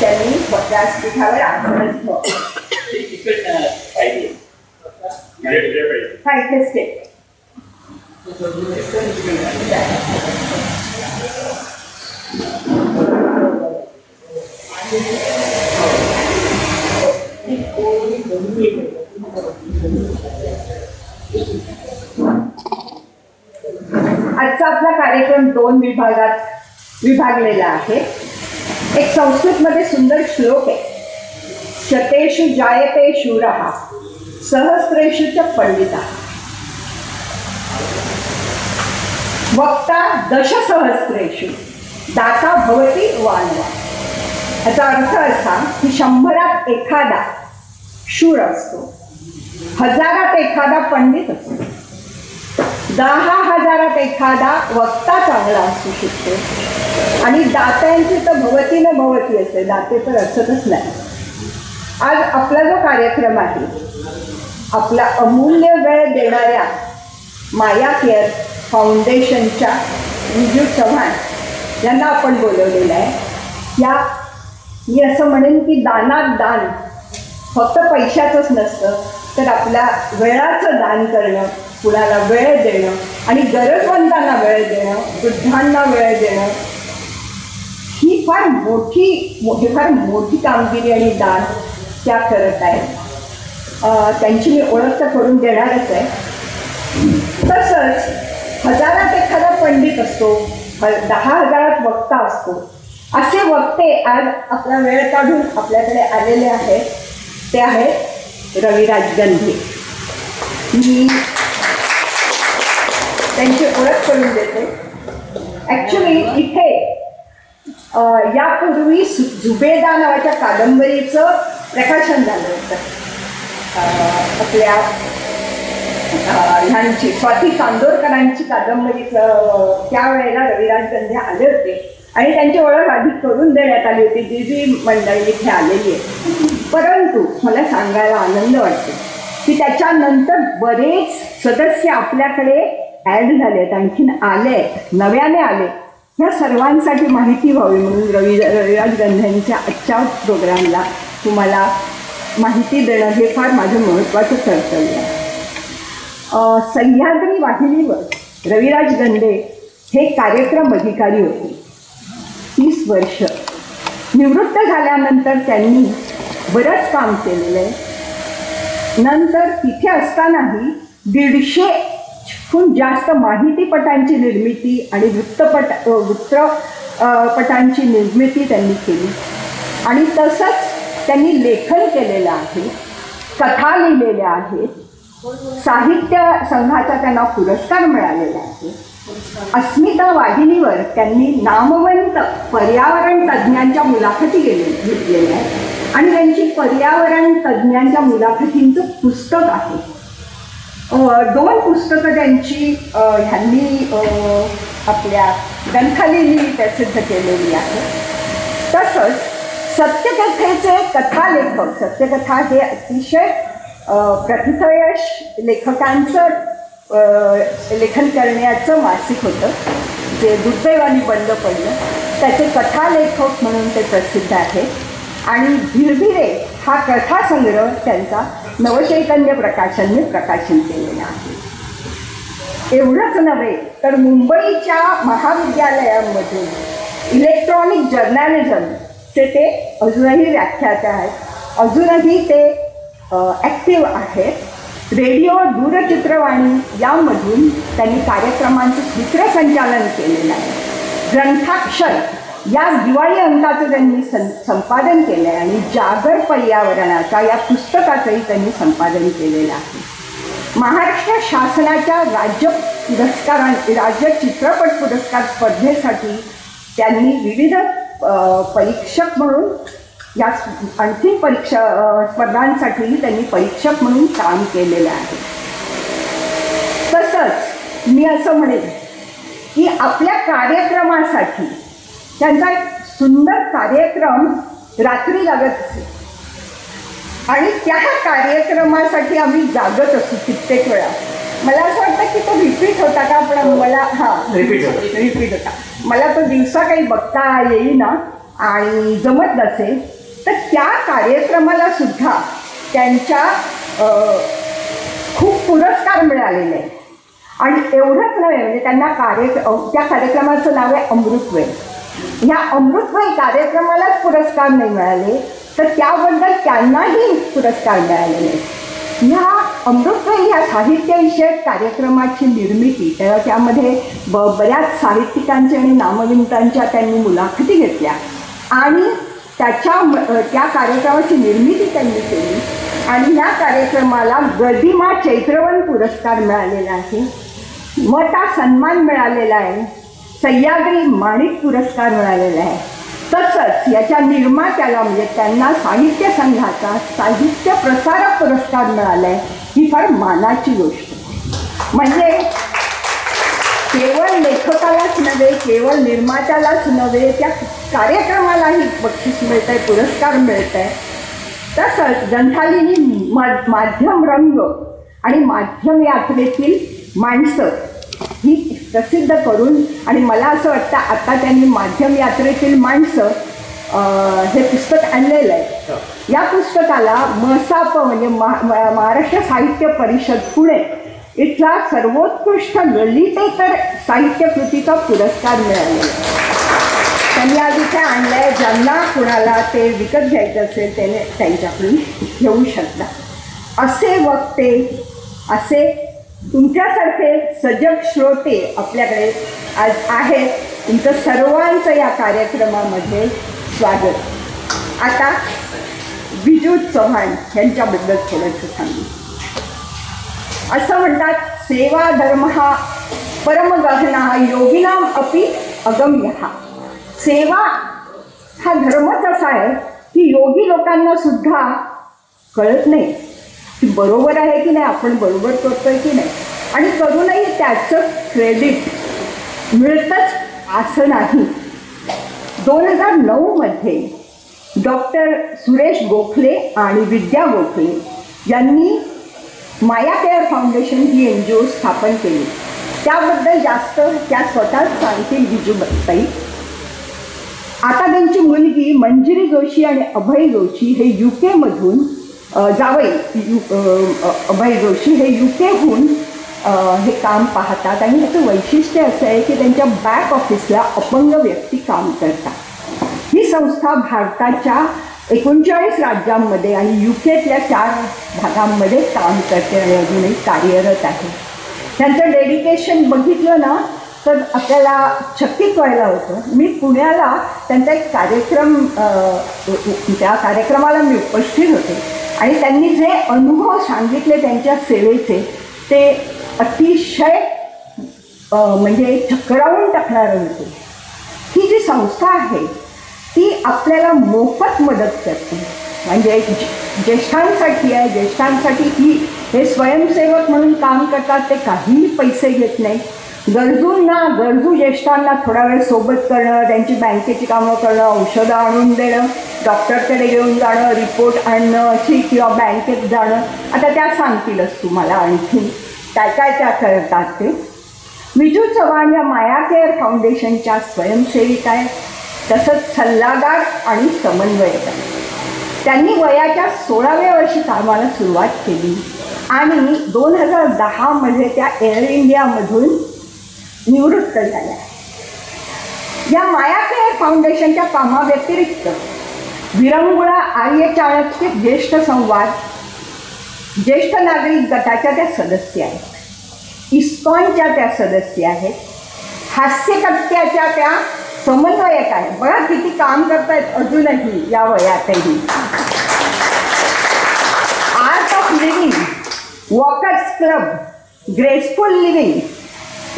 त्यांनी व्यासपीठावर आंदोलन ठेवलं. इथेच ते आजचा आपला कार्यक्रम 2 विभागात विभागलेला आहे. एक संस्कृतमध्ये सुंदर श्लोक आहे, शतेषु जायते शूरः सहस्रेषु च पंडितः वक्ता दशसहस्रेषु दाता भवति वानवा. याचा अर्थ असा की 100त एखादा शूर असतो, 1000त एखादा पंडित असतो, 10,000त एखादा वक्ता चांगला असू शकतो आणि दात्यांची तर भवती न भवती असते, दाते तर असतच नाही. आज आपला जो कार्यक्रम आहे, आपला अमूल्य वेळ देणाऱ्या माया केअर फाउंडेशनच्या विजू चव्हाण यांना आपण बोलवलेलं आहे. या मी असं म्हणेन की दानात दान फक्त पैशाचंच नसतं, तर आपल्या वेळाचं दान करणं, कुणाला वेळ देणं आणि गरजवंतांना वेळ देणं, वृद्धांना वेळ देणं ही फार मोठी कामगिरी आणि दान त्या करत आहेत. त्यांची मी ओळख तर करून देणारच आहे. तसंच 1000त एखादा पंडित असतो, 10,000त वक्ता असतो. असे वक्ते आज आपला वेळ काढून आपल्याकडे आलेले आहेत. ते आहेत रविराज गंधे. मी त्यांची ओळख करून देते. ॲक्च्युली इथे यापूर्वी जुबेदा नावाच्या कादंबरीचं प्रकाशन झालं होतं. आपल्या ह्यांची स्वाती चांदोरकरांची कादंबरीचं त्यावेळेला रविराज गंधे आले होते आणि त्यांची ओळख आधी करून देण्यात आली होती, जी जी मंडळी इथे आलेली आहे. परंतु मला सांगायला आनंद वाटतो की त्याच्यानंतर बरेच सदस्य आपल्याकडे ॲड झाले आहेत, आणखीन आले आहेत, नव्याने आले. ह्या सर्वांसाठी माहिती व्हावी म्हणून रविराज गंधेंच्या आजच्या प्रोग्रामला तुम्हाला माहिती देणं हे फार माझं महत्त्वाचं कर्तव्य आहे. सह्याद्री वाहिनीवर रविराज गंधे हे कार्यक्रम अधिकारी होते. 30 वर्ष. निवृत्त झाल्यानंतर त्यांनी बरंच काम केलेलं आहे. नंतर तिथे असतानाही 150हून जास्त माहितीपटांची निर्मिती आणि वृत्तपटांची निर्मिती त्यांनी केली आणि तसंच त्यांनी लेखन केलेलं आहे, कथा लिहिलेल्या आहेत. साहित्य संघाचा त्यांना पुरस्कार मिळालेला आहे. अस्मिता वाहिनीवर त्यांनी नामवंत पर्यावरण तज्ज्ञांच्या मुलाखती घेतलेल्या आहेत आणि त्यांची पर्यावरण तज्ज्ञांच्या मुलाखतींचं पुस्तक आहे. 2 पुस्तकं त्यांची ह्यांनी आपल्या ग्रंथालयाने प्रसिद्ध केलेली आहे. तसंच सत्यकथेचे कथालेखक, सत्यकथा हे अतिशय प्रथितयश लेखकांचं लेखन करण्याचं मासिक होतं, जे दुर्दैवाने बंद पडलं. त्याचे कथालेखक म्हणून ते प्रसिद्ध आहेत आणि भिरभिरे हा कथासंग्रह त्यांचा नवचैतन्य प्रकाशनने प्रकाशन केलेला आहे. एवढंच नव्हे तर मुंबईच्या महाविद्यालयांमधून इलेक्ट्रॉनिक जर्नलिझमचे ते अजूनही व्याख्याते आहेत, अजूनही ते ॲक्टिव्ह आहेत. रेडिओ, दूरचित्रवाणी यामधून त्यांनी कार्यक्रमांचं सूत्रसंचालन केलेलं आहे. ग्रंथाक्षर या दिवाळी अंकाचं त्यांनी संपादन केलं आहे आणि जागर पर्यावरणाचा या पुस्तकाचंही त्यांनी संपादन केलेलं आहे. महाराष्ट्र शासनाच्या राज्य चित्रपट पुरस्कार स्पर्धेसाठी त्यांनी विविध परीक्षक म्हणून या आणखी स्पर्धांसाठीही त्यांनी परीक्षक म्हणून काम केलेलं आहे. तसंच मी असं म्हणेन की आपल्या कार्यक्रमासाठी त्यांचा एक सुंदर कार्यक्रम रात्री लागत असे आणि त्या कार्यक्रमासाठी आम्ही जागत असू कित्येक वेळा. मला असं वाटतं की तो रिपीट होता का, पण मला रिपीट होता. मला तो दिवसा काही बघता येईना आणि जमत नसेल तर त्या कार्यक्रमाला सुद्धा त्यांच्या खूप पुरस्कार मिळालेले आहेत. आणि एवढंच नव्हे, म्हणजे त्यांना त्या कार्यक्रमाचं नाव आहे अमृतवेल. ह्या अमृतवेल कार्यक्रमालाच पुरस्कार नाही मिळाले तर त्याबद्दल त्यांनाही पुरस्कार मिळालेले आहेत. ह्या अमृतवेल ह्या साहित्यविषयक कार्यक्रमाची निर्मिती, त्यामध्ये बऱ्याच साहित्यिकांच्या आणि नामवंतांच्या त्यांनी मुलाखती घेतल्या आणि त्या कार्यक्रमाची निर्मिती त्यांनी केली. आणि या कार्यक्रमाला गदिमा चैत्रवन पुरस्कार मिळालेला आहे, मटा सन्मान मिळालेला आहे, सह्याद्री माणिक पुरस्कार मिळालेला आहे. तसंच याच्या निर्मात्याला म्हणजे त्यांना साहित्य संघाचा साहित्य प्रसारक पुरस्कार मिळाला आहे. ही फार मानाची गोष्ट. म्हणजे केवळ लेखकालाच नव्हे, केवळ निर्मात्यालाच नव्हे, त्या कार्यक्रमालाही बक्षीस मिळत आहे, पुरस्कार मिळत आहे. तसंच ग्रंथालीनी माध्यम रंग आणि माध्यम यात्रेतील माणसं ही प्रसिद्ध करून, आणि मला असं वाटतं आता त्यांनी माध्यम यात्रेतील माणसं हे पुस्तक आणलेलं आहे. या पुस्तकाला मसाप म्हणजे महाराष्ट्र साहित्य परिषद पुणे इथला सर्वोत्कृष्ट ललितेतर साहित्य कृतीचा पुरस्कार मिळालेला आहे. त्यांनी आज इथे आणलं आहे. ज्यांना कुणाला ते विकत घ्यायचं असेल त्याने त्यांच्याकडून घेऊ शकता. असे वक्ते, असे तुमच्यासारखे सजग श्रोते आपल्याकडे आज आहेत. तुमचं सर्वांचं या कार्यक्रमामध्ये स्वागत. आता विजू चव्हाण यांच्याबद्दल थोडंसं सांगू. असं म्हणतात, सेवा धर्म हा परमगहना योगिनाम अपि अगम्य. सेवा हा धर्मच असा आहे की योगी लोकांना सुद्धा कळत नाही की बरोबर आहे की नाही, आपण बरोबर करतोय की नाही, आणि करूनही त्याचं क्रेडिट मिळतंच असं नाही. 2009 डॉक्टर सुरेश गोखले आणि विद्या गोखले यांनी माया केअर फाउंडेशन ही NGO स्थापन केली. त्याबद्दल जास्त त्या स्वतःच सांगतील विजूबाई. आता त्यांची मुलगी मंजिरी जोशी आणि अभय जोशी हे UK मधून जावई अभय जोशी हे UKहून हे काम पाहतात. आणि त्याचं वैशिष्ट्य असं आहे की त्यांच्या बॅक ऑफिसला अपंग व्यक्ती काम करतात. ही संस्था भारताच्या 39 राज्यांमध्ये आणि UKतल्या 4 भागांमध्ये काम करते आणि अजूनही कार्यरत आहे. त्यांचं डेडिकेशन बघितलं ना तर आपल्याला चकित व्हायला होतं. मी पुण्याला त्यांचा एक कार्यक्रम, त्या कार्यक्रमाला मी उपस्थित होते आणि त्यांनी जे अनुभव सांगितले त्यांच्या सेवेचे ते अतिशय म्हणजे चक्रावून टाकणारं होते. ही जी संस्था आहे ती आपल्याला मोफत मदत करते. म्हणजे ज्येष्ठांसाठी आहे, ज्येष्ठांसाठी हे स्वयंसेवक म्हणून काम करतात. ते काहीही पैसे घेत नाही. गरजू ज्येष्ठांना थोडा वेळ सोबत करणं, त्यांची बँकेची कामं करणं, औषधं आणून देणं, डॉक्टरकडे घेऊन जाणं, रिपोर्ट आणणं अशी, किंवा बँकेत जाणं. आता त्या सांगतीलच तुम्हाला आणखी काय काय त्या करतात ते. विजू चव्हाण या माया केअर फाउंडेशनच्या स्वयंसेविका आहेत, तसंच सल्लागार आणि समन्वयक आहेत. त्यांनी वयाच्या 16व्या वर्षी कामाला सुरुवात केली आणि 2010 त्या एअर इंडियामधून निवृत्त झाल्या. या माया केअर फाउंडेशनच्या कामाव्यतिरिक्त विरंगुळा आर्य चाणक्य ज्येष्ठ संवाद ज्येष्ठ नागरिक गटाच्या त्या सदस्य आहेत, इस्कॉनच्या त्या सदस्य आहेत, हास्यकट्ट्याच्या त्या समन्वयक आहेत. बघा किती काम करतायत अजूनही या वयातही. Art of living, walkers club, graceful living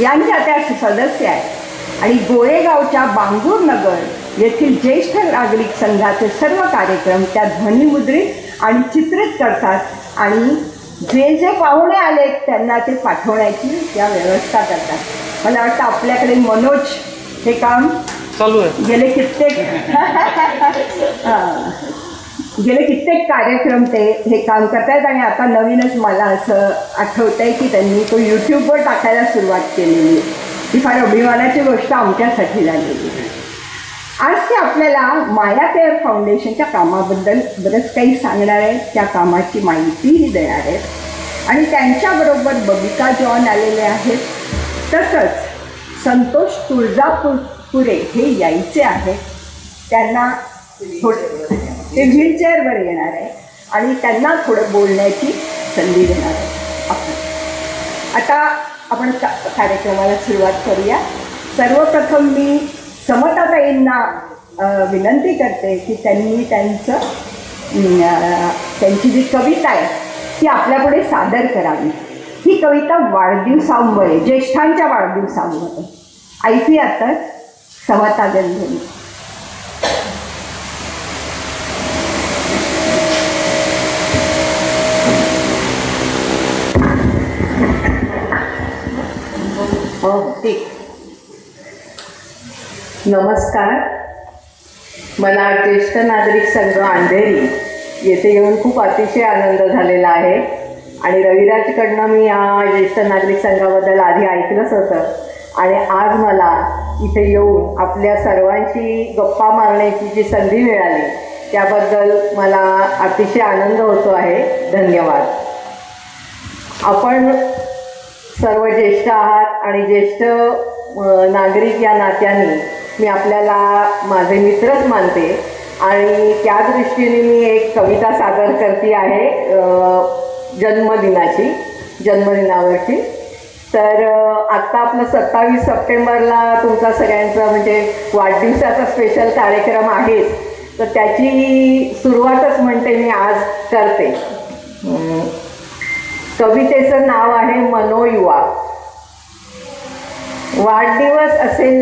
यांच्या त्या सदस्य आहेत. आणि गोरेगावच्या बांगूर नगर येथील ज्येष्ठ नागरिक संघाचे सर्व कार्यक्रम त्या ध्वनिमुद्रित आणि चित्रित करतात. आणि जे जे पाहुणे आले त्यांना ते पाठवण्याची त्या व्यवस्था करतात. मला वाटतं आपल्याकडे मनोज हे काम चालू आहे. गेले कित्येक कार्यक्रम ते हे काम करतायत. आणि आता नवीनच मला असं आठवतं आहे की त्यांनी तो यूट्यूबवर टाकायला सुरुवात केलेली आहे. ही फार अभिमानाची गोष्ट आमच्यासाठी झालेली आहे. आज ते आपल्याला माया केअर फाउंडेशनच्या कामाबद्दल बरंच काही सांगणार आहेत, त्या कामाची माहितीही देणार आहेत. आणि त्यांच्याबरोबर बबिता जॉन आलेले आहेत. तसंच संतोष तुळजापुरे हे यायचे आहेत. त्यांना ते व्हीलचेअरवर येणार आहे आणि त्यांना थोडं बोलण्याची संधी देणार आहे. आता आपण कार्यक्रमाला सुरुवात करूया. सर्वप्रथम मी समताताईंना विनंती करते की त्यांनी त्यांची जी कविता आहे ती आपल्यापुढे सादर करावी. ही कविता वाढदिवसामुळे, ज्येष्ठांच्या वाढदिवसामुळे ऐकूया. तर समता गंधर्व. हो ठीक. नमस्कार. मला ज्येष्ठ नागरिक संघ अंधेरी येथे येऊन खूप अतिशय आनंद झालेला आहे. आणि रविराजकडनं मी या ज्येष्ठ नागरिक संघाबद्दल आधी ऐकलंच होतं आणि आज मला इथे येऊन आपल्या सर्वांशी गप्पा मारण्याची जी संधी मिळाली त्याबद्दल मला अतिशय आनंद होतो आहे. धन्यवाद. आपण सर्व ज्येष्ठ आहात आणि ज्येष्ठ नागरिक या नात्याने मी आपल्याला माझे मित्रच मानते आणि त्या दृष्टीने मी एक कविता सादर करते आहे जन्मदिनावरची. तर आत्ता आपलं 27 सप्टेंबरला तुमचा सगळ्यांचा म्हणजे वाढदिवसाचा स्पेशल कार्यक्रम आहे. तर त्याची सुरुवातच म्हणते मी आज करते. कवितेचं नाव आहे मनोयुवा. वाढदिवस असेल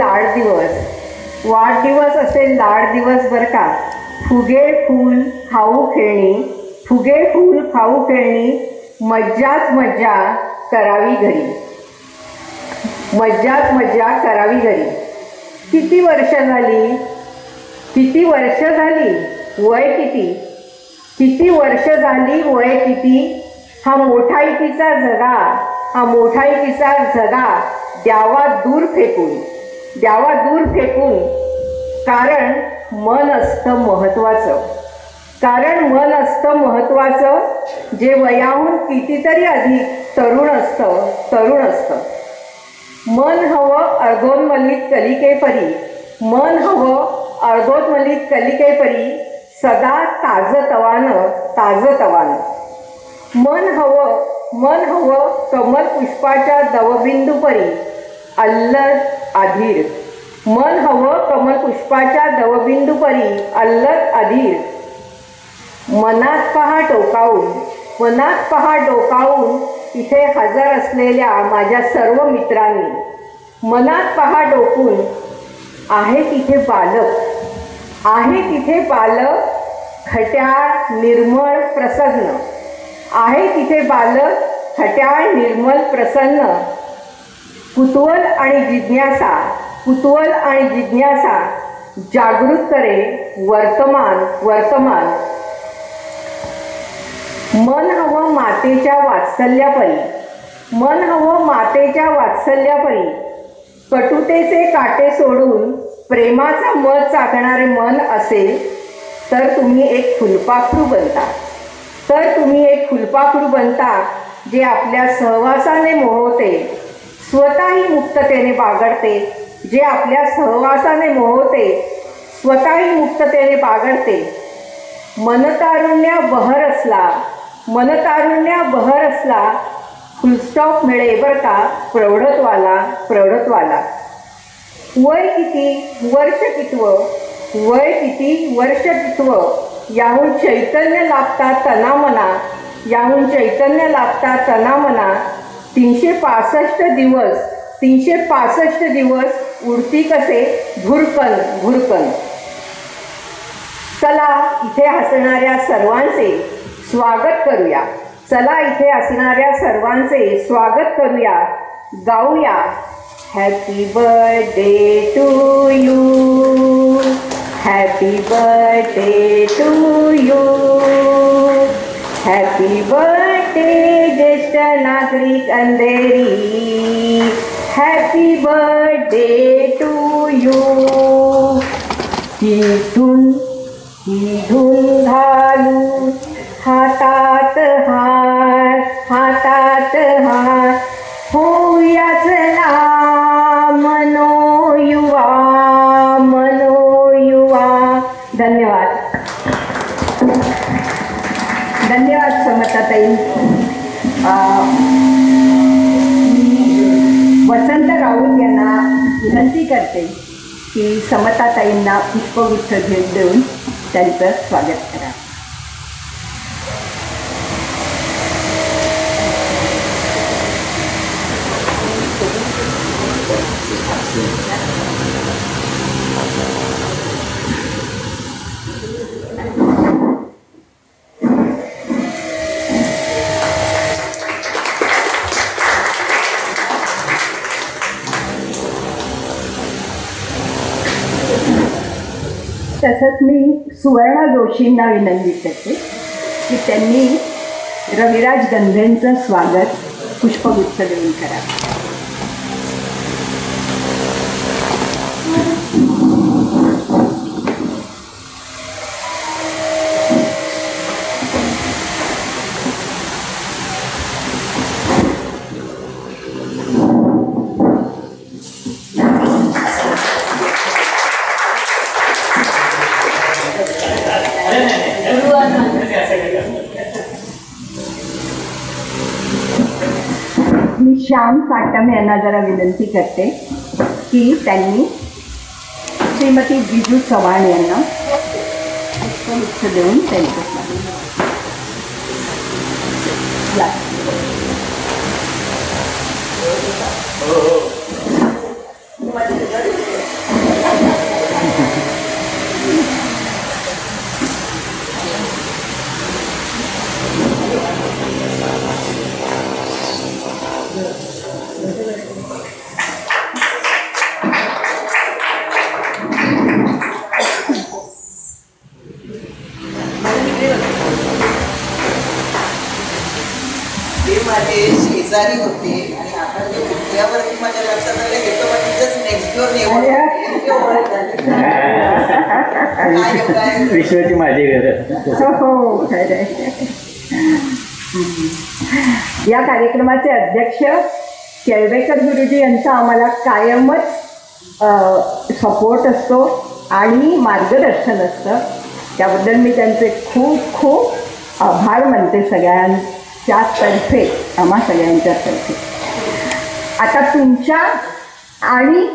लाडदिवस बरं का. फुगे फूल खाऊ खेळणी मज्जाच मज्जा करावी घरी. किती वर्ष झाली वय किती. हा मोठाईकीचा जगा द्यावा दूर फेकून. कारण मन असतं महत्वाचं. जे वयाहून कितीतरी अधिक तरुण असतं. मन हवं अर्धोन्मलित कलिकेपरी सदा ताजतवानं. मन हवं कमल पुष्पाच्या दवबिंदूपरी अल्लद अधीर. मनात पहा डोकावून इथे हजर असलेल्या माझ्या सर्व मित्रांनी. मनात पहा डोकून आहे तिथे बालक खट्याळ निर्मळ प्रसन्न. कुतूहल आणि जिज्ञासा जागृत करे वर्तमान. मन हवं मातेच्या वात्सल्यापरी. कटुतेचे काटे सोडून प्रेमाचा मध चाकणारे मन असेल तर तुम्ही एक फुलपाखरू बनता. जे आपल्या सहवासाने मोहवते, स्वतःही मुक्ततेने बागडते. मनतारुण्य बहर असला फुलस्टॉप मिळे बरं का प्रौढत्वाला. वय किती वर्ष कितव याहून चैतन्य लाभतात तना मना. 365 दिवस उडती कसे भुरकन. चला इथे हसणाऱ्या सर्वांचे स्वागत करूया. गाऊया happy birthday to you. Happy birthday ज्येष्ठ नागरिक Andheri. Happy birthday to you. ही धून घालू हातात हात होऊयाच ना मनोयुवा. धन्यवाद. धन्यवाद समताताई. वसंत राऊत यांना विनंती करते की समताताईंना पुष्पगुच्छ भेट देऊन त्यांचं स्वागत करा. तसंच मी सुवर्णा जोशींना विनंती करते की त्यांनी रविराज गंधेंचं स्वागत पुष्पगुच्छ देऊन करावं. मी श्याम साटम यांना जरा विनंती करते की त्यांनी श्रीमती जिजू चव्हाण यांना पुष्पगुच्छ देऊन त्यांचं माझे शेजारी होते आणि आता जे उद्यावरती माझ्या लक्षात आले हे तर म्हणजे नेक्स्ट डोअर विश्वाची माझी घर. हो. या कार्यक्रमाचे अध्यक्ष केळवेकर गुरुजी यांचा आम्हाला कायमच सपोर्ट असतो आणि मार्गदर्शन असतं. त्याबद्दल मी त्यांचे खूप खूप आभार मानते सगळ्यांच्यातर्फे, आम्हा सगळ्यांच्यातर्फे. आता तुमच्या आणि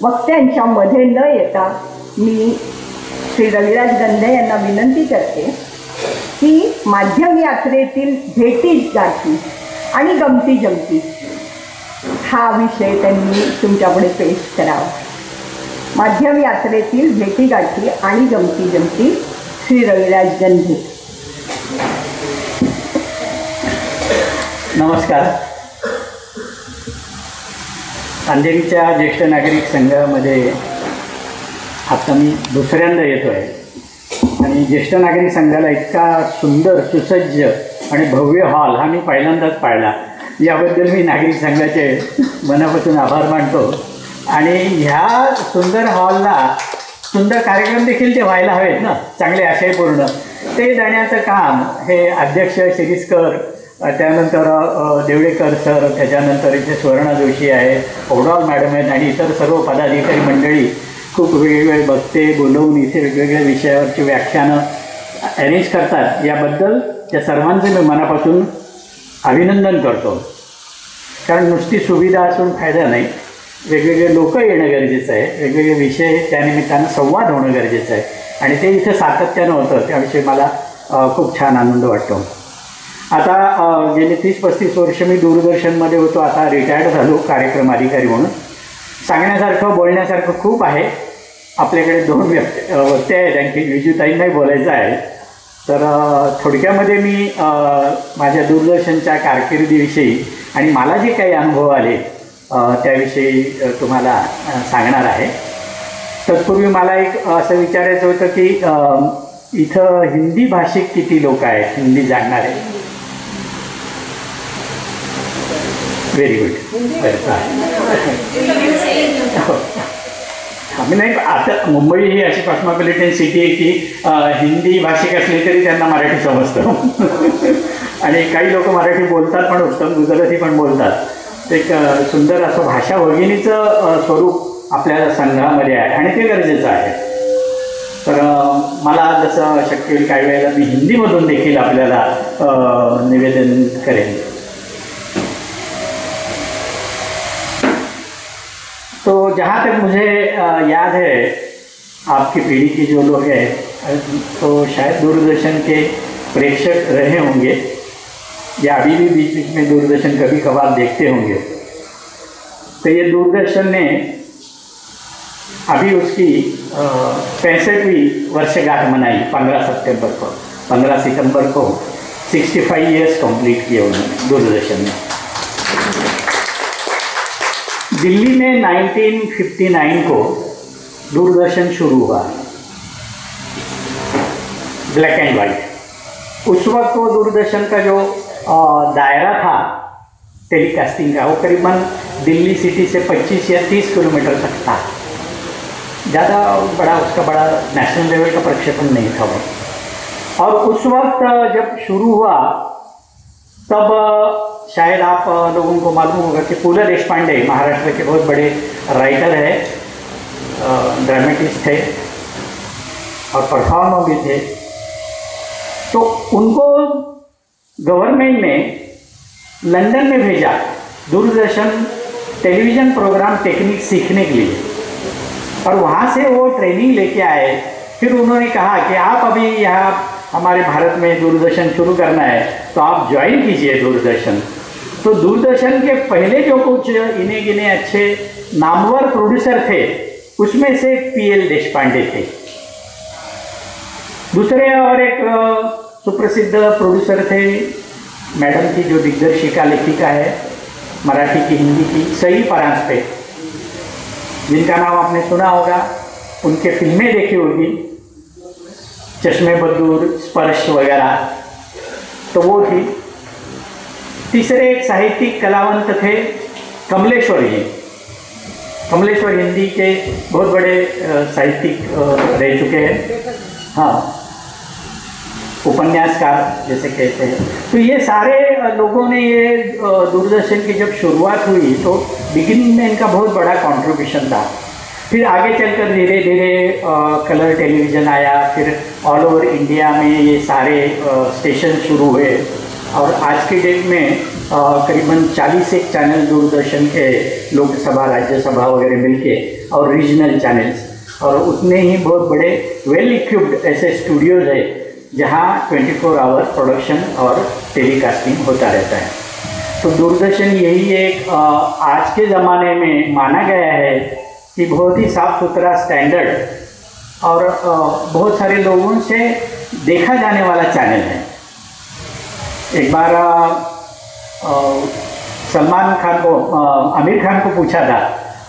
वक्त्यांच्यामध्ये न येता मी श्री रविराज गंधे यांना विनंती करते की माध्यम यात्रेतील भेटी गाठी आणि गमती जमती हा विषय त्यांनी तुमच्यापुढे पेश करावा. माध्यम यात्रेतील भेटीगाठी आणि गमती जमती श्री रविराज गंधे. नमस्कार. अंधेरीच्या ज्येष्ठ नागरिक संघामध्ये आता मी दुसऱ्यांदा येतो आहे आणि ज्येष्ठ नागरिक संघाला इतका सुंदर सुसज्ज आणि भव्य हॉल हा मी पहिल्यांदाच पाहिला. याबद्दल मी नागरिक संघाचे मनापासून आभार मानतो. आणि ह्या सुंदर हॉलला सुंदर कार्यक्रम देखील ते व्हायला हवेत ना, चांगले आशयपूर्ण. ते देण्याचं काम हे अध्यक्ष शिरीषकर, त्यानंतर देवडेकर सर, त्याच्यानंतर इथे सुवर्णा जोशी आहे, ओढाल मॅडम आहेत आणि इतर सर्व पदाधिकारी मंडळी खूप वेगवेगळे वक्ते बोलवून इथे वेगवेगळ्या विषयावरची व्याख्यानं अरेंज करतात. याबद्दल त्या सर्वांचे मी मनापासून अभिनंदन करतो. कारण नुसती सुविधा असून फायदा नाही, वेगवेगळे लोक येणं गरजेचं आहे, वेगवेगळे विषय त्यानिमित्तानं संवाद होणं गरजेचं आहे आणि ते इथे सातत्यानं होतं. त्याविषयी मला खूप छान आनंद वाटतो. आता गेले 30-35 वर्ष मी दूरदर्शनमध्ये होतो. आता रिटायर्ड झालो कार्यक्रम अधिकारी म्हणून. सांगण्यासारखं बोलण्यासारखं खूप आहे. आपल्याकडे 2 वक्ते आहेत, आणखी विजूताईंनाही बोलायचं आहे. तर थोडक्यामध्ये मी माझ्या दूरदर्शनच्या कारकिर्दीविषयी आणि मला जे काही अनुभव आले त्याविषयी तुम्हाला सांगणार आहे. तत्पूर्वी मला एक असं विचारायचं होतं की इथं हिंदी भाषिक किती लोक आहेत, हिंदी जाणणारे? Very good. आम्ही नाही, आता मुंबई ही अशी कॉस्मोपॉलिटन सिटी आहे की हिंदी भाषिक असली तरी त्यांना मराठी समजतं आणि काही लोक मराठी बोलतात पण उत्तम, गुजराती पण बोलतात. एक सुंदर असं भाषा भगिनीचं स्वरूप आपल्या संघामध्ये आहे आणि ते गरजेचं आहे. तर मला जसं शक्य होईल काही वेळेला मी हिंदीमधून देखील आपल्याला निवेदन करेन. तो जहाँ तक मुझे याद है, आपकी पीढ़ी के जो लोग हैं तो शायद दूरदर्शन के प्रेक्षक रहे होंगे या अभी भी बीच बीच में दूरदर्शन कभी कभार देखते होंगे. तो ये दूरदर्शन ने अभी उसकी 65वीं वर्षगांठ मनाई 15 सितंबर को 65 ईयर्स कंप्लीट किए उन्होंने दूरदर्शन में. दिल्ली में 1959 को दूरदर्शन शुरू हुआ, ब्लैक एंड वाइट. उस वक्त वो दूरदर्शन का जो दायरा था टेलीकास्टिंग का, वो करीबन दिल्ली सिटी से 25 या 30 किलोमीटर तक था. ज़्यादा उसका बड़ा नेशनल लेवल का प्रक्षेपण नहीं था वो. और उस वक्त जब शुरू हुआ तब शायद आप लोगों को मालूम होगा कि पू ल देशपांडे महाराष्ट्र के बहुत बड़े राइटर हैं, ड्रामेटिस्ट थे और परफॉर्मर भी थे. तो उनको गवर्नमेंट ने लंदन में भेजा दूरदर्शन टेलीविज़न प्रोग्राम टेक्निक सीखने के लिए, और वहाँ से वो ट्रेनिंग लेके आए. फिर उन्होंने कहा कि आप अभी यहाँ हमारे भारत में दूरदर्शन शुरू करना है तो आप ज्वाइन कीजिए दूरदर्शन. तो दूरदर्शन के पहले जो कुछ इन्हें गिने अच्छे नामवर प्रोड्यूसर थे उसमें से पीएल देशपांडे थे. दूसरे और एक सुप्रसिद्ध प्रोड्यूसर थे मैडम की जो दिग्दर्शिका लेखिका है मराठी की हिंदी की, सई परांजपे, जिनका नाम आपने सुना होगा, उनके फिल्में देखी होगी, चश्मे बदूर, स्पर्श वगैरह, तो वो थी. तीसरे एक साहित्यिक कलावंत थे कमलेश्वर जी. कमलेश्वर हिंदी के बहुत बड़े साहित्यिक रह चुके हैं, हाँ, उपन्यासकार जैसे कहते हैं. तो ये सारे लोगों ने ये दूरदर्शन की जब शुरुआत हुई तो बिगिनिंग में इनका बहुत बड़ा कंट्रीब्यूशन था. फिर आगे चलकर धीरे धीरे कलर टेलीविज़न आया, फिर ऑल ओवर इंडिया में ये सारे स्टेशन शुरू हुए, और आज के डेट में करीबन 40 एक चैनल दूरदर्शन के, लोकसभा राज्यसभा वगैरह मिलके, और रीजनल चैनल्स, और उतने ही बहुत बड़े वेल इक्विप्ड ऐसे स्टूडियोज़ है जहाँ 24 आवर प्रोडक्शन और टेलीकास्टिंग होता रहता है. तो दूरदर्शन यही एक आज के ज़माने में माना गया है कि बहुत ही साफ़ सुथरा स्टैंडर्ड और बहुत सारे लोगों से देखा जाने वाला चैनल है. एक बार सलमान खान को, आमिर खान को पूछा था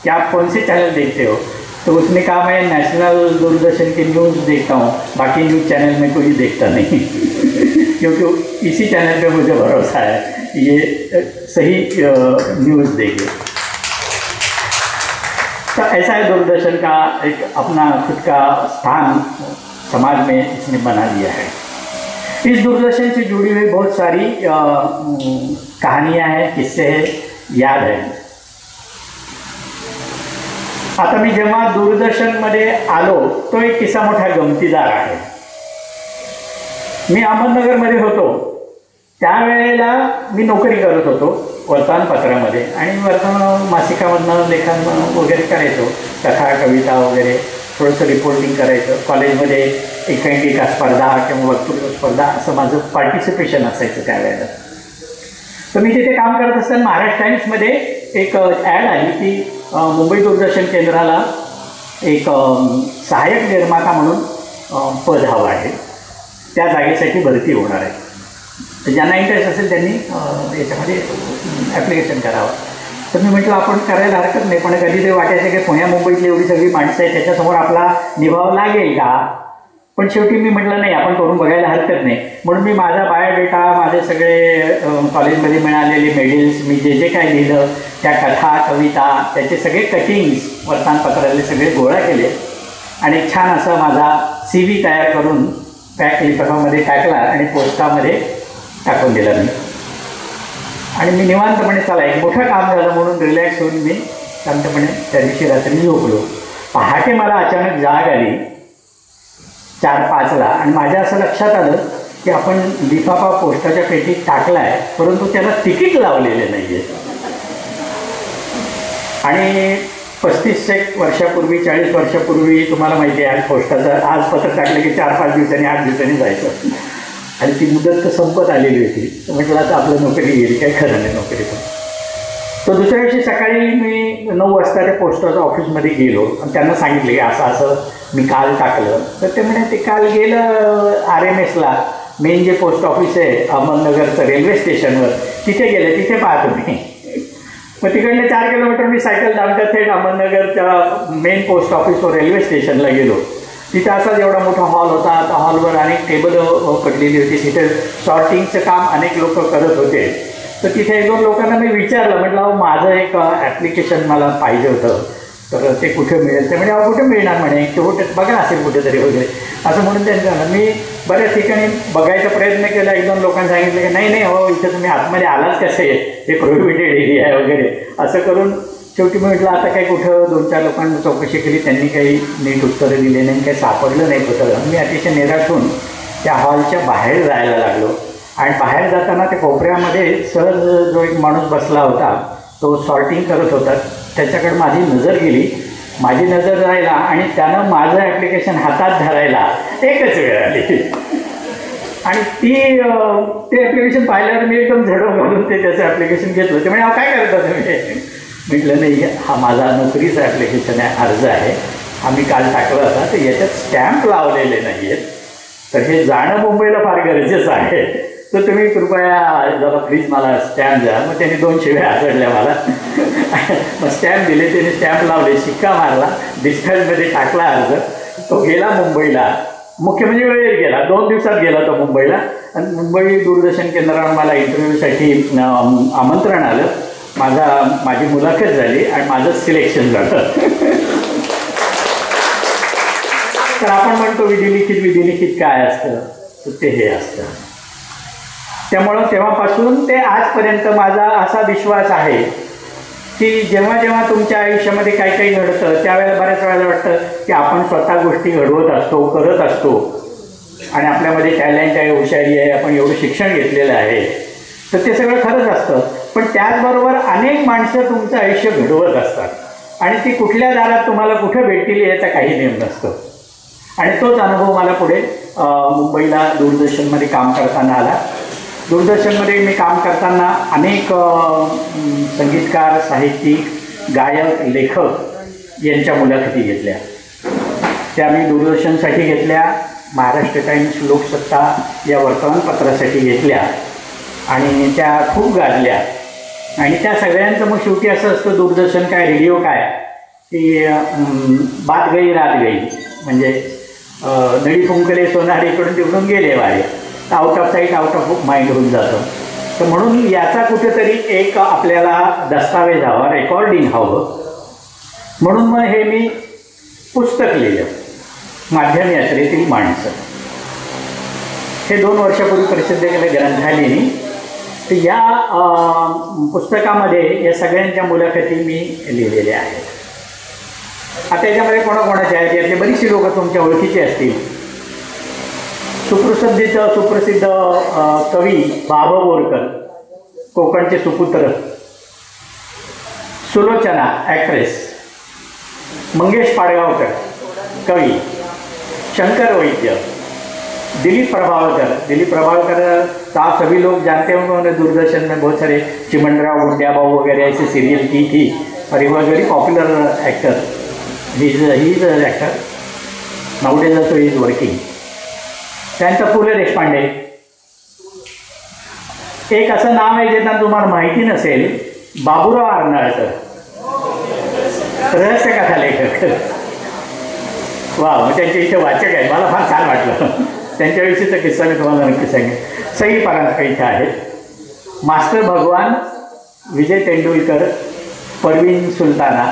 कि आप कौन से चैनल देखते हो, तो उसने कहा मैं नेशनल दूरदर्शन की न्यूज़ देखता हूँ, बाकी न्यूज़ चैनल में कोई देखता नहीं क्योंकि इसी चैनल पे मुझे भरोसा है ये सही न्यूज़ देंगे. तो ऐसा है दूरदर्शन का एक अपना खुद का स्थान समाज में इसने बना लिया है. इस दूरदर्शन से जुड़ी हुई बहुत सारी कहानियाँ हैं, किस्से हैं, याद है. आता मी जेव्हा दूरदर्शनमध्ये आलो तो एक किस्सा मोठा गमतीदार आहे. मी अहमदनगरमध्ये होतो त्यावेळेला मी नोकरी करत होतो वर्तमानपत्रामध्ये, आणि वर्तमान मासिकामधनं लेखन वगैरे करायचो, कथा कविता वगैरे थोडंसं रिपोर्टिंग करायचं. कॉलेजमध्ये एकांकिका स्पर्धा किंवा वक्तृत्व स्पर्धा असं माझं पार्टिसिपेशन असायचं त्यावेळेला. तर मी तिथे काम करत असताना महाराष्ट्र टाइम्समध्ये एक ॲड आली की मुंबई दूरदर्शन केंद्राला एक सहाय्यक निर्माता म्हणून पद हवं आहे, त्या जागेसाठी भरती होणार आहे. तर ज्यांना इंटरेस्ट असेल त्यांनी याच्यामध्ये ॲप्लिकेशन करावं. तर मी म्हटलं आपण करायला हरकत नाही, पण कधीतरी वाटायचं की पुण्या मुंबईतली एवढी सगळी माणसं आहेत त्याच्यासमोर आपला निभाव लागेल का. पण शेवटी मी म्हटलं नाही, आपण करून बघायला हरकत मिळत नाही. म्हणून मी माझा बायोडेटा, माझे सगळे कॉलेजमध्ये मिळालेले मेडल्स, मी जे जे काय लिहिलं, त्या कथा, कविता, त्याचे सगळे कटिंग्स वर्तमानपत्रातले सगळे गोळा केले आणि छान असा माझा CV तयार करून पॅक लिफाफ्यामध्ये टाकला आणि पोस्टामध्ये टाकून दिला मी. आणि मी निवांतपणे चला एक मोठं काम झालं म्हणून रिलॅक्स होऊन मी शांतपणे त्या दिवशी रात्री झोपलो. पहाटे मला अचानक जाग आली 4-5ला आणि माझ्या असं लक्षात आलं की आपण लिफाफा पोस्टाच्या पेटीत टाकला आहे, परंतु त्याला तिकीट लावलेले नाही आहे. आणि 35 वर्षापूर्वी, 40 वर्षापूर्वी तुम्हाला माहिती आहे पोस्टाचं आज पत्र टाकलं की 4-5 दिवसांनी, 8 दिवसांनी जायचं आणि ती मुदत तर संपत आलेली होती. म्हटलं आता आपलं नोकरी गेली, काही खरं नाही नोकरीचं. तर दुसऱ्या दिवशी सकाळी मी 9 वाजता त्या पोस्टाच्या ऑफिसमध्ये गेलो आणि त्यांना सांगितले की असं असं मी काल टाकलं. तर ते म्हणे ते काल गेलं RMSला, मेन जे पोस्ट ऑफिस आहे अहमदनगरचं रेल्वे स्टेशनवर, तिथे गेले, तिथे पाहत होते. मग तिकडले 4 किलोमीटर मी सायकल दामटत थेट अहमदनगरच्या मेन पोस्ट ऑफिसवर रेल्वे स्टेशनला गेलो. तिथं असाच एवढा मोठा हॉल होता. त्या हॉलवर अनेक टेबल पडलेली होती. तिथे सॉर्टिंगचं काम अनेक लोक करत होते. तर तिथे 1-2 लोकांना मी विचारलं, म्हटलं माझं एक ॲप्लिकेशन मला पाहिजे होतं, तर ते कुठे मिळेल? ते म्हणजे कुठे मिळणार म्हणे, कुठे बघा असेल कुठेतरी वगैरे असं म्हणून त्यांचं. मी बऱ्याच ठिकाणी बघायचा प्रयत्न केला. 1-2 लोकांनी सांगितलं की नाही हो, इथं तुम्ही आतमध्ये आलाच कसे, हे प्रोहिबिटेड एरिया आहे वगैरे असं करून शेवटी मी म्हटलं आता काही कुठं 2-4 लोकांनी चौकशी केली, त्यांनी काही नीट उत्तरं दिली नाही, काही सापडलं नाही पुस्तकं. मी अतिशय निराश होऊन त्या हॉलच्या बाहेर जायला लागलो आणि बाहेर जाताना त्या कोपऱ्यामध्ये सहज जो एक माणूस बसला होता, तो सॉर्टिंग करत होता, त्याच्याकडे माझी नजर गेली. माझी नजर जायला आणि त्यानं माझं ॲप्लिकेशन हातात धरायला एकच वेळ आली आणि ते ॲप्लिकेशन पाहिल्यावर मी एकदम झडप घालून त्याचं ॲप्लिकेशन घेतलं. ते म्हणजे काय करता तुम्ही? म्हटलं नाही, हा माझा नोकरीचा ॲप्लिकेशन आहे, अर्ज आहे, हा मी काल टाकला होता, तर याच्यात स्टॅम्प लावलेले नाही आहेत, तर हे जाणं मुंबईला फार गरजेचं आहे, तर तुम्ही कृपया जरा प्लीज मला स्टॅम्प द्या. मग त्यांनी 2 शिव्या आचडल्या मला. मग स्टॅम्प दिले, त्याने स्टॅम्प लावले, शिक्का मारला, डिस्पॅचमध्ये टाकला अर्ज. तो गेला मुंबईला, मुख्य म्हणजे वेळेत गेला, 2 दिवसात गेला तो मुंबईला. आणि मुंबई दूरदर्शन केंद्रावर मला इंटरव्ह्यूसाठी आमंत्रण आलं. माझी मुलाखत झाली आणि माझं सिलेक्शन झालं. तर आपण म्हणतो विधिलिखित काय असतं, तर ते हे असतं. त्यामुळं तेव्हापासून ते आजपर्यंत माझा असा विश्वास आहे की जेव्हा जेव्हा तुमच्या आयुष्यामध्ये काही काही घडतं, त्यावेळेला बऱ्याच वेळेला वाटतं की आपण स्वतः गोष्टी घडवत असतो, करत असतो आणि आपल्यामध्ये टॅलेंट आहे, हुशारी आहे, आपण एवढं शिक्षण घेतलेलं आहे, तर ते सगळं खरंच असतं. पण त्याचबरोबर अनेक माणसं तुमचं आयुष्य घडवत असतात आणि ती कुठल्या दारात तुम्हाला कुठं भेटतील याचा काही नियम नसतो. आणि तोच अनुभव मला पुढे मुंबईला दूरदर्शनमध्ये काम करताना आला. दूरदर्शनमध्ये मी काम करताना अनेक संगीतकार, साहित्यिक, गायक, लेखक यांच्या मुलाखती घेतल्या. त्या मी दूरदर्शनसाठी घेतल्या, महाराष्ट्र टाइम्स, लोकसत्ता या वर्तमानपत्रासाठी घेतल्या आणि त्या खूप गाजल्या. आणि त्या सगळ्यांचं मग शेवटी असं असतं, दूरदर्शन काय, रेडिओ काय, की बात गई रात गई, म्हणजे नळी फुंकले सोनार इकडून तिकडून गेले वारे, out of site out of mind होऊन जातं. तर म्हणून याचा कुठेतरी एक आपल्याला दस्तावेज हवा, रेकॉर्डिंग हवं. म्हणून मग हे मी पुस्तक लिहिलं, माध्यम यात्रेतील माणसं. हे 2 वर्षापूर्वी प्रसिद्ध केलं ग्रंथालयाने. तर या पुस्तकामध्ये या सगळ्यांच्या मुलाखती मी लिहिलेल्या आहेत. आता याच्यामध्ये कोणाकोणाचे आहेत, यातले बरीचशी लोकं तुमच्या ओळखीची असतील. सुप्रसिद्ध कवी बाबा बोरकर, कोकणचे सुपुत्र. सुलोचना ॲक्ट्रेस, मंगेश पाडगावकर कवी, शंकर वैद्य, दिलीप प्रभावकर तो आप सभी लोग जानते होंगे, उन्होंने दूरदर्शन में बहुत सारे चिमनराव, गुंडिया बाबू वगैरह ऐसे सीरियल की थी और he was very popular actor. He is actor nowadays also he is working. त्यानंतर पु ल देशपांडे. एक असं नाव आहे जे तुम्हाला माहिती नसेल, बाबूराव अर्नाळकर, रहस्यकथा लेखक. वा, मग त्यांचे इथे वाचक आहेत, मला फार छान वाटलं. त्यांच्याविषयीचा किस्सा मी तुम्हाला नक्की सांगेन. सई परांजपे इथे आहेत. मास्टर भगवान, विजय तेंडुलकर, परवीन सुलताना,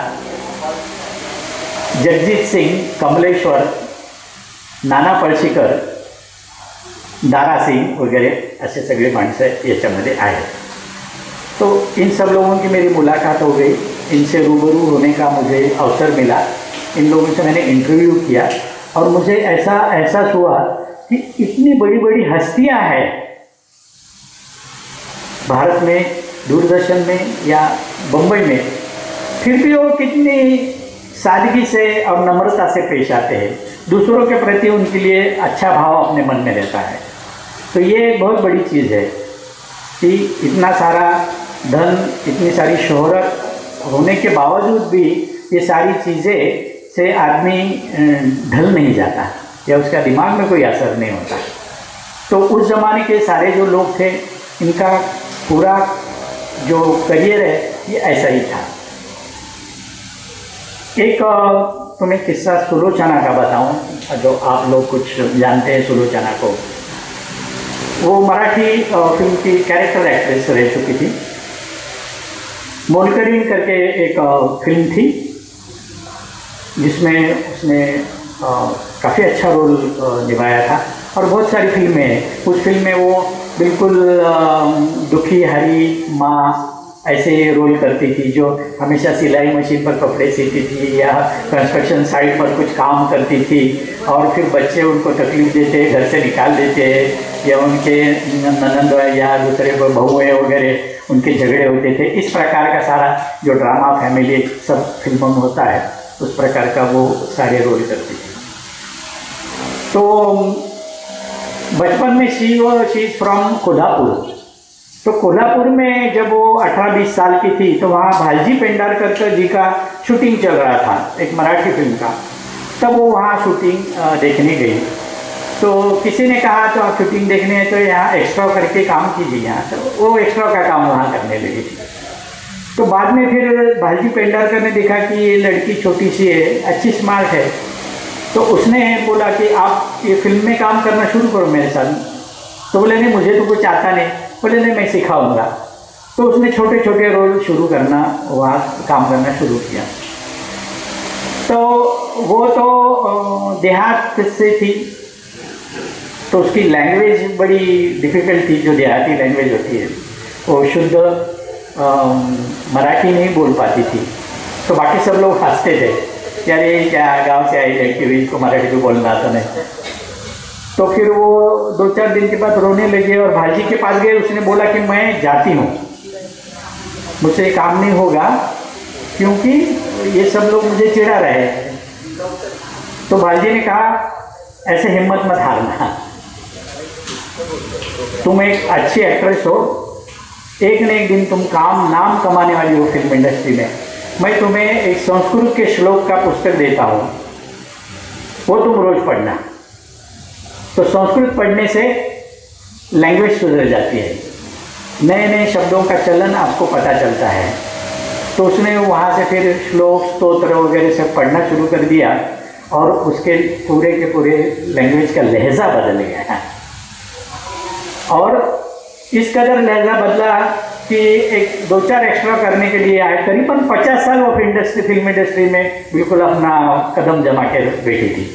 जगजीत सिंग, कमलेश्वर, नाना पळशीकर, दारा सिंग वगैरे असे सगळे माणसं याच्यामध्ये आहेत. तो इन सब लोगों की मेरी मुलाकात हो गई, इनसे रूबरू होने का मुझे अवसर मिला. इन लोगों से मैंने इंटरव्यू किया और मुझे ऐसा एहसास हुआ कि इतनी बड़ी बड़ी हस्तियां हैं भारत में, दूरदर्शन में या बम्बई में, फिर भी वो कितनी सादगी से और नम्रता से पेश आते हैं. दूसरों के प्रति उनके लिए अच्छा भाव अपने मन में रहता है. तो ये एक बहुत बड़ी चीज़ है कि इतना सारा धन, इतनी सारी शोहरत होने के बावजूद भी ये सारी चीज़ें से आदमी ढल नहीं जाता या उसका दिमाग में कोई असर नहीं होता. तो उस ज़माने के सारे जो लोग थे, इनका पूरा जो करियर है ये ऐसा ही था. एक तुम्हें किस्सा सुलोचना का बताऊं, जो आप लोग कुछ जानते हैं सुलोचना को. वो मराठी फिल्म की कैरेक्टर एक्ट्रेस रह चुकी थी. मोलकरीण करके एक फिल्म थी जिसमें उसने काफ़ी अच्छा रोल निभाया था. और बहुत सारी फिल्में हैं. उस फिल्म में वो बिल्कुल दुखी हरी माँ ऐसे रोल करती थी, जो हमेशा सिलाई मशीन पर कपड़े सीती थी या कंस्ट्रक्शन साइट पर कुछ काम करती थी, और फिर बच्चे उनको तकलीफ देते, घर से निकाल देते, या उनके ननंद या दूसरे बहुएँ वगैरह उनके झगड़े होते थे. इस प्रकार का सारा जो ड्रामा फैमिली सब फिल्मों में होता है, उस प्रकार का वो सारे रोल करती थी. तो बचपन में शी फ्रॉम कोल्हापुर. तो कोल्हापुर में जब वो 18-20 साल की थी तो वहाँ भालजी पेंढारकर जी का शूटिंग चल रहा था, एक मराठी फिल्म का. तब वो वहाँ शूटिंग देखने गई. तो किसी ने कहा तो आप शूटिंग देखने हैं तो यहाँ एक्स्ट्रा करके काम कीजिए यहाँ. तो वो एक्स्ट्रा का काम वहाँ करने लगी थी. तो बाद में फिर भालजी पेंढारकर ने देखा कि ये लड़की छोटी सी है, अच्छी स्मार्ट है, तो उसने बोला कि आप ये फिल्म में काम करना शुरू करो मेरे साथ. तो बोले नहीं, मुझे तो कुछ आता नहीं. बोले नहीं, मैं सिखाऊंगा. तो उसने छोटे छोटे रोल शुरू करना, वहाँ काम करना शुरू किया. तो वो तो देहात से थी, तो उसकी लैंग्वेज बड़ी डिफ़िकल्ट थी. जो देहाती लैंग्वेज होती है वो शुद्ध मराठी नहीं बोल पाती थी. तो बाकी सब लोग हंसते थे कि अरे क्या गांव से आई लड़की हुई, इसको मराठी तो बोलना आता नहीं. तो फिर वो 2-4 दिन के बाद रोने लगे और भाजी के पास गए. उसने बोला कि मैं जाती हूँ, मुझसे काम नहीं होगा क्योंकि ये सब लोग मुझे चिढ़ा रहे हैं. तो भाजी ने कहा ऐसे हिम्मत मत हारना, तुम एक अच्छी एक्ट्रेस हो, एक न एक दिन तुम नाम कमाने वाली हो फिल्म इंडस्ट्री में. मैं तुम्हें एक संस्कृत के श्लोक का पुस्तक देता हूँ, वो तुम रोज पढ़ना. तो संस्कृत पढ़ने से लैंग्वेज सुधर जाती है, नए नए शब्दों का चलन आपको पता चलता है. तो उसने वहाँ से फिर श्लोक स्तोत्र वगैरह सब पढ़ना शुरू कर दिया और उसके पूरे के पूरे लैंग्वेज का लहजा बदल गया है. और इस कदर लहजा बदला कि एक 2-4 एक्स्ट्रा करने के लिए आए. करीबन 50 साल वो फिल्म इंडस्ट्री में बिल्कुल अपना कदम जमा के बैठी थी.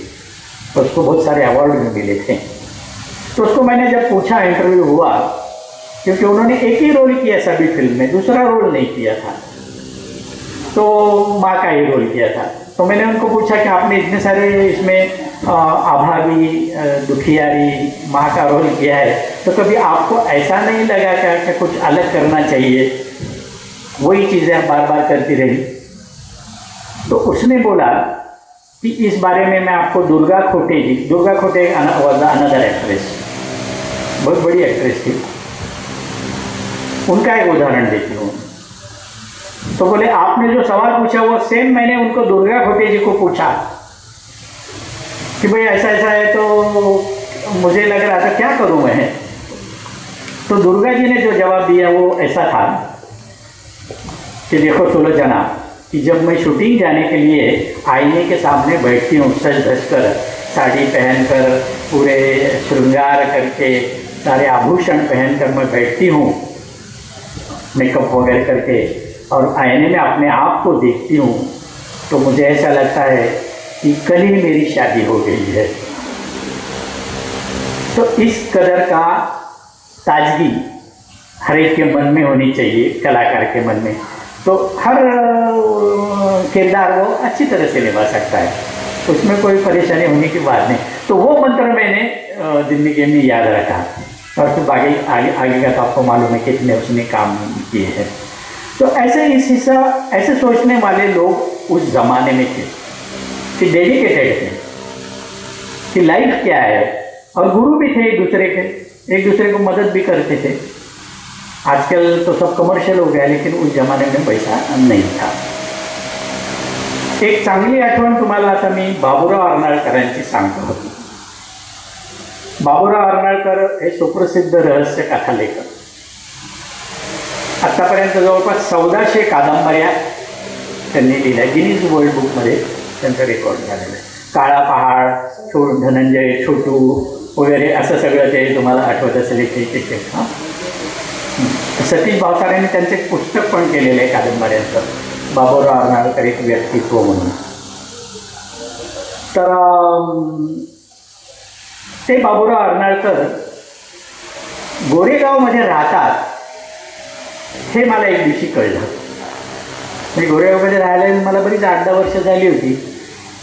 तो उसको बहुत सारे अवार्ड भी मिले थे. तो उसको मैंने जब पूछा, इंटरव्यू हुआ, क्योंकि उन्होंने एक ही रोल किया सभी फिल्म में, दूसरा रोल नहीं किया था, तो माँ का ही रोल किया था. तो मैंने उनको पूछा कि आपने इतने सारे इसमें अभागी, दुखियारी, माँ का रोल किया है, तो कभी आपको ऐसा नहीं लगा कि कुछ अलग करना चाहिए, वही चीज़ें आप बार बार करती रही? तो उसने बोला कि इस बारे में मैं आपको दुर्गा खोटे वॉज अनदर एक्ट्रेस, बहुत बड़ी एक्ट्रेस थी, उनका एक उदाहरण देती हूँ. तो बोले आपने जो सवाल पूछा वो सेम मैंने उनको दुर्गा खोटे जी को पूछा कि भाई ऐसा ऐसा है, तो मुझे लग रहा था क्या करूँ मैं. तो दुर्गा जी ने जो जवाब दिया वो ऐसा था कि देखो सुलोचना, कि जब मैं शूटिंग जाने के लिए आईने के सामने बैठती हूँ सज धज कर, साड़ी पहनकर, पूरे श्रृंगार करके सारे आभूषण पहनकर मैं बैठती हूँ, मेकअप वगैरह करके, और आईने में अपने आप को देखती हूँ, तो मुझे ऐसा लगता है कि कल ही मेरी शादी हो गई है। तो इस कदर का ताजगी हर एक के मन में होनी चाहिए, कलाकार के मन में, तो हर किरदार वो अच्छी तरह से निभा सकता है, उसमें कोई परेशानी होने की बात नहीं। तो वो मंत्र मैंने ज़िंदगी में याद रखा, और फिर आगे का तो आपको मालूम है कितने उसने काम किए हैं। तो ऐसे सोचने वाले लोग उस ज़माने में थे कि डेडिकेटेड थे कि लाइफ क्या है, और गुरु भी थे एक दूसरे को मदद भी करते थे। आजकल तो सब कमर्शियल हो गया, लेकिन उस जमाने में पैसा नहीं था। एक चांगली आठवण तुम्हाला आता मी बाबूराव अर्नाळकरांची सांगतो. बाबूराव अर्नाळकर हे सुप्रसिद्ध रहस्य कथा लेखक. आतापर्यंत जवळपास 1400 कादंबऱ्या त्यांनी लिहिल्या. गिनीज वर्ल्ड बुकमध्ये त्यांचं रेकॉर्ड झालेलं आहे. काळा पहाड, धनंजय, छोटू वगैरे असं सगळं ते तुम्हाला आठवत असेल ते. हां, सतीश भावसारेंनी त्यांचे पुस्तक पण केलेलं आहे कादंबऱ्यांचं, बाबूराव अर्नाळकर एक व्यक्तित्व म्हणून. तर ते बाबूराव अर्नाळकर गोरेगावमध्ये राहतात हे मला एक दिवशी कळलं. मी गोरेगावमध्ये राहायला मला बरीच 8-10 वर्ष झाली होती.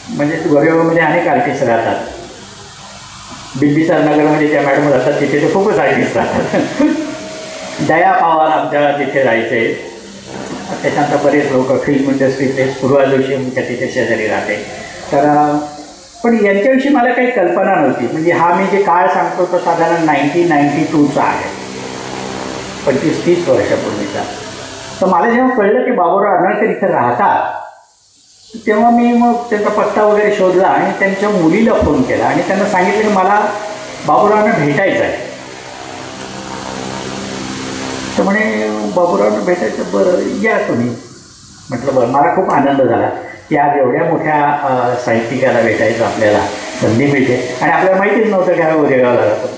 म्हणजे गोरेगावमध्ये अनेक आर्टिस्ट राहतात. बिंबिसार नगरमध्ये ज्या मॅडम राहतात तिथे तर खूपच आर्टिस्ट राहतात. दया पवार आमच्या तिथे राहायचे. त्याच्यानंतर बरेच लोक फिल्म इंडस्ट्रीचे, पूर्वा जोशी आमच्या तिथे शेजारी राहते. तर पण यांच्याविषयी मला काही कल्पना नव्हती. म्हणजे हा मी जे काळ सांगतो तो साधारण 1992चा आहे, 25-30 वर्षापूर्वीचा. तर मला जेव्हा कळलं की बाबूराव अर्नाळकर इथे राहतात, तेव्हा मी मग त्यांचा पत्ता वगैरे शोधला आणि त्यांच्या मुलीला फोन केला आणि त्यांना सांगितलं की मला बाबूरावांना भेटायचं आहे. तर म्हणे बाबूरावांना भेटायचं, बरं या तुम्ही. म्हटलं बरं. मला खूप आनंद झाला की आज एवढ्या मोठ्या साहित्यिकाला भेटायचं आपल्याला संधी मिळते, आणि आपल्याला माहितीच नव्हतं की हा गोरेगावला राहतो.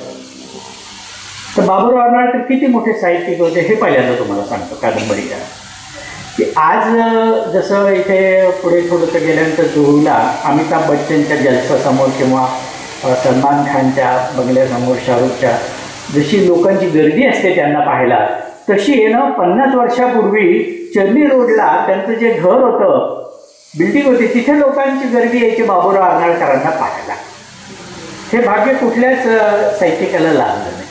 तर बाबूराव अर्नाळकर किती मोठे साहित्यिक होते हे पहिल्यांदा तुम्हाला सांगतो कादंबरीच्या. की आज जसं इथे पुढे थोडंसं गेल्यानंतर जुहूला अमिताभ बच्चनच्या जलसासमोर किंवा सलमान खानच्या बंगल्यासमोर, शाहरुखच्या जशी लोकांची गर्दी असते त्यांना पाहायला, तशी आहे ना 50 वर्षापूर्वी चर्नी रोडला त्यांचं जे घर होतं, बिल्डिंग होती, तिथे लोकांची गर्दी यायची बाबूराव अर्नाळकरांना पाहायला. हे भाग्य कुठल्याच साहित्यिकाला लाभलं नाही.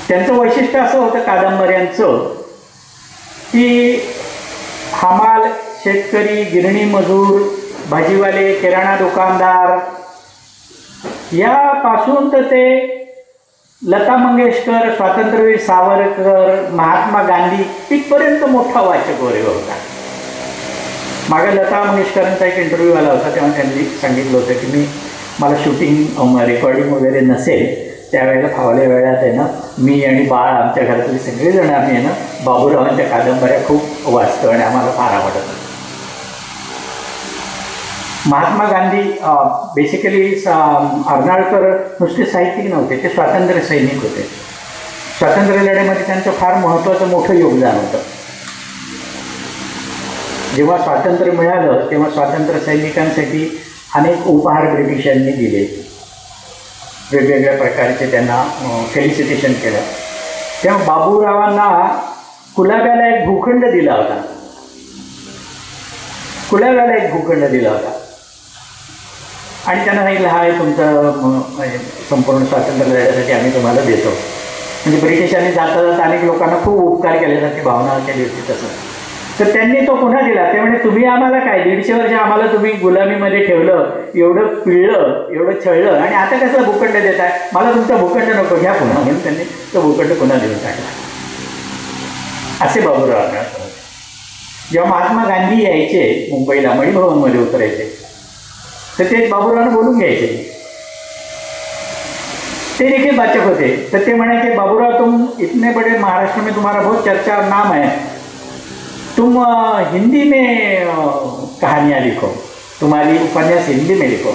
त्यांचं वैशिष्ट्य असं होतं कादंबऱ्यांचं की हमाल, शेतकरी, गिरणी मजूर, भाजीवाले, किराणा दुकानदार यापासून तर ते लता मंगेशकर, स्वातंत्र्यवीर सावरकर, महात्मा गांधी तिथपर्यंत मोठा वाचक गोरेगाव होता. मागे लता मंगेशकरांचा एक इंटरव्ह्यू आला होता, तेव्हा त्यांनी सांगितलं होतं की मला शूटिंग रेकॉर्डिंग वगैरे नसेल त्यावेळेला फावल्या वेळात आहे ना मी आणि बाळ आमच्या घरातले सगळेजण आम्ही आहे ना बाबूरावांच्या कादंबऱ्या खूप वाचतो आणि आम्हाला फार आवडतं. महात्मा गांधी बेसिकली अर्नाळकर नुसते साहित्यिक नव्हते, ते स्वातंत्र्य सैनिक होते. स्वातंत्र्य लढ्यामध्ये त्यांचं फार महत्त्वाचं मोठं योगदान होतं. जेव्हा स्वातंत्र्य मिळालं तेव्हा स्वातंत्र्य सैनिकांसाठी अनेक उपहार ब्रिटिशांनी दिले, वेगवेगळ्या प्रकारचे त्यांना फेलिसिटेशन केलं. तेव्हा बाबूरावांना कुलाब्याला एक भूखंड दिला होता. कुलाब्याला एक भूखंड दिला होता आणि त्यांना सांगितलं हा आहे तुमचं संपूर्ण स्वातंत्र्य लढ्यासाठी आम्ही तुम्हाला देतो. म्हणजे ब्रिटिशांनी जाता जाता अनेक लोकांना खूप उपकार केल्यासारखी भावना केली होती तसं. तर त्यांनी तो पुन्हा दिला. ते म्हणजे तुम्ही आम्हाला काय 150 वर्ष आम्हाला तुम्ही गुलामीमध्ये ठेवलं, एवढं पिळलं, एवढं छळलं, आणि आता कसं भूखंड देताय, मला तुमचा भूखंड नको, घ्या पुन्हा. म्हणून त्यांनी तो भूखंड पुन्हा देऊन टाकला. असे बाबूराव अर्नाळकर. जेव्हा महात्मा गांधी यायचे मुंबईला, मणिभवनमध्ये उतरायचे, तर ते बाबूरावांना बोलून घ्यायचे. ते देखील वाचक होते. तर ते म्हणायचे बाबूराव तुम इतने बड़े महाराष्ट्र में तुम्हारा बहुत चर्चा और नाम है, तुम हिंदी में कहानियाँ लिखो, तुम्हारी उपन्यास हिंदी में लिखो.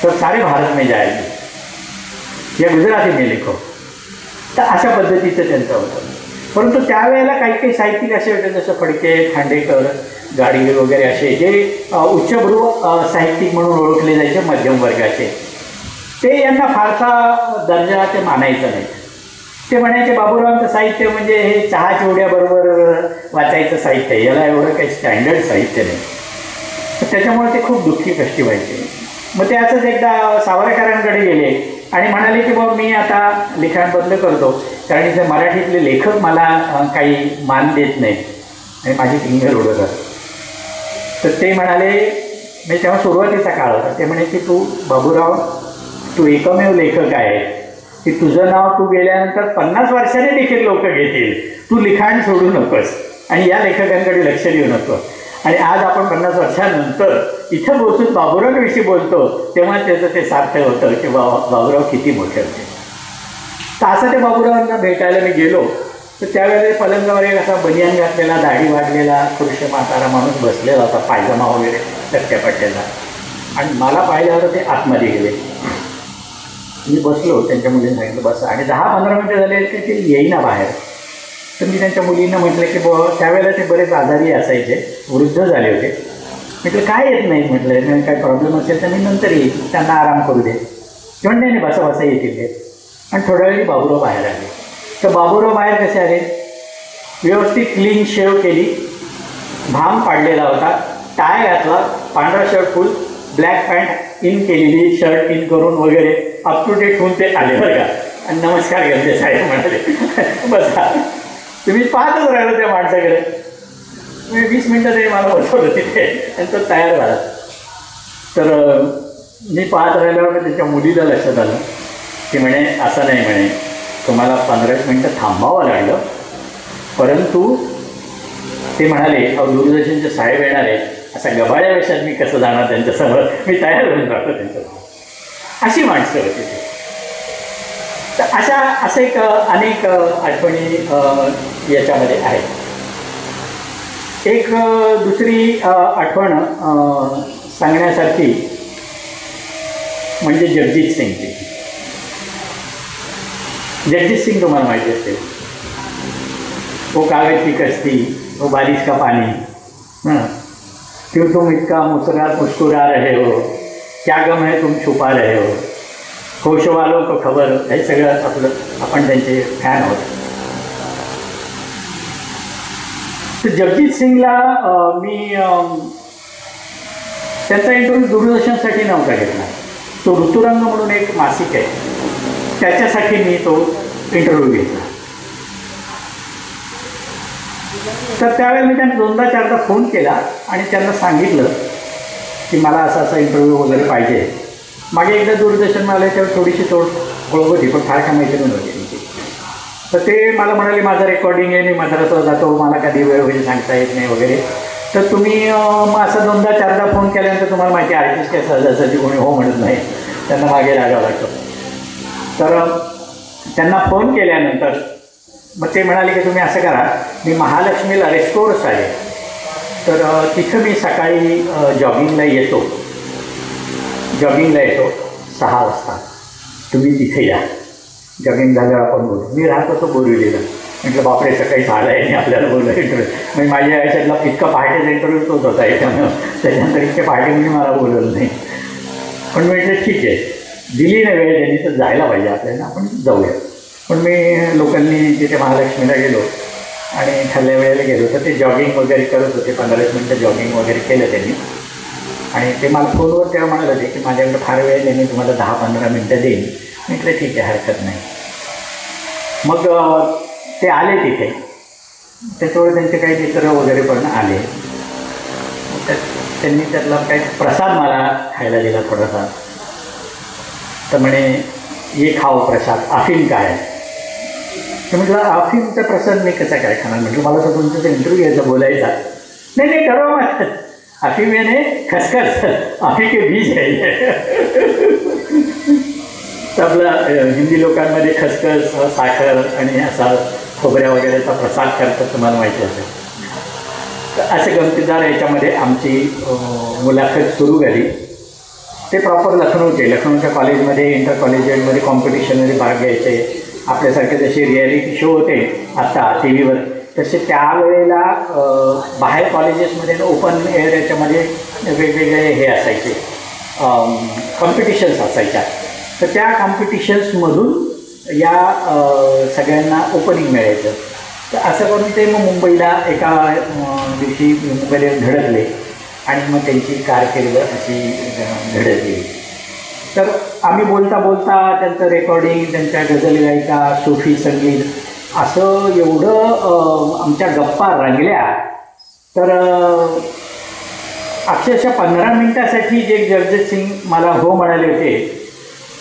सब सारे भारत में जाएंगे, या गुजराती में लिखो. तर अशा पद्धतीचं त्यांचं होतं. परंतु त्यावेळेला काही काही साहित्यिक असे होते जसं फडके, खांडेकर, गाडगे वगैरे असे जे उच्चभ्रू साहित्यिक म्हणून ओळखले जायचे मध्यम वर्गाचे, ते यांना फारसा दर्जा ते मानायचं नाही. ते म्हणायचे बाबूरावांचं साहित्य म्हणजे हे चहा चिवड्याबरोबर वाचायचं साहित्य, याला एवढं काही स्टँडर्ड साहित्य नाही. तर त्याच्यामुळे ते खूप दुःखी कष्टी व्हायचे. मग ते असंच एकदा सावरकरांकडे गेले आणि म्हणाले की बाबा मी आता लिखाण बंद करतो, कारण इथे मराठीतले लेखक मला काही मान देत नाहीत आणि माझी टिंगल उडवतात. तर ते म्हणाले, म्हणजे तेव्हा सुरुवातीचा काळ होता, ते म्हणे की तू बाबूराव, तू एकमेव लेखक आहे की तुझं नाव तू गेल्यानंतर 50 वर्षाने देखील लोक घेतील. तू लिखाण सोडू नकोस आणि या लेखकांकडे लक्ष देऊ नको. आणि आज आपण 50 वर्षानंतर इथं बसून बाबूरावांविषयी बोलतो, तेव्हा त्याचं ते सार्थक होतं की बाबूराव किती मोठे होते. तर असं ते बाबूरावांना भेटायला मी गेलो. तर त्यावेळेला पलंगावर एक असा बनियान घातलेला, दाढी वाढलेला, खुर्श म्हातारा माणूस बसलेला होता, पायजमा वगैरे टक्क्या पडलेला. आणि मला पाहिल्यावर ते आतमध्ये गेले. मी बसलो, त्यांच्या मुलींना सांगितलं बसा. आणि 10-15 मिनटं झाले की ते येईना बाहेर. तर मी त्यांच्या मुलींना म्हटलं की बाबा, त्यावेळेला ते बरेच आजारी असायचे, वृद्ध झाले होते. म्हटलं काय येत नाही, म्हटलं काही प्रॉब्लेम असेल तर मी नंतर येईल, त्यांना आराम करू दे. ते म्हणते नाही बसा बसा येतील ते. आणि थोड्या वेळी बाबूराव बाहेर आले. तर बाबूराव बाहेर कसे आले, व्यवस्थित क्लीन शेव केली, भाम पाडलेला होता, टाय घातला, पांढरा shirt full, black pant in केलेली, शर्ट इन करून वगैरे अप टू डेट होऊन ते आले बरं का. आणि नमस्कार गंजे साहेब म्हणाले बसा. तुम्ही पाहतच राहिलो त्या माणसाकडे. मी 20 मिनटं तरी मला बसवलं तिथे आणि तो तयार झाला. तर मी पाहत राहिल्यावर त्याच्या मुलीला लक्षात आलं की म्हणे असं नाही, म्हणे तुम्हाला 15 मिनटं थांबावं लागलं, परंतु ते म्हणाले अहो दूरदर्शनचे साहेब येणार आहे, असा गबाळ्या वेशात मी कसं जाणार त्यांच्यासमोर, मी तयार होऊन राहतो त्यांच्यासमोर. अशी माणसं होती ती. तर असं एक अनेक आठवणी याच्यामध्ये आहेत. एक दुसरी आठवण सांगण्यासारखी म्हणजे जगजीत सिंगची. जगजीत सिंग तुम्हाला माहिती असते, वो कागज की कश्ती, वो बारिश का पानी, क्यों तुम इतका मुस्कुरा रहे हो, क्या गम है तुम छुपा रहे हो, होश वालों को खबर, हे सगळं आपलं आपण त्यांचे फॅन आहोत. तर जगजीत सिंगला मी त्यांचा इंटरव्ह्यू दूरदर्शनसाठी नव्हता घेतला. तो ऋतुरंग म्हणून एक मासिक आहे, त्याच्यासाठी मी तो इंटरव्ह्यू घेतला. तर त्यावेळेला मी त्यांना 2दा-4दा फोन केला आणि त्यांना सांगितलं की मला असा इंटरव्ह्यू वगैरे पाहिजे. मागे एकदा दूरदर्शन आलं तेव्हा थोडीशी ओळख होती, पण फार काय माहिती नव्हती त्यांची. तर ते मला म्हणाले माझं रेकॉर्डिंग आहे, मी मद्रासला जातो, मला कधी वेळ होईल सांगता येत नाही वगैरे. तर तुम्ही मग असं 2दा-4दा फोन केल्यानंतर तुम्हाला माहिती आहे आर्टिस्ट काय सहजासहजी कोणी हो म्हणत नाही, त्यांना मागे लागावं लागतं. तर त्यांना फोन केल्यानंतर मग ते म्हणाले की तुम्ही असं करा, मी महालक्ष्मीला रेस्टोरस आहे, तर तिथं मी सकाळी जॉगिंगला येतो 6 वाजता, तुम्ही तिथे या, जॉगिंग झाल्यावर आपण बोलू. मी राहत होतो बोरिवलीला. म्हटलं बापरे सकाळी 6ला आहे आणि आपल्याला बोललं इंटरव्ह्यू. म्हणजे माझ्या आयुष्यातला इतका पहाटेचा इंटरव्ह्यू तोच होता. त्याच्यानंतर इतक्या पहाटे मी मला बोलवलं नाही. पण म्हटलं ठीक आहे, दिली नाही वेळ त्यांनी तर जायला पाहिजे आपल्याला, आपण जाऊया. पण मी लोकांनी तिथे महालक्ष्मीला गेलो आणि ठरल्या वेळेला गेलो. तर ते जॉगिंग वगैरे करत होते, 15 मिनटं जॉगिंग वगैरे केलं त्यांनी. आणि ते मला फोनवर तेव्हा म्हणत होते की माझ्याकडे फार वेळ नाही, मी तुम्हाला 10-15 मिनटं देईन. म्हटलं ठीक आहे, हरकत नाही. मग ते आले तिथे. त्याच्यावर त्यांचे काही मित्र वगैरे पण आले. त्यांनी त्यातला काही प्रसाद मला खायला दिला थोडासा. तर म्हणे ये खाओ प्रसाद, अफीम काय आहे. तर म्हटलं अफीमचा प्रसाद मी कसा काय खाणार. म्हटलं मला तर तुमचा इंटरव्ह्यू घ्यायचा, बोलायचा. नाही ठरवा मग, अफीम याने खसखस, अफी के बीज आहे. तर आपलं हिंदी लोकांमध्ये खसखस, साखर आणि असा खोबऱ्या वगैरेचा प्रसाद करतात, तुम्हाला माहिती असेल. तर असं गमतीदार याच्यामध्ये आमची मुलाखत सुरू झाली. ते प्रॉपर लखनऊच्या कॉलेजमध्ये इंटर कॉलेजमध्ये कॉम्पिटिशनमध्ये भाग घ्यायचे. आपल्यासारखे जसे रिॲलिटी शो होते आत्ता टी व्हीवर, तसे त्यावेळेला बाहेर कॉलेजेसमध्ये ओपन एअर याच्यामध्ये वेगवेगळे हे असायचे, कॉम्पिटिशन्स असायच्या. तर त्या कॉम्पिटिशन्समधून या सगळ्यांना ओपनिंग मिळायचं. तर असं करून ते मग मुंबईला एका दिवशी मुंबईला धडकले आणि मग त्यांची कारकीर्द अशी घडली. तर आम्ही बोलता बोलता त्यांचं रेकॉर्डिंग, त्यांच्या गझल गायिका, सूफी संगीत असं एवढं आमच्या गप्पा रंगल्या. तर अक्षरशः 15 मिनिटासाठी जे जगजीत सिंग मला हो म्हणाले होते,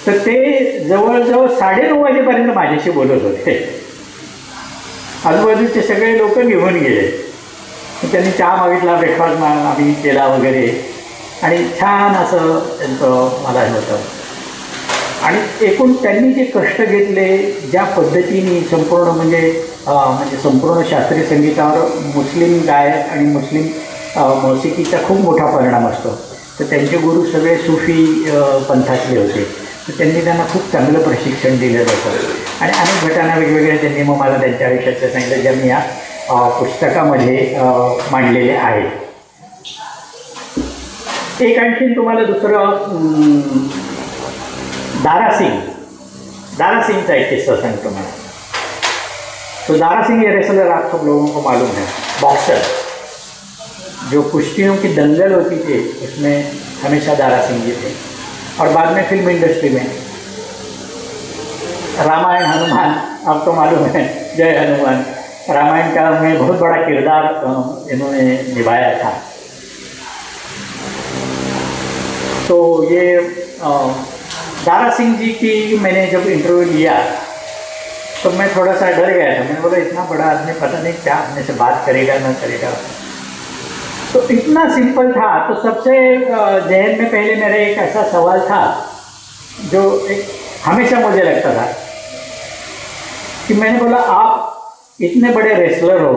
तर ते जवळजवळ 9:30 वाजेपर्यंत माझ्याशी बोलत होते. आजूबाजूचे सगळे लोक निघून गेले. त्यांनी चहा मागितला, ब्रेकफास्ट आम्ही केला वगैरे, आणि छान असं त्यांचं मला हे होतं. आणि एकूण त्यांनी जे कष्ट घेतले, ज्या पद्धतीने संपूर्ण म्हणजे संपूर्ण शास्त्रीय संगीतावर मुस्लिम गायक आणि मुस्लिम मौसिकीचा खूप मोठा परिणाम असतो. तर त्यांचे गुरु सगळे सुफी पंथातले होते. तर त्यांनी त्यांना खूप चांगलं प्रशिक्षण दिलेलं होतं आणि अनेक घटना वेगवेगळ्या त्यांनी मग मला त्यांच्या आयुष्याचं सांगितलं, ज्या मी या पुस्तकामध्ये मांडलेले आहेत. एक आणखीन तुम्हाला दुसरं दारा सिंगचा एक किस्सा सांगतो मैं. तो दारा सिंह ये रेसलर आप सब लोगों को मालूम है, बॉक्सर, जो कुश्तियों की दंगल होती थी उसमें हमेशा दारा सिंह जी थे. और बाद में फिल्म इंडस्ट्री में रामायण हनुमान, आपको मालूम है, जय हनुमान, रामायण का में बहुत बड़ा किरदार इन्होंने निभाया था. तो ये दारा सिंह जी की मैंने जब इंटरव्यू लिया तो मैं थोड़ा सा डर गया था. मैंने बोला इतना बड़ा आदमी, पता नहीं क्या अपने से बात करेगा ना करेगा. तो इतना सिंपल था. तो सबसे जहन में पहले मेरा एक ऐसा सवाल था जो एक हमेशा मुझे लगता था कि मैंने बोला आप इतने बड़े रेसलर हो,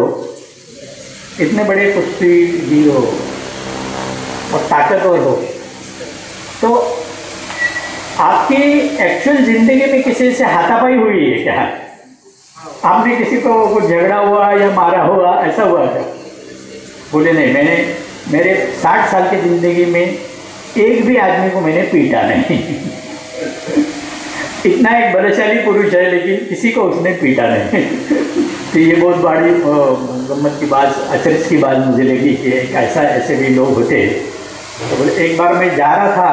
इतने बड़े कुश्तीगीर हो और ताकतवर हो, तो आपकी एक्चुअल ज़िंदगी में किसी से हाथापाई हुई है क्या? आपने किसी को कुछ झगड़ा हुआ या मारा हुआ, ऐसा हुआ क्या? बोले नहीं, मैंने मेरे 60 साल की ज़िंदगी में एक भी आदमी को मैंने पीटा नहीं. इतना एक बलशाली पुरुष है लेकिन किसी को उसने पीटा नहीं. तो ये बहुत बड़ी गम्मत की बात, अचरज की बात मुझे लगी कि ऐसे भी लोग होते. तो बोले एक बार मैं जा रहा था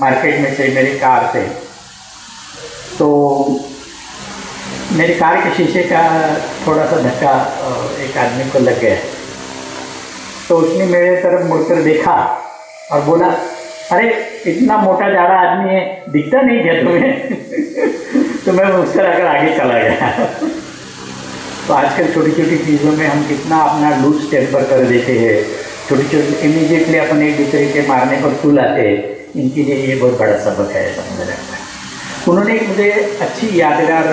मार्केट में से मेरी कार से, तो मेरी कार के शीशे का थोड़ा सा धक्का एक आदमी को लग गया. तो उसने मेरे तरफ मुड़कर देखा और बोला, अरे इतना मोटा जाड़ा आदमी है, दिखता नहीं क्या तुम्हें? तो मैं मुस्कुराकर आगे चला गया. तो आजकल छोटी छोटी चीज़ों में हम कितना अपना लूज टेम्पर कर देते हैं. छोटी छोटी इमीडिएटली अपन एक दूसरे के मारने पर तुल आते हैं. इनके लिए ये बहुत बड़ा सबक है ऐसा मुझे लगता है. उन्होंने एक मुझे अच्छी यादगार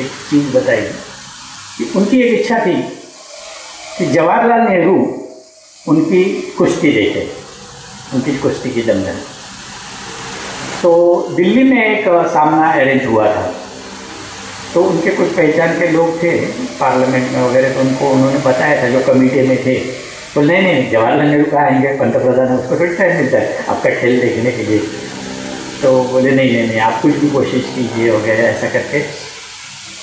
एक चीज़ बताई कि उनकी एक इच्छा थी कि जवाहरलाल नेहरू उनकी कुश्ती देखे, उनकी कुश्ती की दंगल. तो दिल्ली में एक सामना अरेंज हुआ था. तो उनके कुछ पहचान के लोग थे पार्लियामेंट में वगैरह, तो उनको उन्होंने बताया था जो कमेटी में थे. तो नहीं जवाहरलाल नेहरू कहाँ आएंगे, पंतप्रधान है, उसको थोड़ी टाइम मिलता है आपका खेल देखने के लिए. तो बोले नहीं आप कुछ भी कोशिश कीजिए वगैरह ऐसा करके.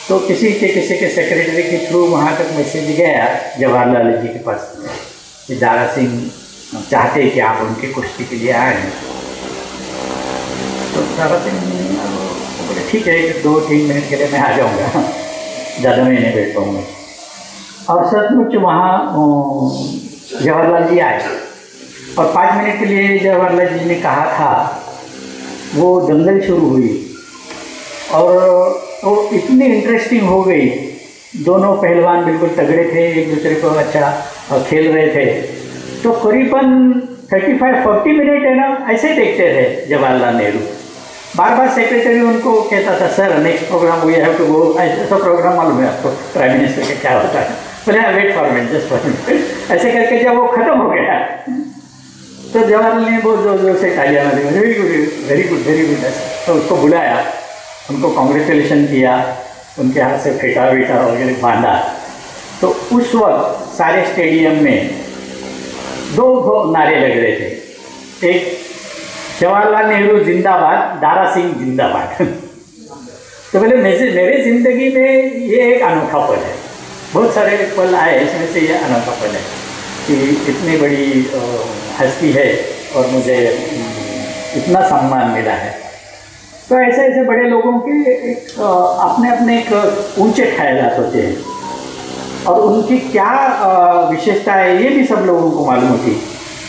तो किसी के सेक्रेटरी के थ्रू वहाँ तक मैसेज गया जवाहरलाल जी के पास कि दारा सिंह चाहते हैं कि आप उनकी कुश्ती के लिए आए. तो दारा सिंह बोले ठीक है, 2-3 मिनट के लिए मैं आ जाऊँगा, ज़्यादा मैं नहीं बैठ पाऊँगा. और सचमुच वहाँ जवाहरलाल जी आए और 5 मिनट के लिए जवाहरलाल जी ने कहा था, वो दंगल शुरू हुई और वो इतनी इंटरेस्टिंग हो गई. दोनों पहलवान बिल्कुल तगड़े थे, एक दूसरे को अच्छा खेल रहे थे. तो करीबन 35-40 मिनट है ना ऐसे देखते थे जवाहरलाल नेहरू. बार बार सेक्रेटरी उनको कहता था, sir next program we have to go. ऐसा प्रोग्राम मालूम है आपको प्राइम मिनिस्टर का क्या होता है? बोले wait for minute, just for minute. ऐसे करके जब वो ख़त्म हो गया तो जवाहरलाल ने बहुत जोर जोर से तालियां मारी, very good very good very good. तो उसको बुलाया, उनको कॉन्ग्रेचुलेशन किया, उनके हाथ से फेंटा वेटा वगैरह बांधा। तो उस वक्त सारे स्टेडियम में दो नारे लग रहे थे, एक जवाहरलाल नेहरू जिंदाबाद, दारा सिंह जिंदाबाद। तो बोले मेरे ज़िंदगी में ये एक अनोखा पल है, बहुत सारे पल आए, इसमें से ये अनोखा पल है कि इतनी बड़ी हस्ती है और मुझे इतना सम्मान मिला है। तो ऐसे ऐसे बड़े लोगों के अपने अपने एक ऊंचे ख्यालात होते हैं और उनकी क्या विशेषता है ये भी सब लोगों को मालूम होती।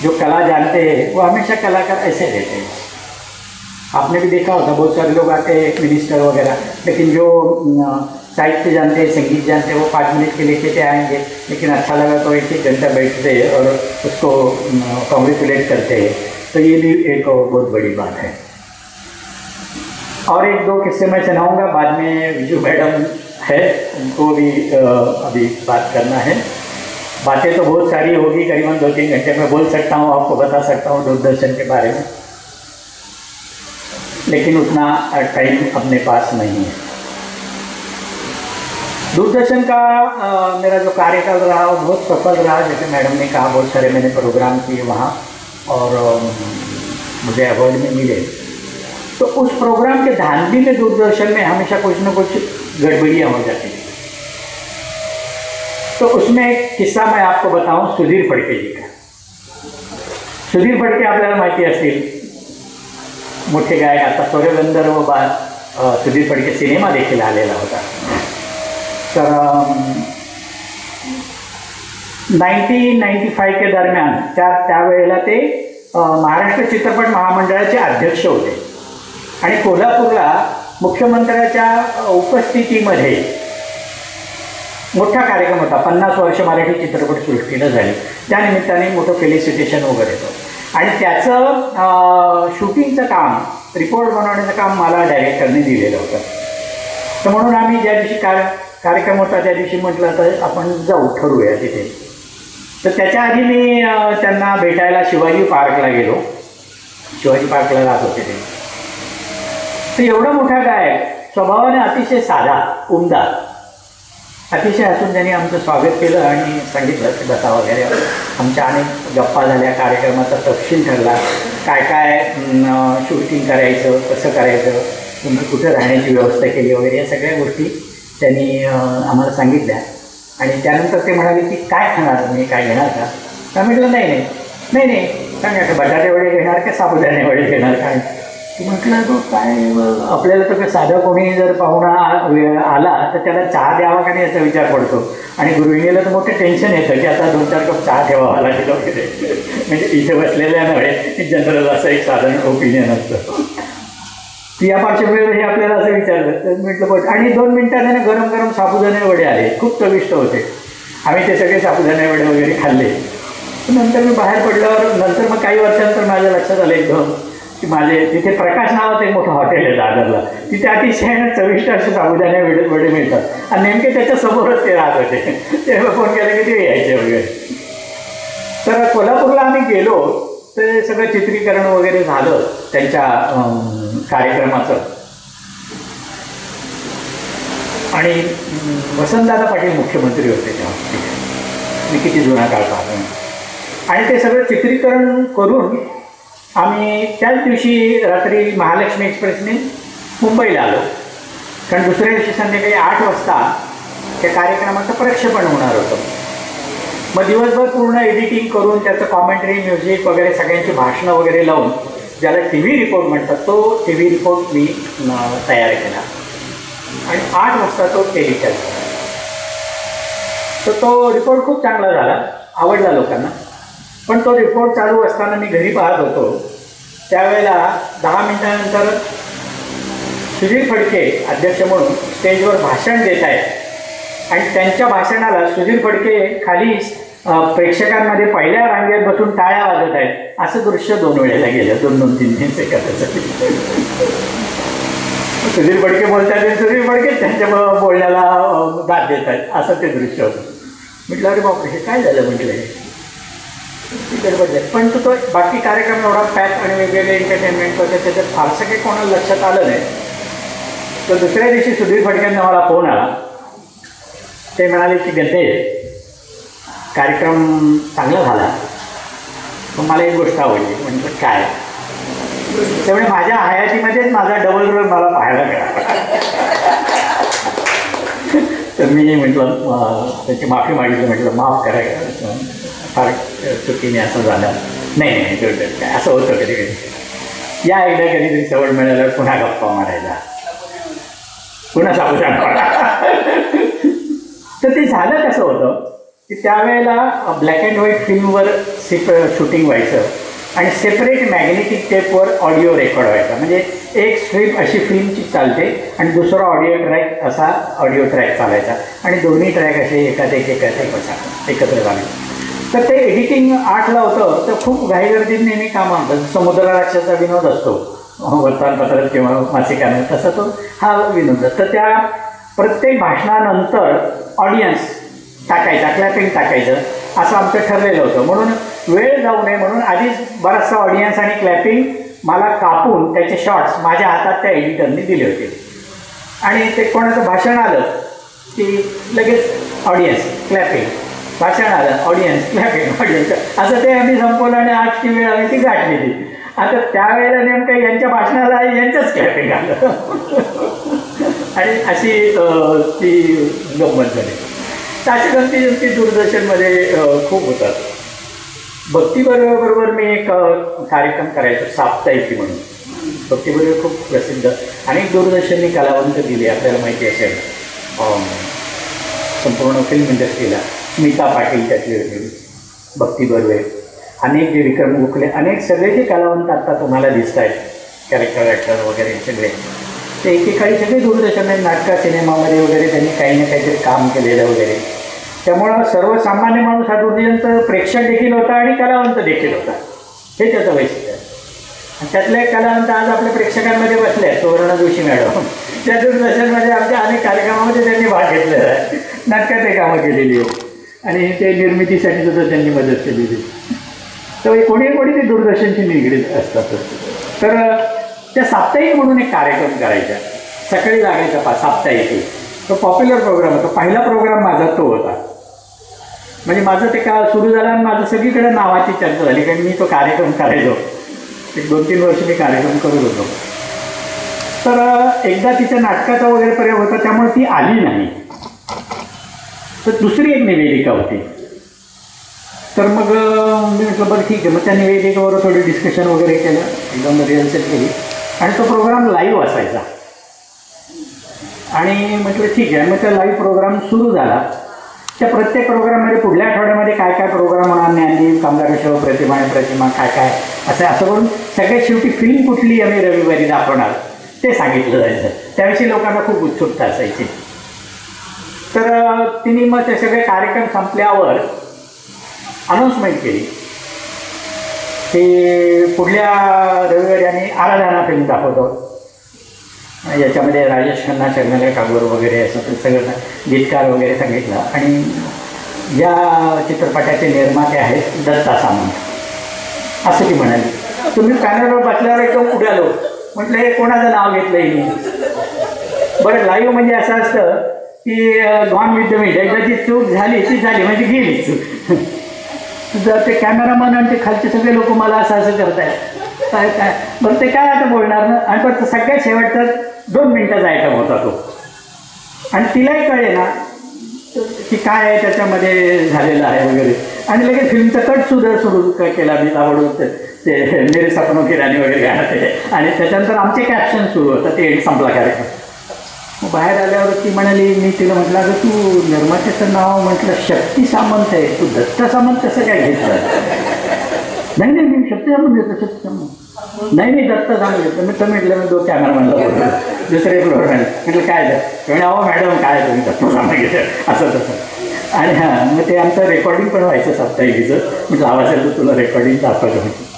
जो कला जानते हैं वो हमेशा कलाकार ऐसे रहते हैं। आपने भी देखा होता, बहुत सारे लोग आते हैं मिनिस्टर वगैरह, लेकिन जो साहित्य जानते हैं, संगीत जानते हैं, वो 5 मिनट के लिए आएंगे, लेकिन अच्छा लगा तो 1 घंटा बैठते हैं और उसको कॉन्ग्रेचुलेट करते हैं। तो ये भी एक बहुत बड़ी बात है। और 1-2 किस्से मैं सुनाऊंगा, बाद में विजू मैडम है, उनको भी अभी बात करना है। बातें तो बहुत सारी होगी, करीबन 2-3 घंटे में बोल सकता हूँ, आपको बता सकता हूँ दूरदर्शन के बारे में, लेकिन उतना टाइम अपने पास नहीं है। दूरदर्शन का मेरा जो कार्यकाल रहा वो बहुत सफल रहा, जैसे मैडम ने कहा, बहुत सारे मैंने प्रोग्राम किए वहाँ और मुझे अवार्ड में मिले। तो उस प्रोग्राम के धांधली में दूरदर्शन में हमेशा कुछ न कुछ गड़बड़ियाँ हो जाती हैं। तो उसमें एक किस्सा मैं आपको बताऊं सुधीर फडके जी का। सुधीर फडके आपल्याला माहिती असतील, मोठे गायक। आता सूर्यगंधर्व सुधीर फडके सिनेमा देखील आलेला होता। तर 1995 के दरम्यान त्यावेळेला ते महाराष्ट्र चित्रपट महामंडळाचे अध्यक्ष होते आणि कोल्हापूरला मुख्यमंत्र्याच्या उपस्थितीमध्ये मोठा कार्यक्रम होता। 50 वर्ष मराठी चित्रपटसृष्टीला झाली, त्यानिमित्ताने मोठं फेलिसिटेशन वगैरे होतं आणि त्याचं शूटिंगचं काम, रिपोर्ट बनवण्याचं काम मला डायरेक्टरने दिलेलं होतं। तर म्हणून आम्ही ज्या दिवशी कार्यक्रम होता त्या दिवशी म्हटलं तर आपण जाऊ, ठरवूया तिथे। तर त्याच्या आधी मी त्यांना भेटायला शिवाजी पार्कला गेलो। शिवाजी पार्कला राहत होते ते। तर एवढा मोठा गायक, स्वभावाने अतिशय साधा, उमदा, अतिशय असून त्यांनी आमचं स्वागत केलं आणि सांगितलं की बसा वगैरे। आमच्या अनेक गप्पा झाल्या, कार्यक्रमाचा तपशील ठरला, काय काय शूटिंग करायचं, कसं करायचं, तुमची कुठं राहण्याची व्यवस्था केली वगैरे, या सगळ्या गोष्टी त्यांनी आम्हाला सांगितल्या। आणि त्यानंतर ते म्हणाले की काय खाणार तुम्ही, काय घेणार का? तर म्हटलं नाही सांगा, का बटाटे वडे घेणार का साबुदाणे वडे घेणार काय? म्हटलं तो काय, आपल्याला तर साधं कोणी जर पाहुणा आला तर त्याला चहा द्यावा का नाही याचा विचार पडतो आणि गृहिणीला तर मोठं टेन्शन येतं की आता 2-4 कप चहा ठेवावा लागेल वगैरे। म्हणजे इथे बसलेल्या नव्हे, जनरल असं एक साधारण ओपिनियन असतं। ती या पार्श्वभूमीवर हे आपल्याला असं विचारलं तर म्हटलं बट। आणि 2 मिनिटांनी गरम गरम साबुदाणे वडे आले, खूप चविष्ट होते। आम्ही ते सगळे साबुदाणे वडे वगैरे खाल्ले। नंतर मी बाहेर पडल्यावर नंतर मग काही वर्षांतर माझ्या लक्षात आलं एकदम की माझे तिथे प्रकाश नावाचं एक मोठं हॉटेल आहे दादरला, तिथे अतिशय चविष्ट असे साबुदाणे वडे मिळतात आणि नेमके त्याच्यासमोरच ते राहत होते। तेव्हा फोन केला की ते यायचे वगैरे। तर कोल्हापूरला आम्ही गेलो, ते सगळं चित्रीकरण वगैरे झालं त्यांच्या कार्यक्रमाचं आणि वसंतदादा पाटील मुख्यमंत्री होते तेव्हा, मी किती जुना काळ पाहतो। आणि ते सगळं चित्रीकरण करून आम्ही त्याच दिवशी रात्री महालक्ष्मी एक्सप्रेसने मुंबईला आलो, कारण दुसऱ्या दिवशी संध्याकाळी 8 वाजता त्या कार्यक्रमाचं प्रक्षेपण होणार होतं। मग दिवसभर पूर्ण एडिटिंग करून त्याचं कॉमेंट्री, म्युझिक वगैरे सगळ्यांची भाषणं वगैरे लावून ज्याला TV रिपोर्ट म्हणतात तो TV रिपोर्ट मी तयार केला आणि 8 वाजता तो टेलिकास्ट झाला। तर तो रिपोर्ट खूप चांगला झाला, आवडला लोकांना। पण तो रिपोर्ट चालू असताना मी घरी पाहत होतो, त्यावेळेला 10 मिनिटानंतर सुधीर फडके अध्यक्ष म्हणून स्टेजवर भाषण देत आहेत आणि त्यांच्या भाषणाला सुधीर फडके खाली प्रेक्षकांमध्ये पहिल्या रांगेत बसून टाळ्या वाजत आहेत। असं दृश्य 2 वेळेला गेलं, 2-3 सेकंदासाठी। सुधीर फडके बोलतात, सुधीर फडके त्यांच्या बोलण्याला दाद देत आहेत, असं ते दृश्य होतं। म्हटलं अरे बापरे, हे काय झालं म्हटलं। गडबड झाली. पण तो बाकी कार्यक्रम एवढा पॅक आणि वेगवेगळे एंटरटेनमेंट होते, त्याच्यात फारसं काही कोणाला लक्षात आलं नाही. तर दुसऱ्या दिवशी सुधीर फडकेंचा मला फोन आला. ते म्हणाले की गद्दे, कार्यक्रम चांगला झाला, पण मला एक गोष्ट आवडली. म्हटलं काय? त्यामुळे माझ्या हयातीमध्येच माझा डबल रोल मला पाहायला मिळाला. तर मी म्हटलं त्याची माफी मागितली. म्हटलं माफ करा, फार चुकीने असं झालं. नाही नाही काय असं होतं कधी कधी. या एकदा कधीतरी सवड मिळाल्यावर पुन्हा गप्पा मारायला, पुन्हा साबुदाणा पडा. तर ते झालं कसं होतं की त्यावेळेला ब्लॅक अँड व्हाईट फिल्मवर शूटिंग व्हायचं आणि सेपरेट मॅग्नेटिक टेपवर ऑडिओ रेकॉर्ड व्हायचा. म्हणजे एक स्ट्रीप अशी फिल्मची चालते आणि दुसरा ऑडिओ ट्रॅक असा ऑडिओ ट्रॅक चालायचा आणि दोन्ही ट्रॅक असे एकात एक एकत्र झाले. तर ते एडिटिंग 8ला होतं. तर खूप घाईगर्दीत नेहमी कामं आणतात. समुद्र राक्षाचा विनोद असतो वर्तमानपत्रात किंवा मासिकाने, तसा तो हा विनोद. तर त्या प्रत्येक भाषणानंतर ऑडियन्स टाकायचा, क्लॅपिंग टाकायचं असं आमचं ठरलेलं होतं. म्हणून वेळ जाऊ नये म्हणून आधीच बराचसा ऑडियन्स आणि क्लॅपिंग मला कापून त्याचे शॉर्ट्स माझ्या हातात त्या एडिटरने दिले होते. आणि ते कोणाचं भाषण आलं की लगेच ऑडियन्स क्लॅपिंग, भाषण आलं ऑडियन्स क्लॅपिंग, ऑडियन्स असं ते आम्ही संपवलं आणि 8ची वेळ आम्ही ती गाठलेली. आता त्यावेळेला नेमकं यांच्या भाषणाला यांचंच क्लॅपिंग आलं आणि अशी ती गंमत झाली. तर अशी गमती दूरदर्शनमध्ये खूप होतात. भक्तीबरोबर मी एक कार्यक्रम करायचो साप्ताहिकी म्हणून. भक्तीबरोबर खूप प्रसिद्ध अनेक दूरदर्शननी कलावंत दिले, आपल्याला माहिती असेल. संपूर्ण फिल्म इंडस्ट्रीला स्मिता पाटील त्यातली होती, भक्ती बर्वे, अनेक जे विक्रम गोखले, अनेक सगळे जे कलावंत आत्ता तुम्हाला दिसत आहेत, कॅरेक्टर ॲक्टर वगैरे सगळे, ते एकेकाळी सगळे दूरदर्शन नाटका सिनेमामध्ये वगैरे त्यांनी काही ना काहीतरी काम केलेलं वगैरे. त्यामुळं सर्वसामान्य माणूस हा दूरदर्शनचा प्रेक्षक देखील होता आणि कलावंत देखील होता. हे त्याचं वैशिष्ट्य आहे. आणि त्यातले एक कलावंत आज आपल्या प्रेक्षकांमध्ये बसले आहेत, सुवर्ण जोशी मॅडम. त्या दूरदर्शनमध्ये आमच्या अनेक कार्यक्रमामध्ये त्यांनी भाग घेतलेला आहे. नाटकात ते कामं केलेली आहे आणि ते निर्मितीसाठी सुद्धा त्यांनी मदत केलेली. तर कोणी ते दूरदर्शनशी निगडीत असतातच. तर त्या साप्ताहिक म्हणून एक कार्यक्रम करायचा, सकाळी लागायचा साप्ताहिकी. तो पॉप्युलर प्रोग्राम होता. पहिला प्रोग्राम माझा तो होता. म्हणजे माझं ते का सुरू झालं आणि माझं सगळीकडे नावाची चर्चा झाली, कारण मी तो कार्यक्रम करायचो. एक 2-3 वर्ष मी कार्यक्रम करत होतो. तर एकदा तिच्या नाटकाचा वगैरे प्रयोग होता, त्यामुळे ती आली नाही. तर दुसरी एक निवेदिका होती. तर मग मी म्हटलं बरं ठीक आहे. मग त्या निवेदिकेवर थोडी डिस्कशन वगैरे केलं, एकदम रिहर्सल केली आणि तो प्रोग्राम लाईव्ह असायचा. आणि म्हटलं ठीक आहे. मग त्या लाईव्ह प्रोग्राम सुरू झाला. त्या प्रत्येक प्रोग्राममध्ये पुढल्या आठवड्यामध्ये काय काय प्रोग्राम होणार, ज्ञानदीप, कामगार विषय, प्रतिमा आणि प्रतिमा, काय काय असं करून सगळ्यात शेवटी फिल्म कुठली आम्ही रविवारी दाखवणार ते सांगितलं जायचं. त्याविषयी लोकांना खूप उत्सुकता असायची. तर तिने मग ते सगळे कार्यक्रम संपल्यावर अनाऊन्समेंट केली की पुढल्या रविवारी आम्ही आराधना फिल्म दाखवतो. याच्यामध्ये राजेश खन्ना, शर्मिला टागोर वगैरे असं ते सगळं गीतकार वगैरे सांगितलं. आणि या चित्रपटाचे निर्माते आहेत दत्ता सामंत, असं ती म्हणाली. तुम्ही पॅनलवर बसल्यावर एकदम उडालो. म्हटलं हे कोणाचं नाव घेतलं आहे? बरं, लाईव्ह म्हणजे असं असतं की गॉन विथ द विंड. एकदा जी चूक झाली ती झाली म्हणजे गेली चूक. जर ते कॅमेरामन आणि ते खालचे सगळे लोक मला असं करतायत, काय बरं ते काय आता बोलणार ना. आणि पण सगळ्यात शेवटचा 2 मिनिटाचा आयटम होता तो. आणि तिलाही कळे ना की काय आहे त्याच्यामध्ये झालेलं आहे वगैरे. आणि लगेच फिल्मचा कट सुद्धा सुरू केला मी आवडून ते मेरे सपनों की राणी वगैरे गाणं ते. आणि त्याच्यानंतर आमचे कॅप्शन सुरू होतं. ते संपला कार्यक्रम. मग बाहेर आल्यावर ती म्हणाली, मी तिला म्हटलं अगं तू निर्मात्याचं नाव म्हटलं शक्ती सामंत आहे, तू दत्ता सामंत कसं काय घेतलं? नाही मी शक्ती सामंत घेतो, शक्ती सामंत नाही दत्ता सामंत घेतो. मी तर म्हटलं मी 2 कॅमेरामॅनला बोलतो, दुसरे प्रोग्राम म्हटलं काय तर अहो मॅडम काय तुम्ही दत्ता सामंत घेतं असं तसं. आणि हां मग ते आमचं रेकॉर्डिंग पण व्हायचं साप्ताहिकीचं. म्हटलं आवाज येतो तुला रेकॉर्डिंग दाखवायचं म्हटलं.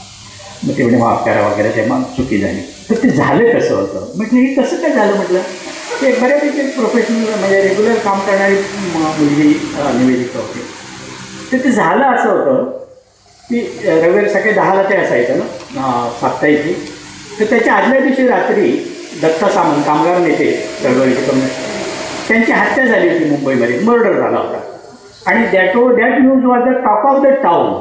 मग ते म्हणजे माफ करा वगैरे, ते मग चुकी झाली. तर ते झालं कसं होतं म्हटलं, हे कसं काय झालं म्हटलं. ते बऱ्यापैकी प्रोफेशनल म्हणजे रेग्युलर काम करणारी मुलगी निवेदिका होती. तर ते झालं असं होतं ती रविवारी सकाळी 10ला ते असायचं ना साप्ताहिकी. तर त्याच्या आदल्या दिवशी रात्री दत्ता सामंत, कामगार नेते चळवळीचे कम्युनिस्ट, त्यांची हत्या झाली होती मुंबईमध्ये, मर्डर झाला होता. आणि that news was the talk of the town.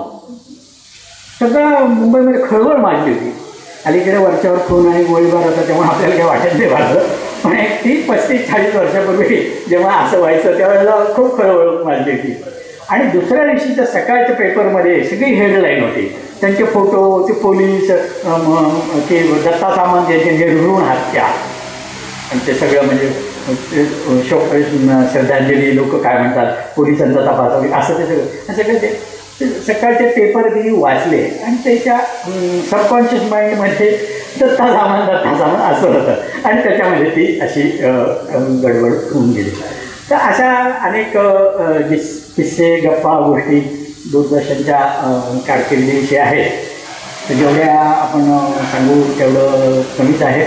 सगळं मुंबईमध्ये खळबळ माजली होती. अलीकडे वरच्यावर खून आणि गोळीबार होता तेव्हा आपल्याला काही वाटत नाही वाटलं, पण एक 30-35-40 वर्षापूर्वी जेव्हा असं व्हायचं त्यावेळेला खूप खळबळ माजली होती. आणि दुसऱ्या दिवशीच्या सकाळच्या पेपरमध्ये सगळी हेडलाईन होती, त्यांचे फोटो, ते पोलीस, ते दत्ता सामंत यांचे निर्घृण हत्या, आणि ते सगळं म्हणजे शोक श्रद्धांजली, लोक काय म्हणतात, पोलिसांचा तपास वगैरे, असं ते सगळं ते सकाळचे पेपर तिने वाचले आणि त्याच्या सबकॉन्शियस माइंडमध्ये दत्ता सामंत असं होतं आणि त्याच्यामध्ये ती अशी गडबड होऊन गेली. तर अशा अनेक किस्से, गप्पा, गोष्टी दूरदर्शनच्या कारकिर्दीविषयी आहेत. तर जेवढ्या आपण सांगू तेवढं कमीच आहे.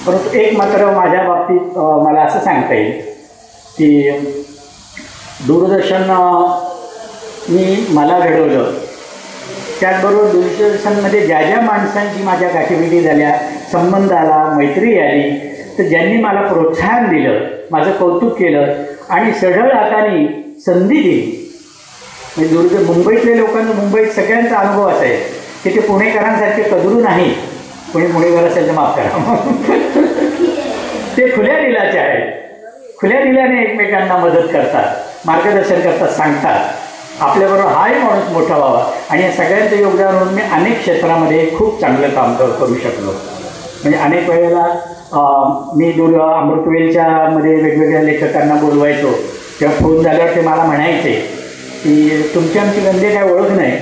परंतु एक मात्र माझ्या बाबतीत मला असं सांगता येईल की दूरदर्शन मला घडवलं. त्याचबरोबर दूरदर्शनमध्ये ज्या ज्या माणसांची माझ्या गाठीभेटी झाल्या, संबंध आला, मैत्री आली, तर ज्यांनी मला प्रोत्साहन दिलं, माझं कौतुक केलं आणि सढळ हाताने संधी दिली. म्हणजे मुंबईतल्या लोकांना, मुंबईत सगळ्यांचा अनुभव असा आहे की ते पुणेकरांसारखे कदरू नाही. कोणी पुणेकर असेल तर माफ करा. ते खुल्या दिलाचे आहेत. खुल्या दिल्याने एकमेकांना मदत करतात, मार्गदर्शन करतात, सांगतात. आपल्याबरोबर हाही माणूस मोठा व्हावा. आणि या सगळ्यांचं योगदान म्हणून मी अनेक क्षेत्रामध्ये खूप चांगलं काम करू शकलो. म्हणजे अनेक वेळेला मी अमृतवेलच्या मध्ये वेगवेगळ्या लेखकांना बोलवायचो. तेव्हा फोन झाल्यावर ते मला म्हणायचे की तुमची आमची गंदे काय ओळख नाही,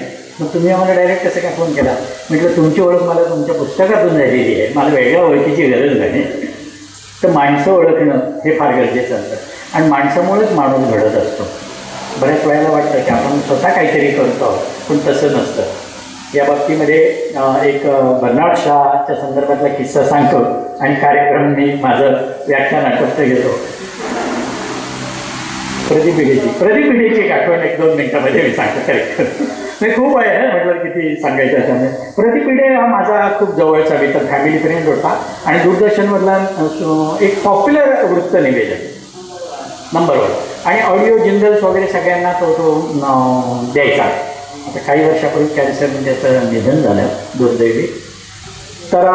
मग तुम्ही आम्हाला डायरेक्ट कसं काय फोन केला. म्हटलं तुमची ओळख मला तुमच्या पुस्तकातून झालेली आहे, मला वेगळ्या ओळखीची गरज नाही. तर माणसं ओळखणं हे फार गरजेचं असतं आणि माणसामुळेच माणूस घडत असतो. बऱ्याच वेळेला वाटतं की आपण स्वतः काहीतरी करतो, पण तसं नसतं. या बाबतीमध्ये एक बर्नार्ड शॉच्या संदर्भातला किस्सा सांगतो आणि कार्यक्रम मी माझं व्याख्यान आटोपत घेतो. प्रतिपिढीची एक आठवण 1-2 मिनिटामध्ये मी सांगतो. करेक्ट मी खूप आहे म्हटलं किती सांगायचं त्यामुळे. प्रतिपिढी हा माझा खूप जवळचा मित्र, फॅमिली फ्रेंड होता आणि दूरदर्शनमधला एक पॉप्युलर वृत्त निवेदन नंबर 1 आणि ऑडिओ जिंगल्स वगैरे सगळ्यांना तो द्यायचा. आता काही वर्षापूर्वी कॅन्सरने त्याचं निधन झालं दुर्दैवी. तर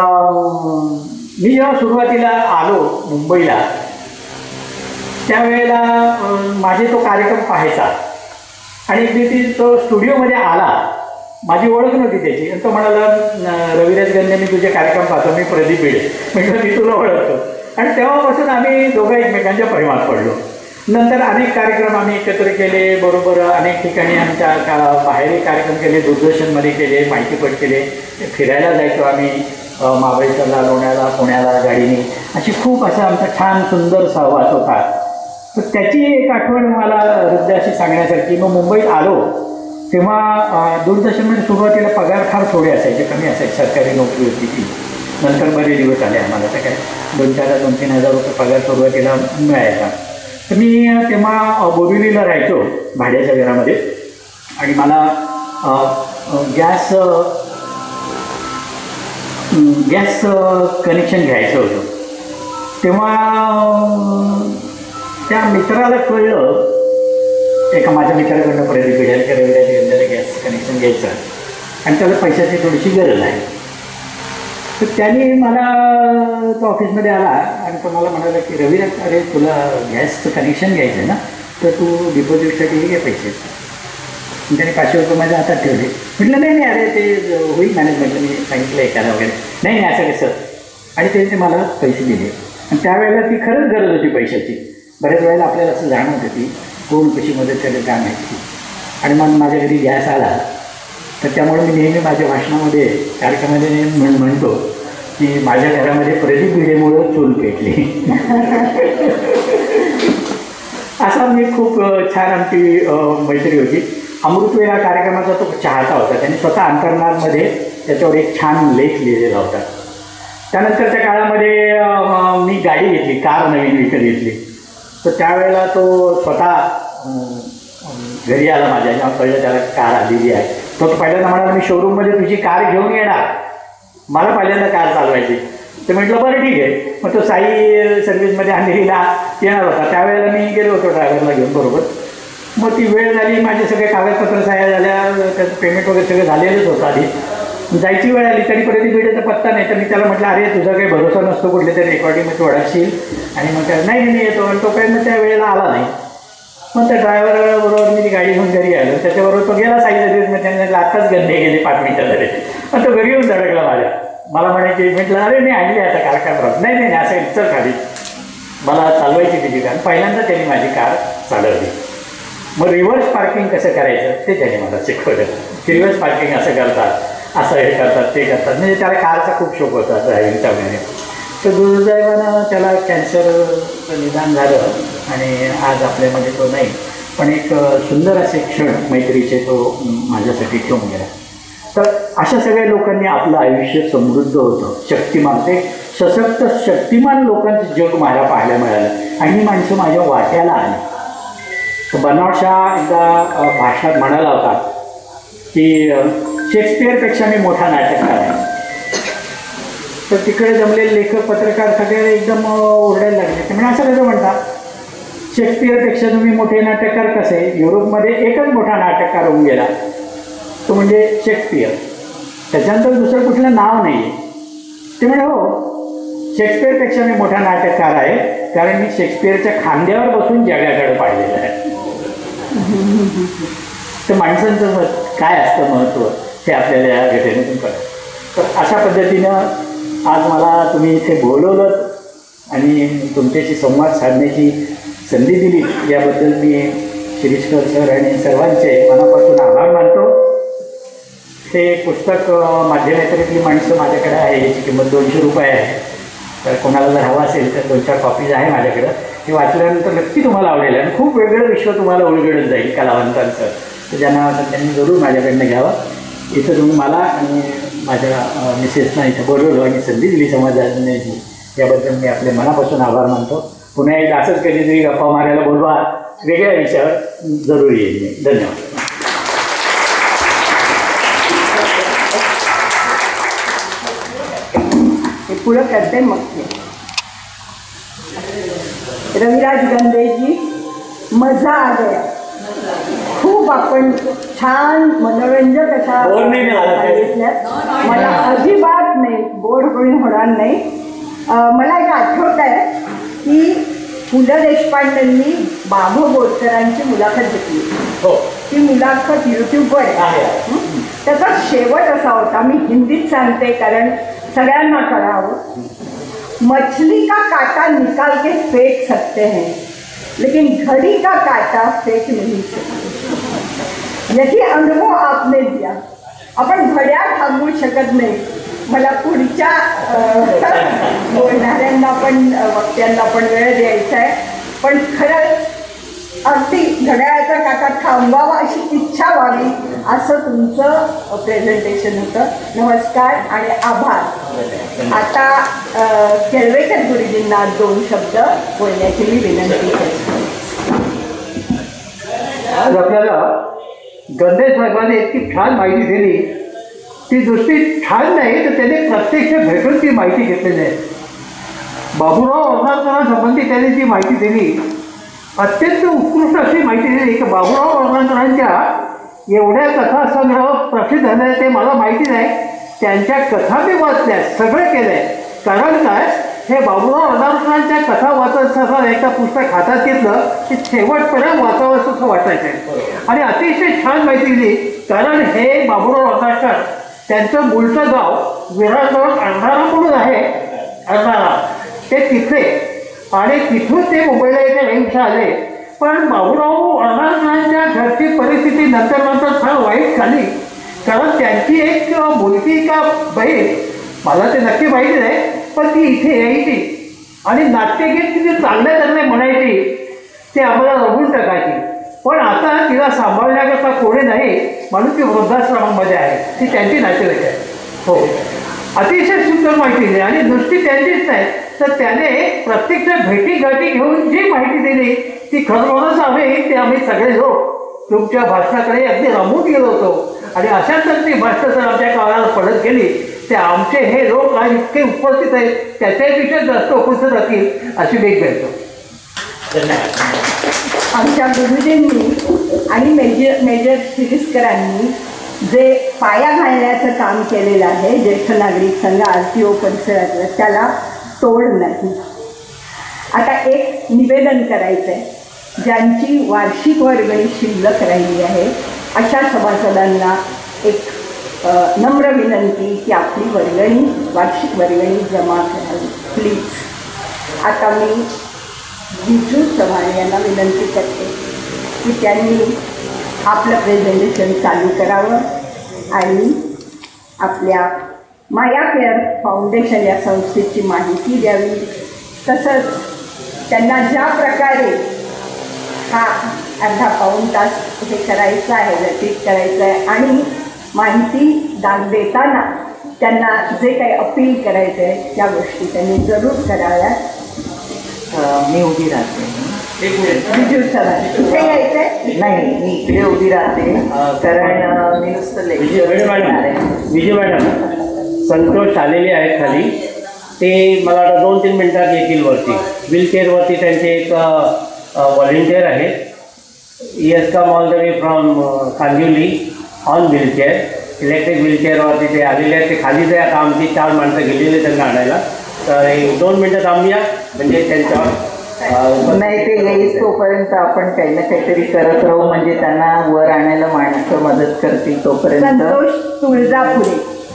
मी जेव्हा सुरुवातीला आलो मुंबईला त्यावेळेला माझे तो कार्यक्रम पाहायचा आणि ती तो स्टुडिओमध्ये आला. माझी ओळख नव्हती त्याची आणि तो म्हणाला रविराज गंधे मी तुझे कार्यक्रम पाहतो, मी प्रदीप भिडे. म्हटलं मी तुला ओळखतो. आणि तेव्हापासून आम्ही दोघं एकमेकांच्या प्रेमात पडलो. नंतर अनेक कार्यक्रम आम्ही एकत्र केले, बरोबर अनेक ठिकाणी आमच्या बाहेरही कार्यक्रम केले, दूरदर्शनमध्ये केले, माहितीपट केले. फिरायला जायचो आम्ही महाबळेश्वरला, लोण्याला, पुण्याला गाडीने. अशी खूप असा आमचा छान सुंदर सहवास होता. तर त्याची एक आठवण मला हृदयाशी सांगण्यासारखी. मग मुंबईत आलो तेव्हा दूरदर्शनमध्ये सुरुवातीला पगार फार थोडे असायचे, कमी असायचे. सरकारी नोकरी होती ती. नंतर बरे दिवस आले आम्हाला. तर काय 2-3 हजार रुपये पगार सुरुवातीला मिळायचा. तर मी तेव्हा बोरिवलीला राहायचो भाड्याच्या घरामध्ये आणि मला गॅस कनेक्शन घ्यायचं होतं. तेव्हा त्या मित्राला कळलं, एका माझ्या मित्राकडनं प्रदीप भिडेकर रविराज गॅस कनेक्शन घ्यायचं आणि त्याला पैशाची थोडीशी गरज आहे. तर त्यांनी मला तो ऑफिसमध्ये आला आणि तो मला म्हणाला की रविराज, अरे तुला गॅसचं कनेक्शन घ्यायचं आहे ना, तर तू डिपॉझिटसाठी घे पैसे. त्याने 500 रुपये माझ्या हातात ठेवले. म्हटलं नाही अरे ते होईल मॅनेजमेंटला, मी सांगितलं एकाला वगैरे. नाही असं कसं. आणि त्यांनी मला पैसे दिले आणि त्यावेळेला ती खरंच गरज होती पैशाची. बऱ्याच वेळेला आपल्याला असं जाणवत होती कोण कशी मदत करेल काय माहिती. आणि मग माझ्या घरी गॅस आला. तर त्यामुळे मी नेहमी माझ्या भाषणामध्ये कार्यक्रमामध्ये म्हणतो की माझ्या घरामध्ये प्रदीप भिडेमुळं चूल पेटली. असा मी खूप छान आमची मैत्री होती. अमृतवेल हा कार्यक्रमाचा तो चाहता होता. त्यांनी स्वतः अंतर्नादमध्ये त्याच्यावर एक छान लेख लिहिलेला होता. त्यानंतरच्या काळामध्ये मी गाडी घेतली, कार नवीन विकत घेतली. तर त्यावेळेला तो स्वतः घरी आला माझ्या, जेव्हा कळलं त्याला कार आलेली आहे. तो पहिल्यांदा म्हणाला मी शोरूममध्ये तुझी कार घेऊन येणार, मला पहिल्यांदा कार चालवायची. तर म्हटलं बरं ठीक आहे. मग तो साई सर्व्हिसमध्ये अंधेरीला येणार होता, त्यावेळेला मी गेलो होतो ड्रायव्हरला घेऊन बरोबर. मग ती वेळ झाली, माझे सगळे कागदपत्र सह्या झाल्या, त्याचं पेमेंट वगैरे सगळं झालेलंच होतं आधी. जायची वेळ आली तरीपर्यंत भेटायचा पत्ता नाही. तर मी त्याला म्हटलं अरे तुझा काही भरोसा नसतो कुठल्या तरी रेकॉर्डिंगमध्ये तू अडकशील. आणि मग त्याला नाही मी येतो, आणि तो काही मग त्या वेळेला आला नाही. मग त्या ड्रायव्हरबरोबर मी ती गाडी घेऊन घरी आलो. त्याच्याबरोबर तो गेला साई सर्व्हिसमध्ये, त्याने आत्ताच गंधे गेले 5 मिनिटं झाले. मग तो घरी येऊन धडकला माझ्या. मला म्हणायची, म्हटलं अरे मी आणली आता कार काय प्रॉब्लेम नाही नाही असं इच्छा खाली मला चालवायची तिची कार. पहिल्यांदा त्यांनी माझी कार चालवली. मग रिव्हर्स पार्किंग कसं करायचं ते त्याने मला शिकवलं. रिव्हर्स पार्किंग असं करतात, असं हे करतात ते करतात. म्हणजे त्याला कारचा खूप शौक होता ड्रायव्हिंगचा वगैरे. तर दुर्दैवानं त्याला कॅन्सरचं निदान झालं आणि आज आपल्यामध्ये तो नाही. पण एक सुंदर असे क्षण मैत्रीचे तो माझ्यासाठी ठेवून गेला. तर अशा सगळ्या लोकांनी आपलं आयुष्य समृद्ध होतं, शक्तिमान, ते सशक्त शक्तिमान लोकांचं जग मला पाहायला मिळालं. आणि ही माणसं माझ्या वाट्याला आली. तर बर्नार्ड शॉ एकदा भाषणात म्हणाला होता की शेक्सपियरपेक्षा मी मोठा नाटककार आहे. तर तिकडे जमलेले लेखक पत्रकार सगळे एकदम ओरडायला लागले. ते म्हणजे असं कसं म्हणतात, शेक्सपियरपेक्षा तुम्ही मोठे नाटककार कसे? युरोपमध्ये एकच मोठा नाटककार होऊन गेला, तो म्हणजे शेक्सपियर. त्याच्यानंतर दुसरं कुठलं नाव नाही आहे. ते म्हणजे हो, शेक्सपियरपेक्षा मी मोठा नाटककार आहे, कारण मी शेक्सपियरच्या खांद्यावर बसून जगाकडे पाहिलेलं आहे. तर माणसांचं काय असतं महत्त्व ते आपल्याला या घटनेतून कळतं. तर अशा पद्धतीनं आज मला तुम्ही इथे बोलवलं आणि तुमच्याशी संवाद साधण्याची संधी दिली, याबद्दल मी शिरीषकर सर आणि सर्वांचे मनापासून आभार मानतो. ते पुस्तक माध्यमेतरीतली माणसं माझ्याकडे आहे, याची किंमत 200 रुपये आहे. तर कोणाला जर हवं असेल तर 2-4 कॉपीज आहे माझ्याकडं. ते वाचल्यानंतर नक्की तुम्हाला आवडेल आणि खूप वेगळं विश्व तुम्हाला उलगडत जाईल कलावंतांचं. तर ज्यांना त्यांनी जरूर माझ्याकडनं घ्यावं. इथं तुम्ही मला आणि माझ्या मिसेसना इथं बोलवलं आणि संधी दिली संवाद साधण्याची, याबद्दल मी आपले मनापासून आभार मानतो. पुन्हा एकदा असंच कधीतरी गप्पा मारायला बोलवा, वेगळ्या विषयावर जरूर येईल मी. धन्यवाद. पुढं करते मग ते. रविराज गंधेजी, मजा आ गया. खूप आपण छान मनोरंजक अशा सांगितल्यात. मला अजिबात नाही बोर होणार नाही. मला एक आठवत आहे की पु ल देशपांडेंनी बाबू बोरकरांची मुलाखत घेतली. ती मुलाखत यूट्यूबवर आहे. त्याचा शेवट असा होता, मी हिंदीत सांगते कारण सगळ्यांना कळावं. मछली का काटा निकाल के फेंक सकते हैं, लेकिन घड़ी का काटा फेंक नहीं सकते. यही अनुभव आपने दिया. आपण घड्याळ थांबवू शकत नाही. मला पुढच्या बोलणाऱ्यांना पण वक्त्यांना पण वेळ द्यायचा आहे. पण खरंच अगदी घड्याळाचा काटा थांबवावा अशी इच्छा व्हावी असं तुमचं प्रेझेंटेशन होतं. नमस्कार आणि आभार. आता केळवेकर गुरुजींना 2 शब्द बोलण्याची मी विनंती करते. आज आपल्याला गंधे साहेबांनी इतकी छान माहिती दिली. ती दृष्टी छान नाही तर त्याने प्रत्यक्ष भेटून ती माहिती घेतलेली आहे. बाबूराव वर्धाकरांसंबंधी त्याने जी माहिती दिली, अत्यंत उत्कृष्ट अशी माहिती दिली की बाबूराव वर्धाकरांच्या एवढ्या कथासंग्रह प्रसिद्ध झाले ते मला माहिती नाही. त्यांच्या कथा मी वाचल्या, सगळं केलं आहे. कारण काय, हे बाबूराव वर्धाकरांच्या कथा वाचत असताना एकदा पुस्तक हातात घेतलं की शेवटपर्यंत वाचावं असं वाटायचं आहे. आणि अतिशय छान माहिती दिली. कारण हे बाबूराव वर्धाकर त्यांचं मूळचं गाव विरारजवळ अंधारा म्हणून आहे. अंधारा ते तिथे, आणि तिथून ते मुंबईला येथे रहिवासी आले. पण बाबूराव वर्धाकरांच्या घरची परिस्थिती नंतर फार वाईट झाली. कारण त्यांची एक मुलगी का बहीण, मला ते नक्की माहिती नाही, पण ती इथे यायची आणि नाट्यगीत तिथे चांगल्या म्हणायची. ते आम्हाला रगून टाकायची. पण आता तिला सांभाळण्याकरता कोणी नाही म्हणून ती वृद्धाश्रमामध्ये आहे. ती त्यांची नातेवाईक आहे. हो, अतिशय सुंदर माहिती दिली. आणि नुसती त्यांचीच नाही तर त्याने प्रत्यक्ष भेटीगाठी घेऊन जी माहिती दिली ती खरोखरच ते आम्ही सगळे लोक तुमच्या भाषणाकडे अगदी रमून गेलो होतो. आणि अशाच जर ती भ्रष्ट जर आमच्या काळाला पडत गेली ते आमचे हे लोक आज इतके उपस्थित आहेत त्याच्यापेक्षा जास्त उपस्थित राहतील अशी वेग मिळतो. धन्यवाद. आमच्या गुरुजींनी आणि मेजर शिरीषकरांनी जे पाया घालण्याचं काम केलेलं आहे ज्येष्ठ नागरिक संघ RTO परिसरातलं त्याला तोड नाही. आता एक निवेदन करायचं आहे. ज्यांची वार्षिक वर्गणी शिल्लक राहिली आहे अशा सभासदांना एक नम्र विनंती की आपली वर्गणी वार्षिक वर्गणी जमा करावी प्लीज. आता मी विजू चव्हाण यांना विनंती करते की त्यांनी आपलं प्रेझेंटेशन चालू करावं आणि आपल्या माया केअर फाउंडेशन या संस्थेची माहिती द्यावी. तसंच त्यांना ज्या प्रकारे हा अर्धा पाऊण तास हे करायचं आहे व्यतीत करायचं आहे आणि माहिती देताना त्यांना जे काही अपील करायचं आहे त्या गोष्टी त्यांनी जरूर कराव्यात. मी उभी राहते. विजू चव्हाण इथे यायचंय? नाही, मी इकडे उभी राहते कारण मी नुसतं विजय मॅडम संतोष आलेले आहेत खाली. ते मला वाटतं 2-3 मिनिटात येतील वरती. व्हीलचेअरवरती त्यांचे एक व्हॉलेंटियर आहेत. Yes come all the way from Kandivali on wheelchair. Electric व्हीलचेअरवरती ते आलेले आहेत. ते खाली जे आता आमची 4 माणसं गेलेले त्यांना आणायला. तर 1-2 मिनटं थांबूया म्हणजे त्यांच्यावर नाही ते येईस तोपर्यंत आपण काही ना काहीतरी करत राहू म्हणजे त्यांना वर आणायला माणसं मदत करतील तोपर्यंत.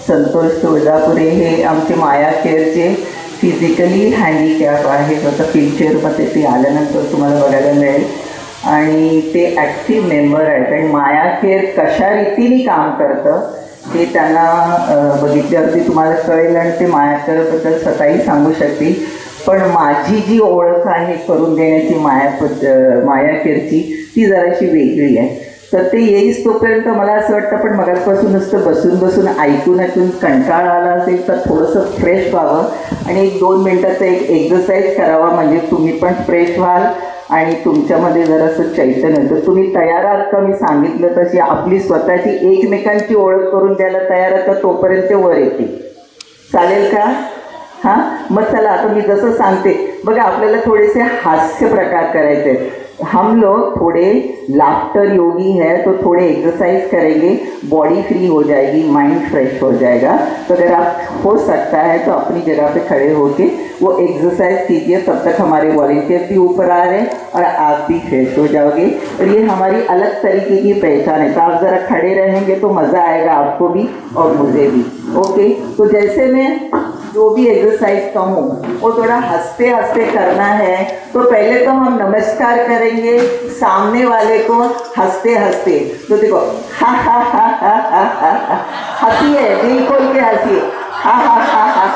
संतोष तुळजापुरे हे आमचे माया केअरचे फिजिकली हँडिकॅप आहेत. आता व्हीलचेअरमध्ये ते आल्यानंतर तुम्हाला बघायला मिळेल आणि ते ॲक्टिव्ह मेंबर आहेत. आणि माया केअर कशा रीतीने काम करतं ते त्यांना बघितल्यावरती तुम्हाला कळेल आणि ते माया केअरबद्दल स्वतःही सांगू शकतील. पण माझी जी ओळख आहे करून देण्याची माया केअरची ती जराशी वेगळी आहे. तर ते येईस तोपर्यंत मला असं वाटतं पण मगाचपासून नुसतं बसून ऐकून कंटाळा आला असेल तर थोडंसं फ्रेश व्हावं आणि 1-2 मिनटाचा एक एक्झरसाईज करावा म्हणजे तुम्ही पण फ्रेश व्हाल आणि तुमच्यामध्ये जरासं चैतन्य होतं. तुम्ही तयार आहात का? मी सांगितलं तशी आपली स्वतःची एकमेकांची ओळख करून द्यायला तयार आहात तर तोपर्यंत वर येते. चालेल का? हां मग चला आता मी जसं सांगते बघा आपल्याला थोडेसे हास्य प्रकार करायचे आहेत. हम लोग थोड़े लाफ्टर योगी है तो थोड़े एक्सरसाइज करेंगे, बॉडी फ्री हो जाएगी, माइंड फ्रेश हो जाएगा. तो अगर आप हो सकता है तो अपनी जगह पे खड़े होके वो एक्सरसाइज कीजिए. तब तक हमारे वॉलंटियर भी ऊपर आ रहे हैं और आप भी फ्रेश हो जाओगे. और ये हमारी अलग तरीके की पहचान है. तो आप ज़रा खड़े रहेंगे तो मज़ा आएगा आपको भी और मुझे भी. ओके तो जैसे मैं जो भी एक्सरसाइज कहूँ वो थोड़ा हंसते हंसते करना है. तो पहले तो हम नमस्कार करेंगे सामने वाले को हंसते हंसते. तो देखो हा हा हा हा हा हा हा हंसिए, दिल खोल के हंसिए. हा हा हा हा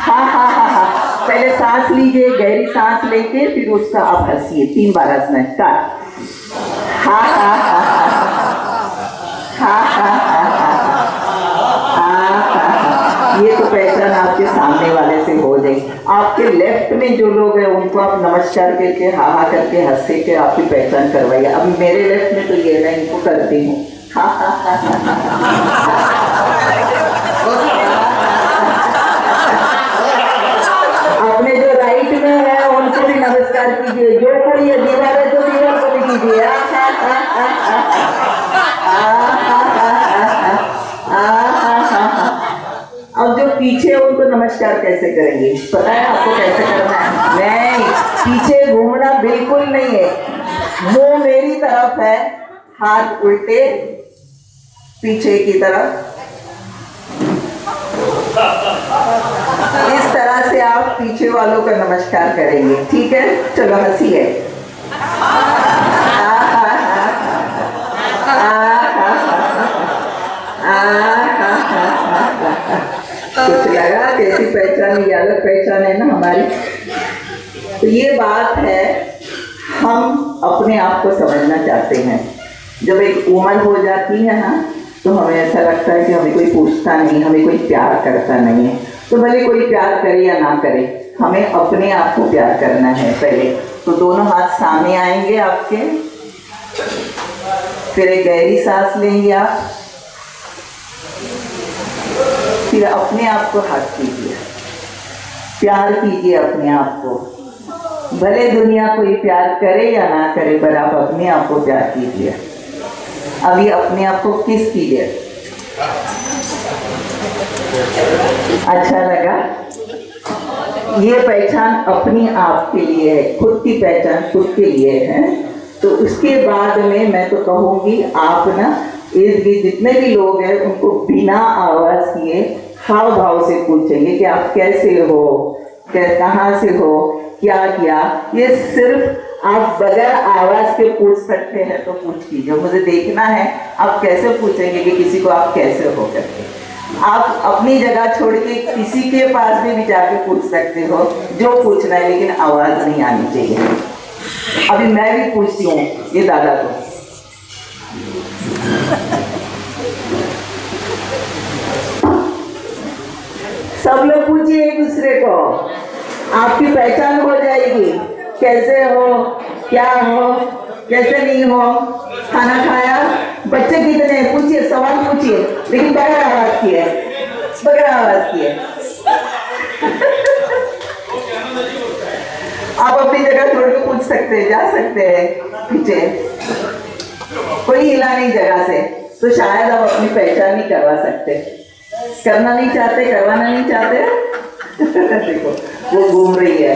हा हा हा हा. पहले सांस लीजिए, गहरी सांस लेके फिर उसका आप हंसिए. 3 बार हंसना है. स्टार्ट. हा हा हा हा हा हा ये तो पहचान आपके सामने वाले से हो जाए. आपके लेफ्ट में जो लोग हैं उनको आप नमस्कार करके हा हा करके हंसे के आपकी पहचान करवाइए. अभी मेरे लेफ्ट में तो ये मैं इनको करती हूँ. हा हा हा अपने जो राइट में है उनको भी नमस्कार कीजिए. जो कोई ये दीवार है तो दीवार को भी कीजिए. अब जो पीछे है उनको नमस्कार कैसे करेंगे? पता है आपको कैसे करना है? नहीं, पीछे घूमना बिल्कुल नहीं है. मुंह मेरी तरफ है, हाथ उल्टे पीछे की तरफ. इस तरह से आप पीछे वालों का नमस्कार करेंगे. ठीक है, चलो हंसिए. कुछ लगा कैसी पहचान? ये अलग पहचान है ना हमारी. तो ये बात है हम अपने आप को समझना चाहते हैं. जब एक उम्र हो जाती है ना तो हमें ऐसा लगता है कि हमें कोई पूछता नहीं, हमें कोई प्यार करता नहीं है. तो भले कोई प्यार करे या ना करे हमें अपने आप को प्यार करना है पहले. तो दोनों हाथ सामने आएंगे आपके. फिर एक गहरी सांस लेंगे आप, फिर अपने आप को हक कीजिए, प्यार कीजिए अपने आप को। भले दुनिया कोई प्यार करे या ना करे, पर आप अपने आप को प्यार कीजिए। अभी अपने आप को किस कीजिए। अच्छा लगा? ये पहचान अपनी आप के लिए है, खुद की पहचान खुद के लिए है। तो उसके बाद में मैं तो कहूँगी आप ना इर्द गिर्द जितने भी लोग हैं उनको बिना आवाज़ किए हाव भाव से पूछेंगे कि आप कैसे हो, कहाँ से हो, क्या किया। ये सिर्फ आप बगैर आवाज़ के पूछ सकते हैं, तो पूछ कीजिए। मुझे देखना है आप कैसे पूछेंगे कि किसी को आप कैसे हो करके। आप अपनी जगह छोड़ के किसी के पास भी जाके पूछ सकते हो जो पूछना है, लेकिन आवाज़ नहीं आनी चाहिए। अभी मैं भी पूछती हूँ ये दादा को। सब लोग पूछिए एक दूसरे को, आपकी पहचान हो जाएगी। कैसे हो, क्या हो, कैसे नहीं हो, खाना खाया, बच्चे कितने, पूछिए, सवाल पूछिए, लेकिन बगैर आवाज किए, बगैर आवाज किए। आप अपनी जगह छोड़ के पूछ सकते हैं, जा सकते हैं पीछे, कोई हिला नहीं जगह से, तो शायद आप अपनी पहचान नहीं करवा सकते। करना नहीं चाहते, करवाना नहीं चाहते। देखो वो घूम रही है,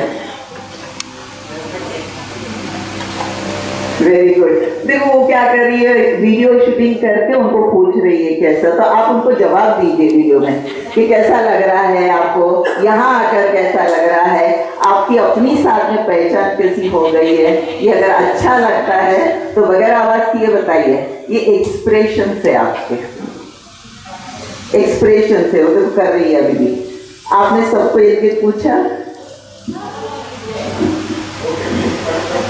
वेरी गुड। देखो वो क्या कर रही है, वीडियो शूटिंग करके उनको पूछ रही है कैसा। तो आप उनको जवाब दीजिए वीडियो में कि कैसा लग रहा है आपको, यहाँ आकर कैसा लग रहा है, आपकी अपनी साथ में पहचान कैसी हो गई है। ये अगर अच्छा लगता है तो बगैर आवाज किए बताइए। ये एक्सप्रेशन से, आपके एक्सप्रेशन से वो तो कर रही है। अभी भी आपने सबको एक पूछा।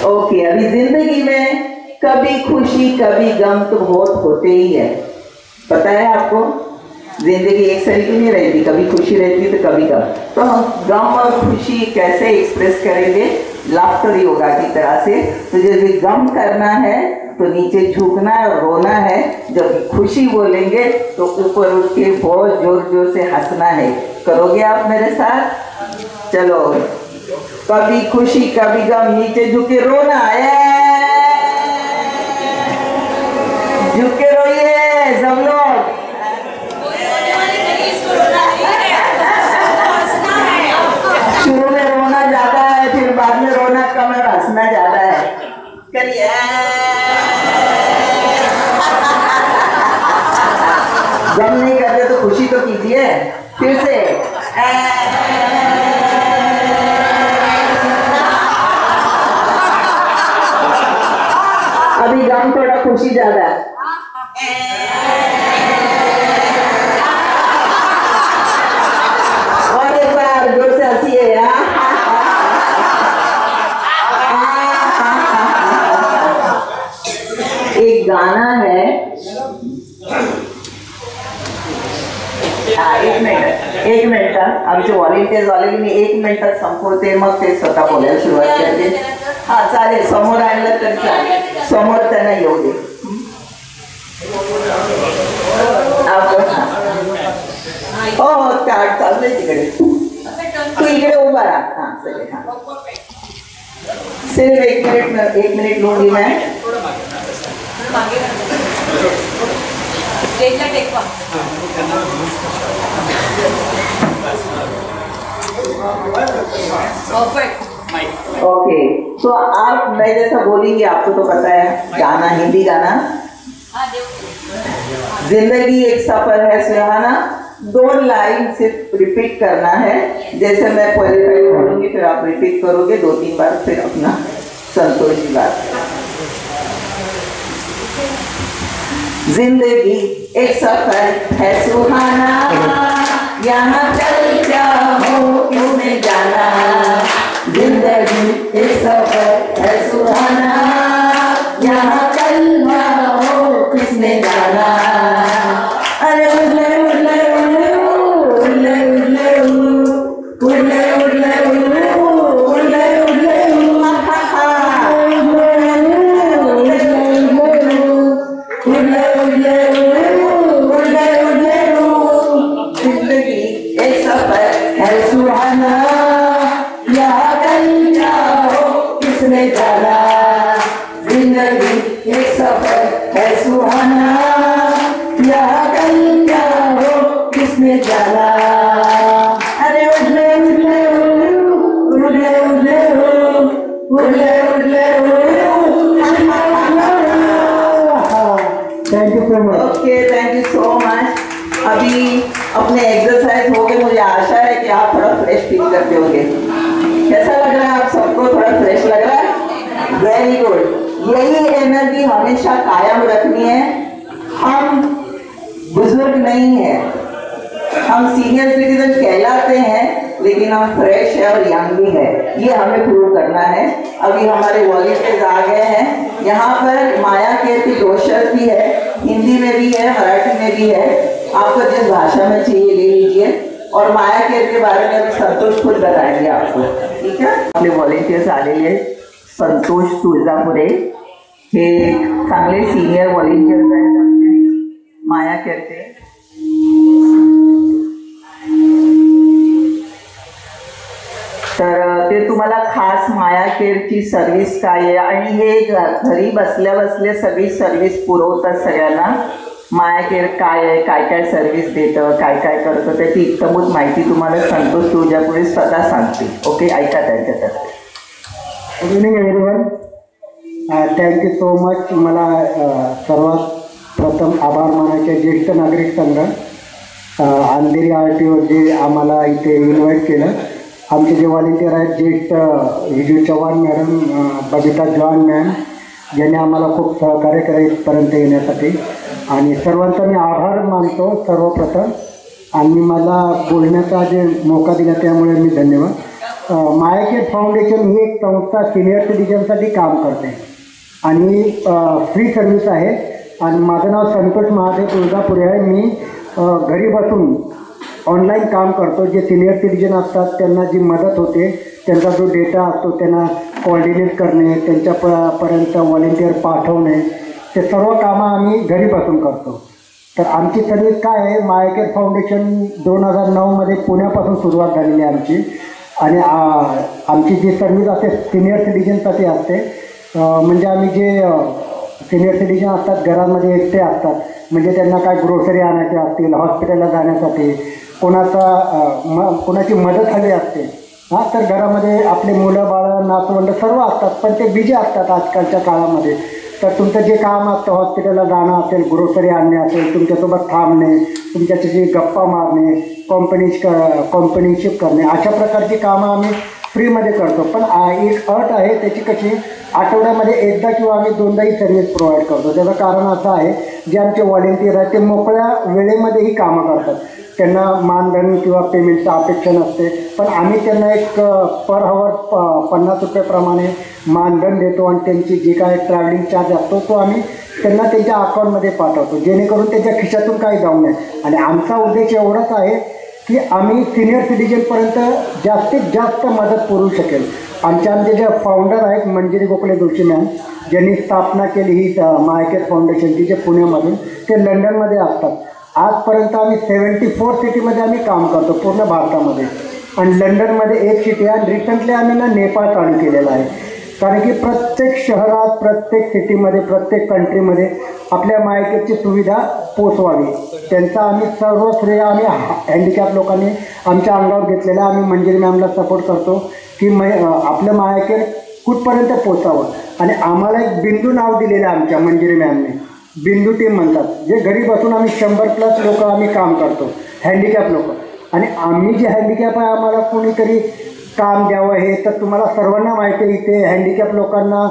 ओके, अभी जिंदगी में कभी खुशी कभी गम तो बहुत होते ही है, पता है आपको। जिंदगी एक तरीके नहीं रहती, कभी खुशी रहती तो कभी गम। तो हम गम और खुशी कैसे एक्सप्रेस करेंगे? लाफ्टर योगा की तरह से। तो जब गम करना है तो नीचे झुकना है और रोना है। जब खुशी बोलेंगे तो ऊपर उठ के बहुत जोर जोर से हंसना है। करोगे आप मेरे साथ? चलो, कभी खुशी कभी गम, नीचे झुके रोना है, झुके रोइए सब लोग। शुरू में रोना ज्यादा है, फिर बाद में रोना कम है, हंसना ज्यादा है। करिए, गम नहीं करते तो खुशी तो कीजिए। फिर से अभी गम थोड़ा, खुशी ज्यादा। और एक बार जोर से हंसिए। एक गाना है, एक मिनिट आमचे व्हॉलेंटियर्स ऑलरेडी 1 मिनिटात संपवते, मग ते स्वतः बोलायला सुरुवात करते। हा चालेल, समोर आणलं तर चालेल, समोर त्यांना येऊ दे। हो हो, चाललंय तिकडे, तू इकडे उभा राहा। हा सगळे, हा सिर्फ 1 मिनिट लूंगी मैं। ओके, तो आप, मैं जैसा बोलेंगे आपको तो पता है, गाना, हिंदी गाना, जिंदगी एक सफर है सुहाना, 2 लाइन सिर्फ रिपीट करना है। जैसे मैं पहले बोलूंगी फिर आप रिपीट करोगे 2-3 बार, फिर अपना संतोष की बात। जिंदगी एक सफर है सुहाना, यहाँ चल जाओ तुम्हें जाना। जिंदगी एक सफर है सुहाना, यहाँ चल जाओ किसने जाना। अरे उड़ले उड़ले उड़ले उड़ले उड़ले उड़ले उड़ले उड़ले उड़ले जाला, जिंदगी एक सफर है सुहाना, यहाँ कल क्या हो किसने जाना। अरे उड़ले उड़ले उड़ले उड़ले उड़ले उड़ले thank you so much. Okay, thank you so much. अभी अपने एक्सरसाइज हो गए, मुझे आशा है कि आप थोड़ा फ्रेश फील करते होंगे। कैसा लग रहा है आप सबको? थोड़ा फ्रेश लग रहा है? Very good. यही एनर्जी हमेशा कायम रखनी है। हम बुजुर्ग नहीं है, हम सीनियर सिटीजन कहलाते हैं, लेकिन हम फ्रेश है और यंग भी है, ये हमें प्रूव करना है। अभी हमारे वॉलंटियर्स आ गए हैं। यहाँ पर माया केयर की ब्रोशर्स भी है, हिंदी में भी है, मराठी में भी है, आपको जिस भाषा में चाहिए ले लीजिए। और माया केयर के बारे में अभी संतोष खुद बताएंगे आपको, ठीक है? आपले व्हॉलेंटियर्स आलेले आहेत, संतोष तुळजापुरे हे चांगले सीनियर व्हॉलेंटियर्स आहेत आपले माया केअरचे। तर ते तुम्हाला खास माया केअरची सर्व्हिस काय आहे आणि हे घरी बसल्या बसल्या सगळी सर्व्हिस पुरवतात सगळ्यांना। माया केअर काय आहे, काय काय सर्व्हिस देतं, काय काय करतं, त्याची इत्तमूत माहिती तुम्हाला संतोष तुळजापुरे स्वतः सांगतील। ओके, ऐका त्यांच्यातर्फे। Good evening everyone, thank you so much. मला सर्वात प्रथम आभार मानायचे ज्येष्ठ नागरिक संघ अंधेरी RTO जे आम्हाला इथे इन्व्हाइट केलं। आमचे जे व्हॉलेंटियर आहेत ज्येष्ठ Viju Chavan madam, Babita John ma'am, ज्यांनी आम्हाला खूप सहकार्य केलं इथपर्यंत येण्यासाठी, आणि सर्वांचा मी आभार मानतो सर्वप्रथम। आणि मला बोलण्याचा जे मौका दिला त्यामुळे मी धन्यवाद। माया केअर फाउंडेशन ही एक संस्था सिनियर सिटीजनसाठी काम करते आणि फ्री सर्व्हिस आहे। आणि माझं नाव संतोष महादेव तुळजापुरे आहे। मी घरी बसून ऑनलाईन काम करतो। जे सिनियर सिटीजन असतात त्यांना जी मदत होते, त्यांचा जो डेटा असतो त्यांना कोऑर्डिनेट करणे, त्यांच्यापर्यंत व्हॉलेंटियर पाठवणे, ते सर्व कामं आम्ही घरी बसून करतो। तर आमची सर्व्हिस काय आहे, माया केअर फाउंडेशन 2009मध्ये पुण्यापासून सुरुवात झालेली आहे आमची। आणि आमची जी सर्व्हिस असते सिनियर सिटीजनसाठी असते। म्हणजे आम्ही जे सिनियर सिटीजन असतात घरामध्ये एकटे असतात, म्हणजे त्यांना काय ग्रोसरी आणायचे असतील, हॉस्पिटलला जाण्यासाठी कोणाची मदत हवी असते हां, तर घरामध्ये आपले मुलं बाळं नातवंड सर्व असतात, पण ते बिझी असतात आजकालच्या काळामध्ये। तर तुमचं जे काम असतं हॉस्पिटलला जाणं असेल, ग्रोसरी आणणे असेल, तुमच्यासोबत थांबणे, तुमच्याशी गप्पा मारणे, कॉम्पनीशिप करणे, अशा प्रकारची कामं आम्ही फ्रीमध्ये करतो। पण एक अट आहे त्याची, कशी आठवड्यामध्ये एकदा किंवा आम्ही दोनदाही सर्व्हिस प्रोव्हाइड करतो। त्याचं कारण असं आहे, जे आमचे व्हॉलेंटियर आहेत ते मोकळ्या वेळेमध्येही कामं करतात, त्यांना मानधन किंवा पेमेंटचं अपेक्षा नसते, पण आम्ही त्यांना एक पर हवर 50 रुपयेप्रमाणे मानधन देतो आणि त्यांची जी काय ट्रॅव्हलिंग चार्ज असतो तो आम्ही त्यांना त्यांच्या अकाउंटमध्ये पाठवतो, जेणेकरून त्यांच्या खिशातून काही जाऊ नये। आणि आमचा उद्देश एवढाच आहे की आम्ही सिनियर सिटीजनपर्यंत जास्तीत जास्त मदत पुरवू शकेल। आमचे जे फाउंडर आहेत मंजिरी गोखले जोशी मॅम, ज्यांनी स्थापना केली ही माया केअर फाउंडेशनची, जे पुण्यामधून, ते लंडनमध्ये असतात। आजपर्यंत आम्ही 74 सिटीमध्ये आम्ही काम करतो पूर्ण भारतामध्ये, आणि लंडनमध्ये एक सिटी आहे। रिसेंटली आम्ही नेपाळ चालू केलेलं आहे, कारण की प्रत्येक शहरात, प्रत्येक सिटीमध्ये, प्रत्येक कंट्रीमध्ये आपल्या माया केअरची सुविधा पोचवावी, त्यांचा आम्ही सर्व श्रेय आम्ही हँडिकॅप लोकांनी आमच्या अंगावर घेतलेलं आहे। आम्ही मंजिरी मॅमला सपोर्ट करतो की आपलं माया केअर कुठपर्यंत पोचावं। आणि आम्हाला एक बिंदू नाव दिलेलं आहे आमच्या मंजिरी मॅमने, बिंदू टीम म्हणतात, जे घरी बसून आम्ही 100+ लोक आम्ही काम करतो, हँडिकॅप लोक। आणि आम्ही जे हँडिकॅप आहे, आम्हाला कोणीतरी काम द्यावं हे तर तुम्हाला सर्वांना माहिती आहे, इथे हँडिकॅप लोकांना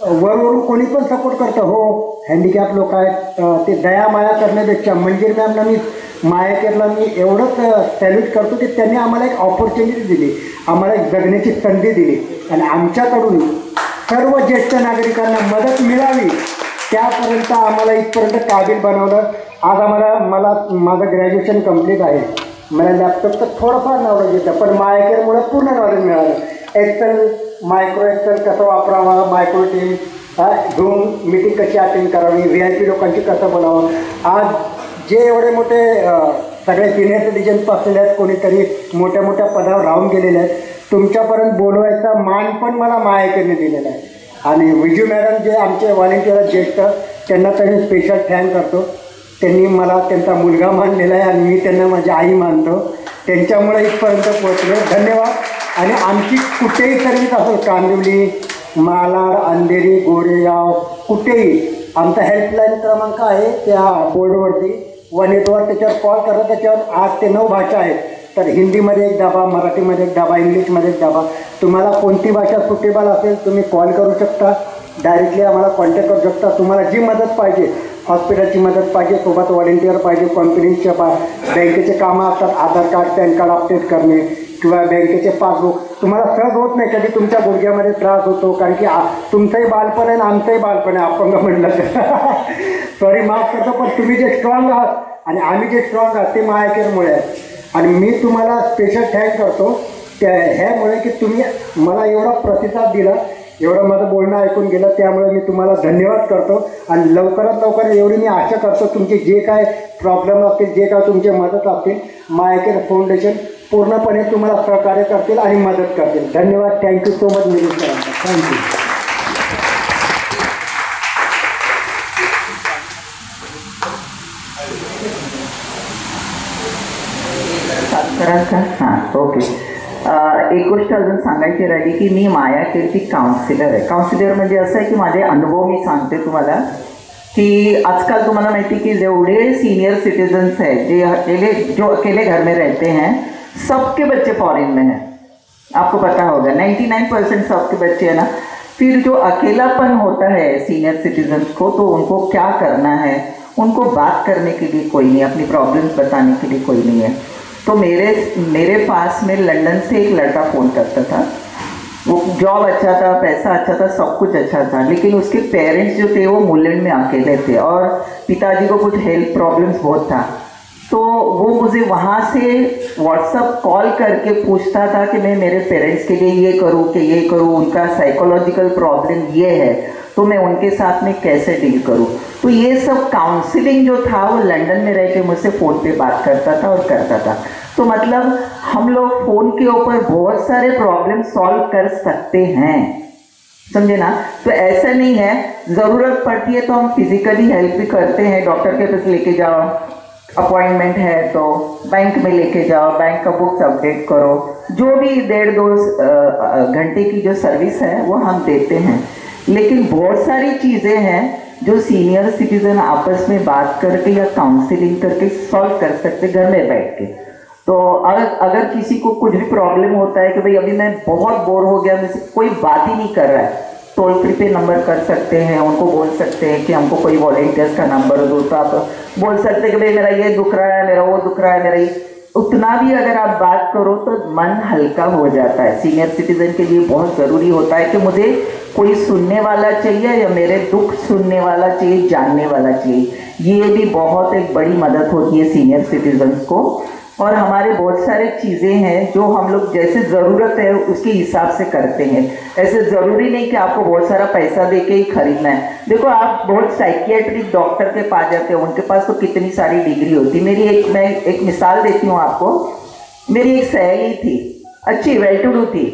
वरवरून कोणी पण सपोर्ट करतं। हो, हँडिकॅप लोक आहेत, ते दया माया करण्यापेक्षा मंजिरी मॅमला मी माया केअरला मी एवढंच सॅल्यूट करतो की त्यांनी आम्हाला एक ऑपॉर्च्युनिटी दिली, आम्हाला एक जगण्याची संधी दिली, आणि आमच्याकडून सर्व ज्येष्ठ नागरिकांना मदत मिळावी त्यापर्यंत आम्हाला इथपर्यंत काबिल बनवलं। आज मला माझं ग्रॅज्युएशन कंप्लीट आहे, मला लॅपटॉपचं थोडंफार नॉलेज येतं, पण माया केअरमुळे पूर्ण नॉलेज मिळालं। एक्सेल, मायक्रो एक्सेल कसं वापरावं, मायक्रो टीम, झूम मीटिंग कशी अटेंड करावी, VIP लोकांची कसं बोलावं। आज जे एवढे मोठे सगळे सिनियर सिटीजन असलेले आहेत, कोणीतरी मोठ्या मोठ्या पदावर राहून गेलेले आहेत, तुमच्यापर्यंत बोलवायचा मान पण मला माया केअरने दिलेला आहे। आणि विजू मॅडम जे आमचे व्हॉलेंटियर ज्येष्ठ, त्यांना तर मी स्पेशल थँक करतो. त्यांनी मला त्यांचा मुलगा मानलेला आहे आणि मी त्यांना माझी आई मानतो. त्यांच्यामुळे इथपर्यंत पोहोचलो. धन्यवाद. आणि आमची कुठेही सर्विस असेल, कांदिवली, मालाड, अंधेरी, गोरेगाव, कुठेही आमचा हेल्पलाईन क्रमांक आहे त्या बोर्डवरती 181. त्याच्यावर कॉल करा. त्याच्यावर 8 ते 9 भाषा आहेत. तर हिंदीमध्ये एक डबा, मराठीमध्ये एक डबा, इंग्लिशमध्ये एक डबा. तुम्हाला कोणती भाषा सुटेबल असेल तुम्ही कॉल करू शकता. डायरेक्टली आम्हाला कॉन्टॅक्ट करू शकता. तुम्हाला जी मदत पाहिजे, हॉस्पिटलची मदत पाहिजे, सोबत व्हॉलेंटियर पाहिजे, कंपनीच्या बँकेचे कामं असतात, आधार कार्ड, पॅन कार्ड अपडेट करणे किंवा बँकेचे पासबुक, तुम्हाला सहज होत नाही. कधी तुमच्या गुडघ्यामध्ये त्रास होतो, कारण की तुमचंही बालपण आहे आणि आमचंही बालपण आहे, अपंग म्हणलं तर सॉरी माफ करतो. पण तुम्ही जे स्ट्रॉंग आहात आणि आम्ही जे स्ट्रॉंग आहात ते मायाकेअरमुळे आहे. आणि मी तुम्हाला स्पेशल थँक करतो ह्यामुळे की तुम्ही मला एवढा प्रतिसाद दिला, एवढं माझं बोलणं ऐकून गेलं, त्यामुळे मी तुम्हाला धन्यवाद करतो. आणि लवकरात लवकर एवढी मी आशा करतो तुमचे जे काय प्रॉब्लेम असतील, जे काय तुमचे मदत असतील, मायाकेअर फाउंडेशन पूर्णपणे तुम्हाला सहकार्य करतील आणि मदत करतील. धन्यवाद. थँक्यू सो मच निलेश सरांचा. थँक्यू. हां, ओके. एक गोष्ट अजून सांगायची राहिली की मी मायाकेअरची काउन्सिलर आहे. काउन्सिलर म्हणजे असं आहे की माझे अनुभव मी सांगते तुम्हाला कि आजकल तुम्हाला माहिती कि जेवढे सीनियर सिटीजन्स हैं जो अकेले घर में रहते हैं, सबके बच्चे फॉरेन में हैं. आपको पता होगा 99% सबके बच्चे हैं ना. फिर जो अकेलापन होता है सीनियर सिटीजन्स को, तो उनको क्या करना है, उनको बात करने के लिए कोई नहीं, अपनी प्रॉब्लम्स बताने के लिए कोई नहीं है. तो मेरे पास में लंदन से एक लड़का फ़ोन करता था. वो जॉब अच्छा था, पैसा अच्छा था, सब कुछ अच्छा था, लेकिन उसके पेरेंट्स जो थे वो मुलैंड में अकेले थे और पिताजी को कुछ हेल्थ प्रॉब्लम्स बहुत था. तो वो मुझे वहाँ से व्हाट्सअप कॉल करके पूछता था कि मैं मेरे पेरेंट्स के लिए ये करूँ कि ये करूँ, उनका साइकोलॉजिकल प्रॉब्लम ये है, तो मैं उनके साथ में कैसे डील करूँ. तो ये सब काउंसलिंग जो था वो लंदन में रह के मुझसे फ़ोन पे बात करता था और करता था. तो मतलब हम लोग फ़ोन के ऊपर बहुत सारे प्रॉब्लम सॉल्व कर सकते हैं, समझे ना. तो ऐसा नहीं है, ज़रूरत पड़ती है तो हम फिज़िकली हेल्प भी करते हैं. डॉक्टर के पास लेके जाओ, अपॉइंटमेंट है तो बैंक में लेके जाओ, बैंक का बुक्स अपडेट करो, जो भी 1.5-2 घंटे की जो सर्विस है वो हम देते हैं. लेकिन बहुत सारी चीज़ें हैं जो सीनियर सिटीजन आपस में बात करके या काउंसलिंग करके सॉल्व कर सकते घर में बैठ के. तो अगर किसी को कुछ भी प्रॉब्लम होता है कि भाई अभी मैं बहुत बोर हो गया, मुझसे कोई बात ही नहीं कर रहा है, टोल फ्री पे नंबर कर सकते हैं, उनको बोल सकते हैं कि हमको कोई वॉलेंटियर्स का नंबर दो. तो आप बोल सकते हैं कि भाई मेरा ये दुख रहा है, मेरा वो दुख रहा है, मेरा ये, उतना भी अगर आप बात करो तो मन हल्का हो जाता है. सीनियर सिटीजन के लिए बहुत ज़रूरी होता है कि मुझे कोई सुनने वाला चाहिए या मेरे दुख सुनने वाला चाहिए, जानने वाला चाहिए. ये भी बहुत एक बड़ी मदद होती है सीनियर सिटीजन्स को. और हमारे बहुत सारे चीज़ें हैं जो हम लोग जैसे ज़रूरत है उसके हिसाब से करते हैं. ऐसे ज़रूरी नहीं कि आपको बहुत सारा पैसा दे के ही खरीदना है. देखो आप बहुत साइकियाट्रिक डॉक्टर के पास जाते हो, उनके पास तो कितनी सारी डिग्री होती. मैं एक मिसाल देती हूँ आपको. मेरी एक सहेली थी, अच्छी वेल टू डू थी,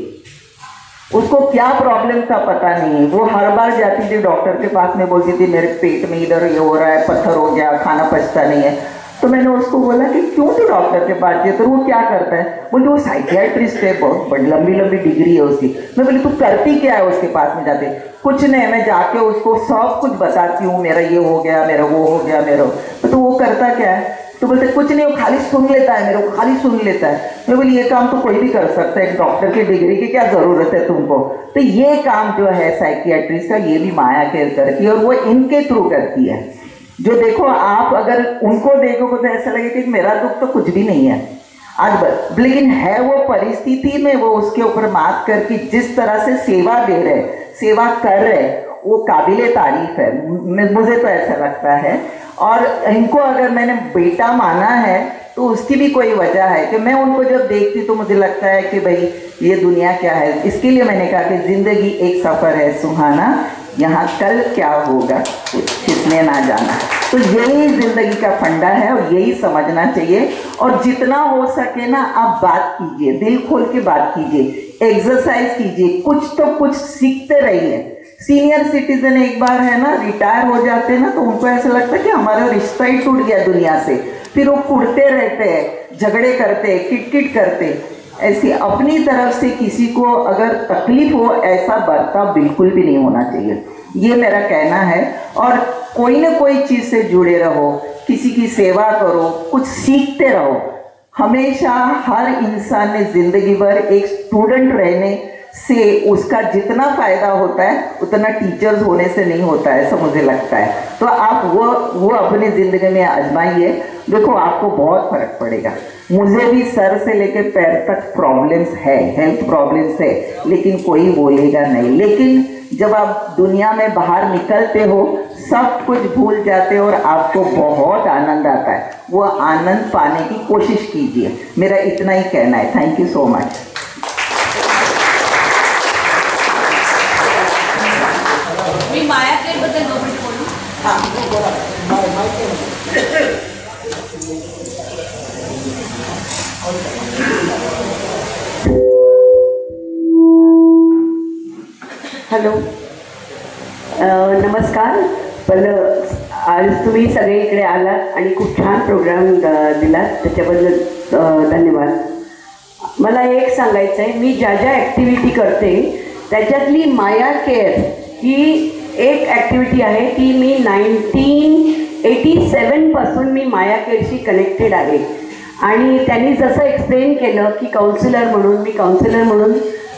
उसको क्या प्रॉब्लम था पता नहीं. वो हर बार जाती थी डॉक्टर के पास में, बोलती थी मेरे पेट में इधर ये हो रहा है, पत्थर हो गया, खाना पचता नहीं है. तो मैंने उसको बोला कि क्यों तू डॉक्टर के पास जाए. तो वो क्या करता है, बोले वो साइकियाट्रिस्ट है, बहुत बड़ी लंबी डिग्री है उसकी. मैं बोली तू करती क्या है उसके पास में जाते. कुछ नहीं, मैं जाके उसको सब कुछ बताती हूँ, मेरा ये हो गया, मेरा वो हो गया, मेरा. तो वो करता क्या है, तो बोलते कुछ नहीं, वो खाली सुन लेता है, मेरे को खाली सुन लेता है. मैं बोली ये काम तो कोई भी कर सकता है, एक डॉक्टर की डिग्री की क्या ज़रूरत है तुमको. तो ये काम जो है साइकियाट्रिस्ट का, ये भी मायाकेयर करती है और वो इनके थ्रू करती है. जो देखो आप अगर उनको देखोगे तो ऐसा लगे कि मेरा दुख तो कुछ भी नहीं है आज, लेकिन है वो परिस्थिति में वो उसके ऊपर मात करके जिस तरह से सेवा दे रहे, सेवा कर रहे, वो काबिले तारीफ है. मुझे तो ऐसा लगता है. और इनको अगर मैंने बेटा माना है तो उसकी भी कोई वजह है कि मैं उनको जब देखती तो मुझे लगता है कि भाई ये दुनिया क्या है. इसके लिए मैंने कहा कि ज़िंदगी एक सफ़र है सुहाना, यहाँ कल क्या होगा किसने ना जाना. तो यही ज़िंदगी का फंडा है और यही समझना चाहिए. और जितना हो सके ना आप बात कीजिए, दिल खोल के बात कीजिए, एक्सरसाइज कीजिए, कुछ तो कुछ सीखते रहिए. सीनियर सिटीजन एक बार है ना रिटायर हो जाते हैं ना, तो उनको ऐसा लगता है कि हमारा रिश्ता ही टूट गया दुनिया से। फिर वो कुड़ते रहते हैं, झगड़े करते हैं, किटकिट करते। ऐसी अपनी तरफ से किसी को अगर तकलीफ हो, ऐसा बर्ताव बिल्कुल भी नहीं होना चाहिए, ये मेरा कहना है। और कोई ना कोई चीज़ से जुड़े रहो, किसी की सेवा करो, कुछ सीखते रहो। हमेशा हर इंसान ने ज़िंदगी भर एक स्टूडेंट रहने से उसका जितना फ़ायदा होता है उतना टीचर्स होने से नहीं होता है, ऐसा मुझे लगता है। तो आप वो अपनी ज़िंदगी में आजमाइए, देखो आपको बहुत फ़र्क पड़ेगा। मुझे भी सर से लेकर पैर तक प्रॉब्लम्स है, हेल्थ प्रॉब्लम्स है, लेकिन कोई बोलेगा नहीं। लेकिन जब आप दुनिया में बाहर निकलते हो, सब कुछ भूल जाते हो और आपको बहुत आनंद आता है। वो आनंद पाने की कोशिश कीजिए, मेरा इतना ही कहना है। Thank you so much. मी माया केरबद्दल 2 मिनिट बोलू. हॅलो, नमस्कार. पहिलं आज तुम्ही सगळे इकडे आलात आणि खूप छान प्रोग्राम दिलात, त्याच्याबद्दल धन्यवाद. मला एक सांगायचं आहे, मी ज्या ज्या ॲक्टिव्हिटी करते त्याच्यातली माया केअर ही एक ॲक्टिव्हिटी आहे. ती मी 1987पासून मी माया केअरशी कनेक्टेड आहे. आणि त्यांनी जसं एक्सप्लेन केलं की काउन्सिलर म्हणून, मी काउन्सिलर म्हणून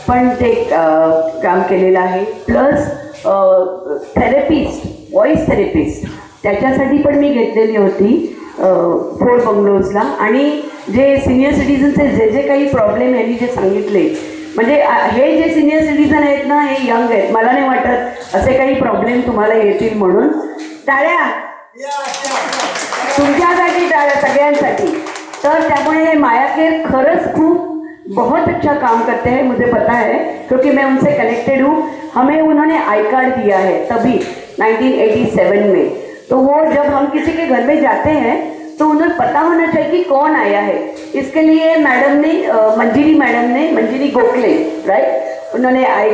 पण ते काम केलेलं आहे. प्लस थेरपिस्ट, व्हॉईस थेरपिस्ट त्याच्यासाठी पण मी घेतलेली होती फोर बंगलोजला. आणि जे सिनियर सिटीजनचे जे जे काही प्रॉब्लेम यांनी जे सांगितले, म्हणजे हे जे सिनियर सिटीजन आहेत ना, हे यंग आहेत. मला नाही वाटत असे काही प्रॉब्लेम तुम्हाला येतील म्हणून. टाळ्या तुमच्यासाठी, टाळ्या सगळ्यांसाठी. तर त्यामुळे हे माया केअर खरंच खूप बहुत अच्छा काम करते हैं, मुझे पता है क्योंकि मैं उनसे कनेक्टेड हूँ. हमें उन्होंने आई कार्ड दिया है तभी 1987 में. तो वो जब हम किसी के घर में जाते हैं तो उन्हें पता होना चाहिए कि कौन आया है. इसके लिए मैडम ने मंजिरी गोखले, राइट, उन्होंने I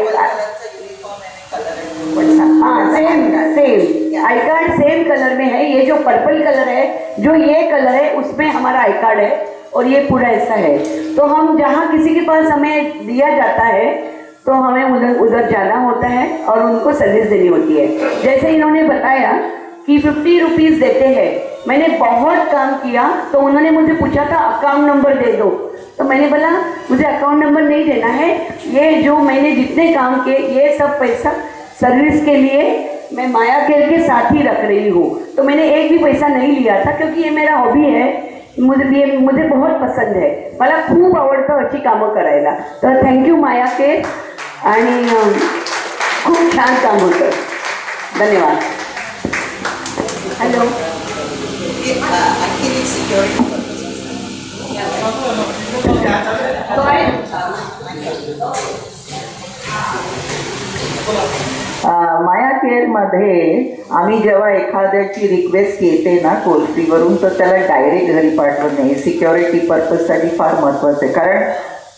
same I card same colour में है. ये जो पर्पल कलर है, जो ये कलर है, उसमें हमारा आई कार्ड है और ये पूरा ऐसा है. तो हम जहाँ किसी के पास हमें दिया जाता है तो हमें उधर जाना होता है और उनको सर्विस देनी होती है. जैसे इन्होंने बताया कि 50 रुपीज़ देते हैं. मैंने बहुत काम किया तो उन्होंने मुझे पूछा था अकाउंट नंबर दे दो. तो मैंने बोला मुझे अकाउंट नंबर नहीं देना है, ये जो मैंने जितने काम किए ये सब पैसा सर्विस के लिए मैं माया केअर के साथ ही रख रही हूँ. तो मैंने एक भी पैसा नहीं लिया था क्योंकि ये मेरा हॉबी है. मुझे बहुत पसंद है, मला खूप आवडतं अशी कामं करायला. तर थँक्यू माया केअर, आणि खूप छान काम होतं. धन्यवाद. हॅलो, माया केअरमध्ये आम्ही जेव्हा एखाद्याची रिक्वेस्ट येते ना टोल फ्रीवरून, तर त्याला डायरेक्ट घरी पाठवत नाही. सिक्युरिटी पर्पजसाठी फार महत्त्वाचं आहे. कारण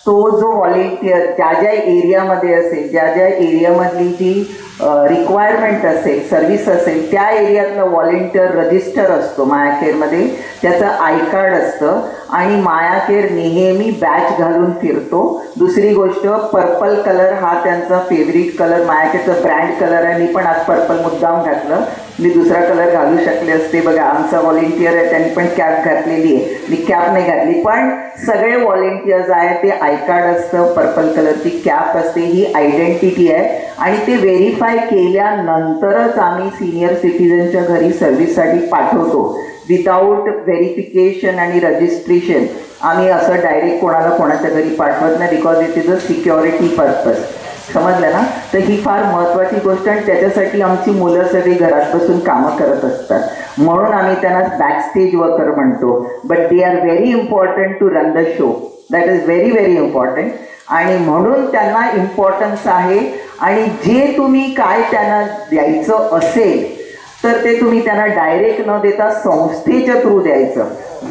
तो जो व्हॉलेंटियर ज्या ज्या एरियामध्ये असेल, ज्या ज्या एरियामधली जी रिक्वायरमेंट असेल, सर्व्हिस असेल, त्या एरियातला व्हॉलेंटियर रजिस्टर असतो माया केअरमध्ये, त्याचं आय कार्ड असतं. आणि माया केअर नेहमी बॅच घालून फिरतो. दुसरी गोष्ट, पर्पल कलर हा त्यांचा फेवरेट कलर, माया केअरचा ब्रँड कलर आहे. मी पण आज पर्पल मुद्दाम घातलं, मी दुसरा कलर घालू शकले असते. बघा आमचा व्हॉलेंटियर आहे, त्यांनी पण कॅप घातलेली आहे, मी कॅप नाही घातली. पण सगळे व्हॉलेंटियर्स आहेत ते आय कार्ड असतं, पर्पल कलरची कॅप असते, ही आयडेंटिटी आहे. आणि ते व्हेरीफाय केल्यानंतरच आम्ही सिनियर सिटीजनच्या घरी सर्व्हिससाठी पाठवतो. विदाऊट व्हेरिफिकेशन आणि रजिस्ट्रेशन आम्ही असं डायरेक्ट कोणाच्या घरी पाठवत नाही, because it is a security purpose. समजलं ना? तर ही फार महत्त्वाची गोष्ट, आणि त्याच्यासाठी आमची मुलं सगळी घरात बसून कामं करत असतात. म्हणून आम्ही त्यांना बॅकस्टेज वर्कर म्हणतो. But they are very important to run the show. That is very very important. आणि म्हणून त्यांना इम्पॉर्टन्स आहे. आणि जे तुम्ही काय त्यांना द्यायचं असेल तर ते तुम्ही त्यांना डायरेक्ट न देता संस्थेच्या थ्रू द्यायचं.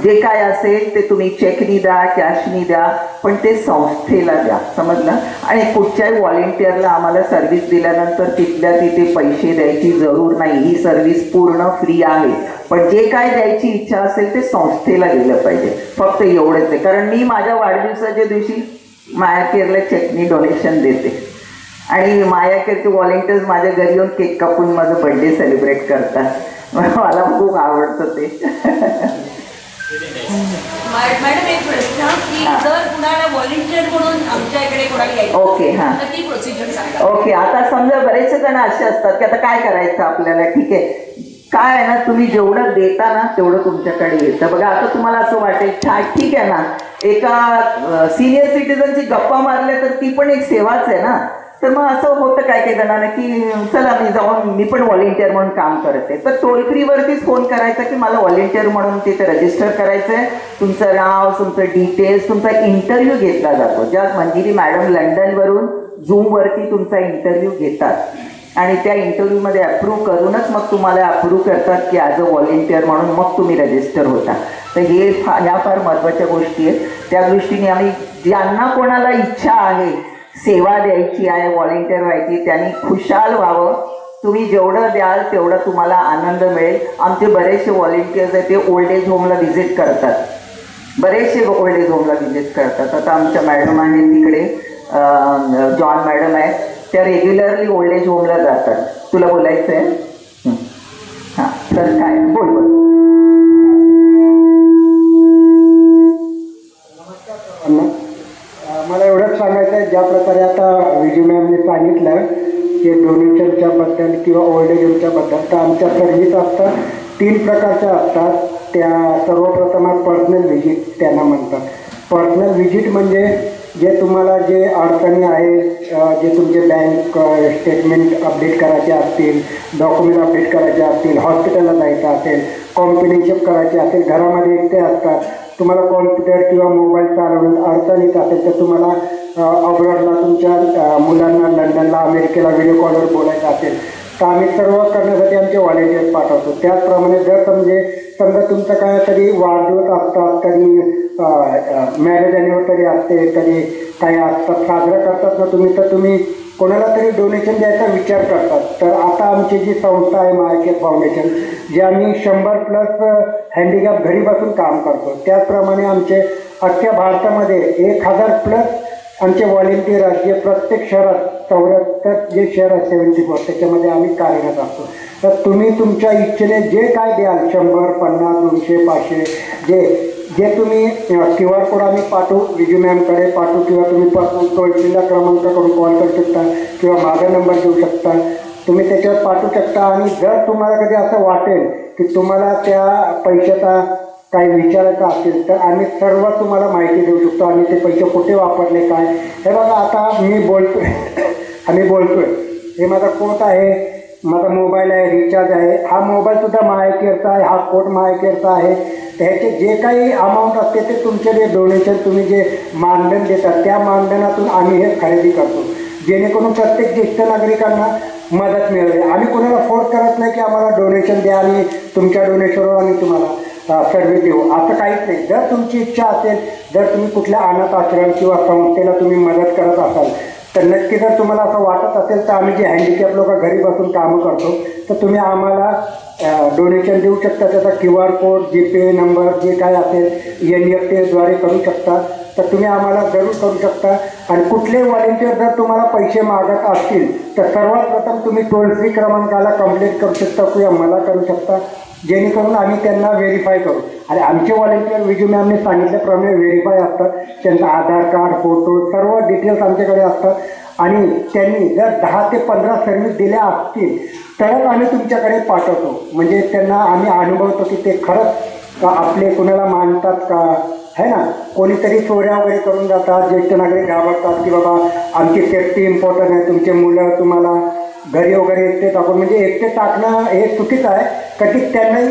जे काय असेल ते तुम्ही चेकनी द्या, कॅशनी द्या, पण ते संस्थेला द्या, समजलं. आणि कुठच्याही व्हॉलेंटिअरला आम्हाला सर्व्हिस दिल्यानंतर तिथल्या तिथे पैसे द्यायची जरूर नाही. ही सर्व्हिस पूर्ण फ्री आहे, पण जे काय द्यायची इच्छा असेल ते संस्थेला दिलं पाहिजे. फक्त एवढंच आहे. कारण मी माझ्या वाढदिवसाच्या दिवशी माया केअरला चेकनी डोनेशन देते आणि माया केअरचे व्हॉलेंटियर्स माझ्या घरी येऊन केक कापून माझं बर्थडे सेलिब्रेट करतात. मला खूप आवडतं ते. मॅडम एक प्रश्न की जर कुणाला व्हॉलेंटियर म्हणून आमच्याकडे कोणाला यायचं ओके, हां, तर ती प्रोसिजर सांगा. ओके. आता समजा बरेचसे जण असे असतात की आता काय करायचं आपल्याला. ठीक आहे, काय आहे ना, तुम्ही जेवढं देता ना तेवढं तुमच्याकडे येतं. बघा आता तुम्हाला असं वाटेल ठीक आहे ना, एका सिनियर सिटीजनची गप्पा मारल्या तर ती पण एक सेवाच आहे ना. तर मग असं होतं काय काही जणांना की चला मी पण व्हॉलेंटियर म्हणून काम करते. तर टोल फ्रीवरतीच फोन करायचा की मला व्हॉलेंटियर म्हणून तिथे रजिस्टर करायचं आहे. तुमचं नाव, तुमचं डिटेल्स, तुमचा इंटरव्ह्यू घेतला जातो. ज्या मंजिरी मॅडम लंडनवरून झूमवरती तुमचा इंटरव्ह्यू घेतात आणि त्या इंटरव्ह्यूमध्ये अप्रूव्ह करूनच मग तुम्हाला अप्रूव्ह करतात की ॲज अ व्हॉलेंटियर म्हणून मग तुम्ही रजिस्टर होता. तर ह्या फार महत्त्वाच्या गोष्टी आहेत. त्या दृष्टीने आम्ही ज्यांना कोणाला इच्छा आहे सेवा द्यायची आहे, व्हॉलेंटियर व्हायची, त्यांनी खुशाल व्हावं. तुम्ही जेवढं द्याल तेवढं तुम्हाला आनंद मिळेल. आमचे बरेचसे व्हॉलेंटियर्स आहेत ते ओल्ड एज होमला व्हिजिट करतात. बरेचसे ओल्ड एज होमला व्हिजिट करतात. आता आमच्या मॅडम आहेत तिकडे, जॉन मॅडम आहेत, त्या रेग्युलरली ओल्ड एज होमला जातात. तुला बोलायचं आहे? हां, तर काय बोल. मला एवढंच सांगायचं आहे, ज्या प्रकारे आता विजू मॅमने सांगितलं की डोनेशनच्या बद्दल किंवा ओल्ड एज होमच्या बद्दल, तर आमच्या सर्व्हिस असतात 3 प्रकारच्या असतात. त्या सर्वप्रथम पर्सनल व्हिजिट त्यांना म्हणतात. पर्सनल व्हिजिट म्हणजे जे तुम्हाला जे अडचणी आहेत, जे तुमचे बँक स्टेटमेंट अपडेट करायचे असतील, डॉक्युमेंट अपडेट करायचे असतील, हॉस्पिटलला जायचं असेल, कॉम्प्युटरशिप करायची असेल, घरामध्ये एकटे असतात, तुम्हाला कॉम्प्युटर किंवा मोबाईल चालवण्यात अडचण येत असेल, तर तुम्हाला अब्रॉडला तुमच्या मुलांना लंडनला, अमेरिकेला व्हिडिओ कॉलवर बोलायचं असेल, तर आम्ही सर्व करण्यासाठी आमचे व्हॉलेंटियर्स पाठवतो. त्याचप्रमाणे जर समजा तुमचं काय कधी वाढदिवस असतात, कधी मॅरेज ॲनिव्हर्सरी असते, कधी काही असतात साजरं करतात ना तुम्ही, तर तुम्ही कोणाला तरी डोनेशन द्यायचा विचार करतात. तर आता आमची जी संस्था आहे माया केअर फाउंडेशन, जे आम्ही 100+ हँडिकॅप घरी बसून काम करतो, त्याचप्रमाणे आमचे अख्ख्या भारतामध्ये 1000+ आमचे व्हॉलेंटियर आहेत, जे प्रत्येक शहरात 74 जे शहर आहेत 74 त्याच्यामध्ये आम्ही कार्यरत असतो. तर तुम्ही तुमच्या इच्छेने जे काय द्याल, 100, 50, 200, 500 जे तुम्ही QR कोड आम्ही पाठवू, विजू मॅमकडे पाठवू, किंवा तुम्ही पर्सनल टोल फ्रीला क्रमांक करून कॉल करू शकता किंवा माझा नंबर देऊ शकता, तुम्ही त्याच्यावर पाठवू शकता. आणि जर तुम्हाला कधी असं वाटेल की तुम्हाला त्या पैशाचा काही विचारायचं असेल, तर आम्ही सर्व तुम्हाला माहिती देऊ शकतो. आणि ते पैसे कुठे वापरले काय, हे बघा आता आम्ही बोलतोय, हे माझा कोट आहे, माझा मोबाईल आहे, रिचार्ज आहे, हा मोबाईलसुद्धा माया केअरचा आहे, हा कोट माया केअरचा आहे. ह्याचे जे काही अमाऊंट असते ते तुमचे जे डोनेशन तुम्ही जे मानधन देतात त्या मानधनातून आम्ही हे खरेदी करतो, जेणेकरून प्रत्येक ज्येष्ठ नागरिकांना मदत मिळेल. आम्ही कोणाला फोर्स करत नाही की आम्हाला डोनेशन द्या आणि तुमच्या डोनेशनवर आम्ही तुम्हाला सर्व्हिस देऊ, असं काहीच नाही. जर तुमची इच्छा असेल, जर तुम्ही कुठल्या अनाथ आश्रम किंवा संस्थेला तुम्ही मदत करत असाल, तर नक्की जर तुम्हाला असं वाटत असेल, तर आम्ही जे हँडिकॅप लोक घरी बसून कामं करतो, तर तुम्ही आम्हाला डोनेशन देऊ शकता. त्याचा QR कोड, GPay नंबर जे काय असेल NEFTद्वारे करू शकता, तर तुम्ही आम्हाला जरूर करू शकता. आणि कुठलेही व्हॉलेंटियर जर तुम्हाला पैसे मागत असतील, तर सर्वात प्रथम तुम्ही टोल फ्री क्रमांकाला कंप्लेंट करू शकता किंवा मला करू शकता, जेणेकरून आम्ही त्यांना व्हेरीफाय करू. आणि आमचे व्हॉलेंटियर विजू मॅमने सांगितल्याप्रमाणे व्हेरीफाय असतात, त्यांचा आधार कार्ड, फोटो, सर्व डिटेल्स आमच्याकडे असतात. आणि त्यांनी जर 10 ते 15 सर्व्हिस दिल्या असतील तरच आम्ही तुमच्याकडे पाठवतो. म्हणजे त्यांना आम्ही अनुभवतो की ते खरंच आपले कुणाला मानतात का, है ना. कोणीतरी चोऱ्या वगैरे करून जातात, ज्येष्ठ नागरिक घाबरतात की बाबा आमची सेफ्टी इम्पॉर्टंट आहे, तुमचे मुलं तुम्हाला घरी वगैरे एकटे टाकून, म्हणजे एकटे टाकणं हे चुकीचं आहे. कधी त्यांनाही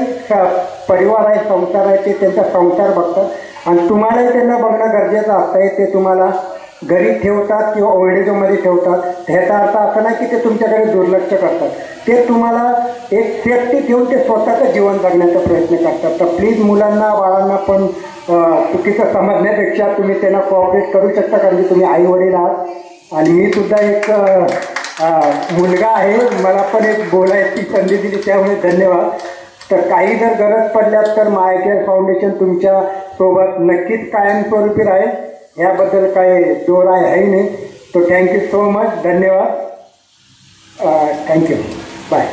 परिवार आहे, संसार आहे, ते त्यांचा संसार बघतात आणि तुम्हालाही त्यांना बघणं गरजेचं असतं. ते तुम्हाला घरी ठेवतात किंवा ओल्ड एज होममध्ये ठेवतात, ह्याचा अर्थ असा नाही की ते तुमच्याकडे दुर्लक्ष करतात. ते तुम्हाला एक सेफ्टी ठेवून ते स्वतःचं जीवन जगण्याचा प्रयत्न करतात. तर प्लीज मुलांना बाळांना पण चुकीचं समजण्यापेक्षा तुम्ही त्यांना कॉपरेट करू शकता, कारण की तुम्ही आईवडील आहात आणि मी सुद्धा एक मुलगा आहे, मला पण एक बोलायची संधी दिली त्यामुळे धन्यवाद. तर काही जर गरज पडल्यास तर माय केअर फाउंडेशन तुमच्यासोबत नक्कीच कायमस्वरूपी राहील, याबद्दल काही दोराय आहे नाही. तो थँक्यू सो मच, धन्यवाद, थँक्यू, बाय.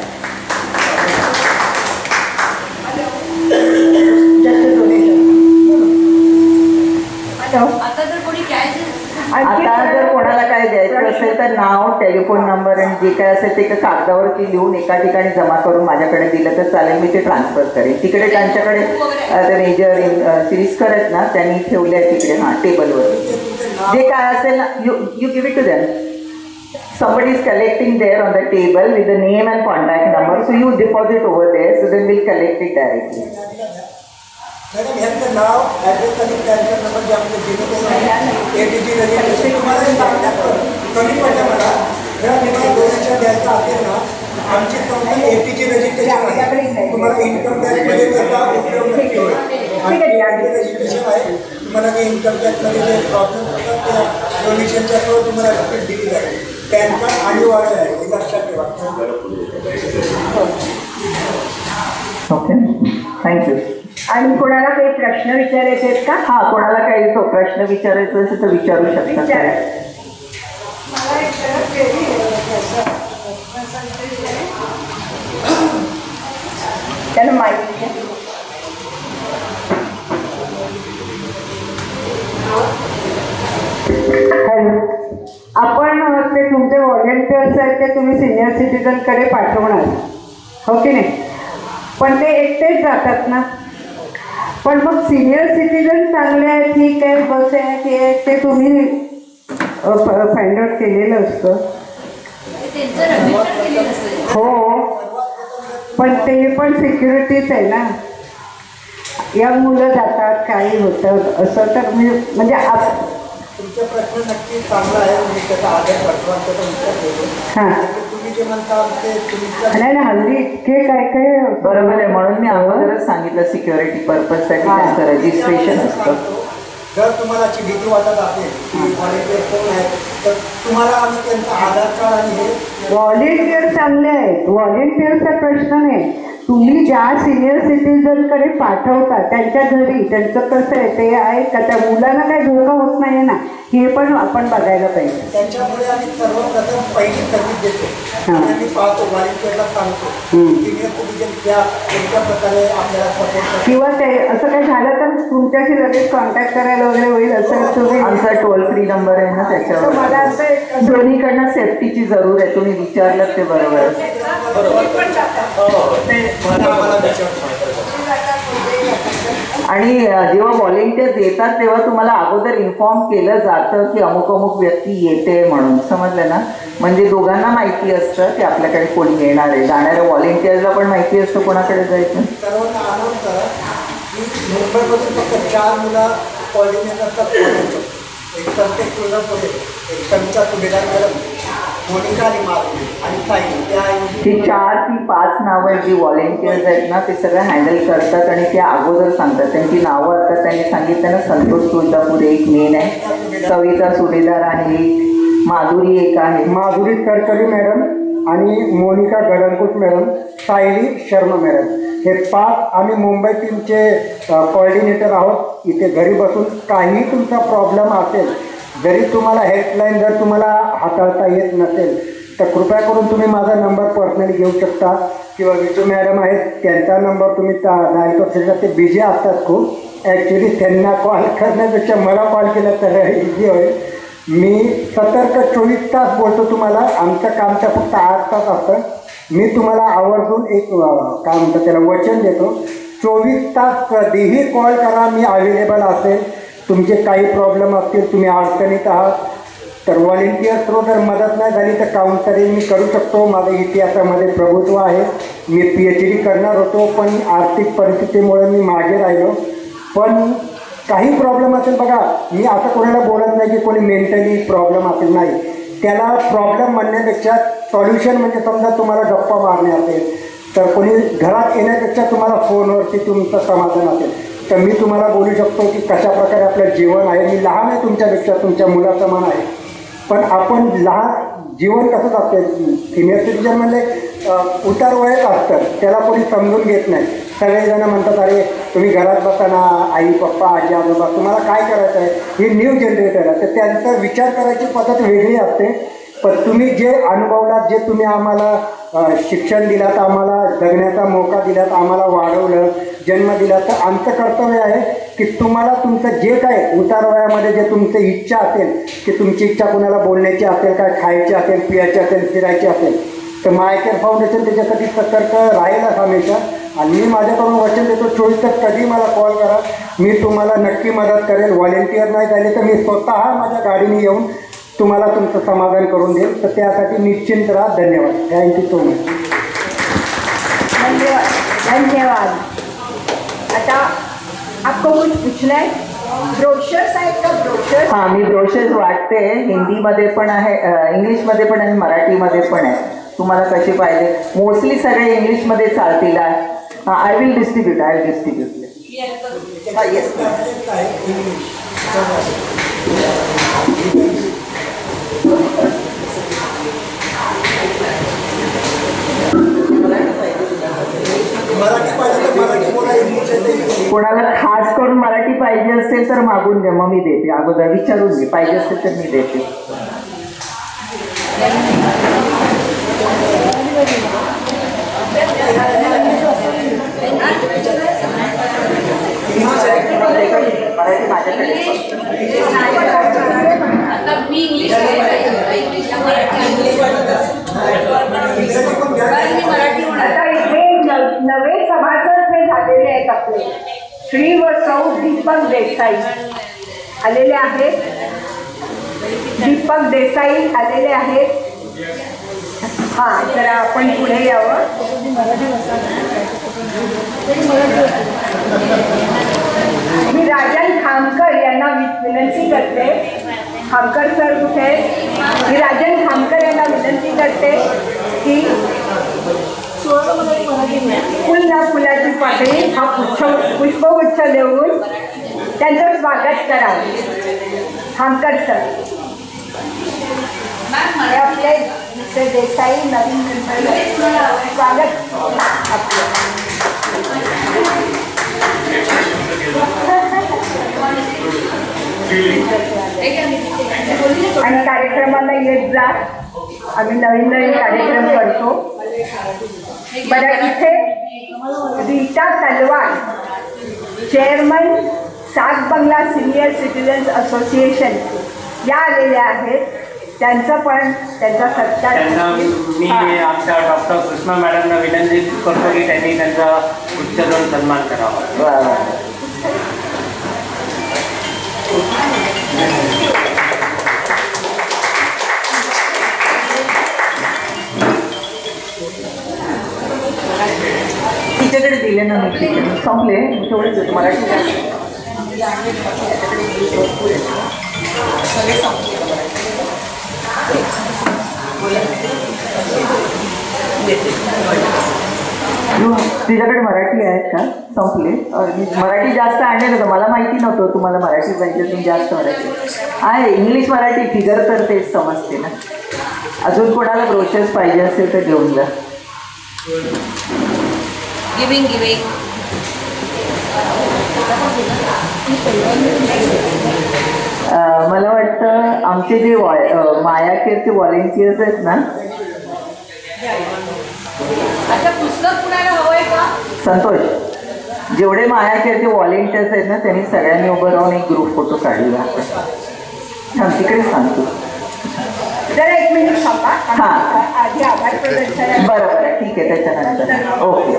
आता जर कोणी कॅश आता जर कोणाला काय द्यायचं असेल तर नाव, टेलिफोन नंबर आणि जे काय असेल ते कागदावरती लिहून एका ठिकाणी जमा करून माझ्याकडे दिलं तर चालेल, मी ते ट्रान्सफर करेन. तिकडे त्यांच्याकडे ते मेजर सिरीजकर आहेत ना, त्यांनी ठेवले आहे तिकडे हां टेबलवर. जे काय असेल ना, you give it to them. Somebody is collecting there on the table with the name and contact number, so you deposit over there, so then we'll collect it directly. Madam ह्यांचं नाव, ॲड्रेस आणि त्यांचा number जे आपले दिले ATG registration तुम्हाला कमी पडलं. मला जर तुम्हाला डोनेशन द्यायचं असेल ना, आमची कंपनी ATG रजिस्ट्रेशन आहे, तुम्हाला इन्कम टॅक्समध्ये त्याचा उपयोग नक्की होईल. ATG रजिस्ट्रेशन आहे, तुम्हाला जे इन्कम टॅक्समध्ये जे प्रॉब्लेम होतात त्या डोनेशनच्या थ्रू तुम्हाला रक्कम दिली जाईल. पॅन कार्ड अनिवार्य आहे, हे लक्षात ठेवा. Okay, thank you. आणि कोणाला काही प्रश्न विचारायचे आहेत का? हां, कोणाला काही प्रश्न विचारायचा असेल तर विचारू शकता. त्यांना माहिती आहे. आपण ते तुमचे व्हॉलेंटियर्स आहेत ते तुम्ही सिनियर सिटीजनकडे पाठवणार, हो की नाही? पण ते एकटेच जातात ना. पण मग सिनियर सिटीजन चांगले आहे, ठीक आहे, बस आहे, ते तुम्ही फाइंड आउट केलेलं असतं. हो, पण ते पण सिक्युरिटीच आहे ना. या मुलं जातात, काही होतं असं, तर म्हणजे तुमचा प्रश्न नक्की चांगला आहे, मी त्याचा आदर करतो आणि त्याचा उत्तर देतो. हां, तुम्ही जे म्हणता ते तुम्ही नाही ना, हल्ली इतके काय बरोबर आहे. म्हणून मी अगोदरच सांगितलं सिक्युरिटी पर्पजसाठी त्यांचं रजिस्ट्रेशन असतं. जर तुम्हाला अशी भीती वाटत असेल की व्हॉलेंटियर कोण आहे, तर तुम्हाला आम्ही त्यांचा आधार कार्ड आणि हे व्हॉलेंटियर चांगले आहेत, व्हॉलेंटियरचा प्रश्न नाही. तुम्ही ज्या सिनियर सिटीजनकडे पाठवता त्यांच्या घरी त्यांचं कसं आहे ते आहे का, त्या मुलांना काही धोका होत नाही ना, हे पण आपण बघायला पाहिजे. त्यांच्यामुळे आम्ही सर्वप्रथम पहिली सर्व्हिस देतो आणि आम्ही पाहतो, व्हॉलेंटियरला सांगतो सिनियर सिटीजन कोणत्या प्रकारे आपल्याला सपोर्ट करतो, किंवा ते असं काही झालं तर तुमच्याशी लगेच कॉन्टॅक्ट करायला वगैरे होईल असं तुम्ही. आमचा टोल फ्री नंबर आहे ना त्याच्यावर. मला असं दोन्हीकडनं सेफ्टीची जरूर आहे, तुम्ही विचारलं ते बरोबर आहे. आणि जेव्हा व्हॉलेंटियर्स येतात तेव्हा तुम्हाला अगोदर इन्फॉर्म केलं जातं की अमुक अमुक व्यक्ती येते म्हणून, समजलं ना. म्हणजे दोघांना माहिती असतं की आपल्याकडे कोणी येणार आहे. जाणाऱ्या व्हॉलेंटियर्सला पण माहिती असतं कोणाकडे जायचं. सर्वांना अनाउन्स करा की मुंबईमधून फक्त 4 मुलं कोऑर्डिनेटरचा एक संतोष तुळजापुरे, एक संचा सुभेदार कदम, मोनिका आणि माधुरी आणि साई. ती 4 ती 5 नावं जी व्हॉलेंटियर्स आहेत ना ते सगळं हँडल करतात आणि ते अगोदर सांगतात. त्यांची नावं आता त्यांनी सांगितलं ना, संतोष तुळजापुरे एक मेन आहे, सविता सुभेदार आणि एक माधुरी एक आहे, माधुरी करकरी मॅडम आणि मोनिका गडंकुट मॅडम, सायली शर्मा मॅडम. हे 5 आम्ही मुंबईतीलचे कोऑर्डिनेटर आहोत. इथे घरी बसून काही तुमचा प्रॉब्लेम असेल, जरी तुम्हाला हेल्पलाईन जर तुम्हाला हाताळता येत नसेल तर कृपया करून तुम्ही माझा नंबर पर्सनली घेऊ शकता, किंवा विजू मॅडम आहेत त्यांचा नंबर तुम्ही डायल करू शकता. ते बिझी असतात खूप, ॲक्च्युली त्यांना कॉल करण्यापेक्षा मला कॉल केला तर इझी होईल. मी सतर्क 24 तास बोलतो तुम्हाला. आमचं कामचं फक्त 8 तास असतं. मी तुम्हाला आवर्जून एक काय म्हणतात त्याला वचन देतो, 24 तास कधीही कॉल करा, मी अवेलेबल असेल. तुमचे काही प्रॉब्लेम असतील, तुम्ही अडचणीत आहात तर व्हॉलेंटियर थ्रू जर मदत नाही झाली तर काउन्सलिंग मी करू शकतो. माझं इतिहासामध्ये प्रभुत्व आहे. मी PhD करणार होतो पण आर्थिक परिस्थितीमुळे मी मागे राहिलो. पण काही प्रॉब्लेम असेल बघा, मी असं कोणाला बोलत नाही की कोणी मेंटली प्रॉब्लेम असेल, नाही. त्याला प्रॉब्लेम म्हणण्यापेक्षा सॉल्युशन म्हणजे समजा तुम्हाला गप्पा मारणे असेल तर कोणी घरात येण्यापेक्षा तुम्हाला फोनवरती तुमचं समाधान असेल तर मी तुम्हाला बोलू शकतो की कशाप्रकारे आपलं जीवन आहे. मी लहान आहे तुमच्यापेक्षा, तुमच्या मुलाचं मन आहे, पण आपण लहान जीवन कसं जातं. सिनियर सिटीजन म्हणजे उतार वयच असतं, त्याला कोणी समजून घेत नाही. सगळेजण म्हणतात अरे तुम्ही घरात बसा ना, आई पप्पा आजी आजोबा तुम्हाला काय करायचं आहे. हे न्यू जनरेटर आहे तर त्यांचा विचार करायची पद्धत वेगळी असते. पण तुम्ही जे अनुभवलात, जे तुम्ही आम्हाला शिक्षण दिलात, आम्हाला जगण्याचा मौका दिलात, आम्हाला वाढवलं, जन्म दिला, तर आमचं कर्तव्य आहे की तुम्हाला तुमचं जे काय उतार वयामध्ये जे तुमची इच्छा असेल की तुमची इच्छा कुणाला बोलण्याची असेल, काय खायची असेल, पियाची असेल, फिरायची असेल तर माय केअर फाउंडेशन त्याच्यासाठी सतर्क राहीलच हमेशा. आणि मी माझ्याकडून वचन देतो 24 तास कधी मला कॉल करा, मी तुम्हाला नक्की मदत करेल. व्हॉलेंटियर नाही झाले तर मी स्वतः माझ्या गाडीने येऊन तुम्हाला तुमचं समाधान करून देईल. तर त्यासाठी निश्चिंत राहा. धन्यवाद. Thank you so much. धन्यवाद. आता आपको कुछ पूछना है? ब्रोशर्स आहेत का? ब्रोशर्स? हां, मी ब्रोशर्स वाटते. हिंदीमध्ये पण आहे, इंग्लिशमध्ये पण आहे, मराठीमध्ये पण आहे. तुम्हाला कशी पाहिजे? मोस्टली सगळे इंग्लिशमध्ये चालतील. I will distribute. कोणाला खास करून मराठी पाहिजे असेल तर मागून द्या, मग मी देते. अगोदर विचारून घे, पाहिजे असेल तर मी देते. मराठी माझ्याकडे आता इथे नवे सभासद हे झालेले आहेत आपले श्री व सौ दीपक देसाई आलेले आहेत. दीपक देसाई आलेले आहेत. हां, तर आपण पुढे यावं. मी राजन खामकर यांना विनंती करते. खामकर सर कुठे आहेत? मी राजन खामकर यांना विनंती करते की फुल ना फुलाची पाकळी हा पुष्पगुच्छ देऊन त्यांचं स्वागत करावं. खामकर सर हे आपले मिस्टर देसाई नवीन स्वागत आपलं. आणि कार्यक्रमाला येत जा. आम्ही नवीन नवीन कार्यक्रम करतो. बरं, इथे रीता तलवार चेअरमन सात बंगला सिनियर सिटीजन्स असोसिएशन या आलेल्या आहेत. त्यांचं पण त्यांचा सत्कार. मी आमच्या डॉक्टर कृष्णा मॅडमना विनंती करतो की त्यांनी त्यांचा उच्चरण सन्मान करावा. तिच्याकडे दिले ना मी, संपले तेवढेच मराठी तिच्याकडे मराठी आहेत का? संपले. मराठी जास्त आणले होतं, मला माहिती नव्हतं तुम्हाला मराठी पाहिजे. तुम्ही जास्त मराठी आहे. इंग्लिश मराठी फिगर तर तेच समजते ना. अजून कोणाला ब्रोशर्स पाहिजे असेल तर घेऊन जा. गिविंग मला वाटतं आमचे जे माया केअरचे व्हॉलेंटियर्स आहेत ना, अच्छा पुस्तक कुणाला हवंय का? संतोष, जेवढे माया केअरचे व्हॉलेंटियर्स आहेत ना त्यांनी सगळ्यांनी उभं राहून एक ग्रुप फोटो काढला. हां, तिकडेच सांगतो. जरा एक मिनिट थांबा. हां, आधी आभार प्रदर्शन. बरं ठीक आहे. त्याच्यानंतर ओके.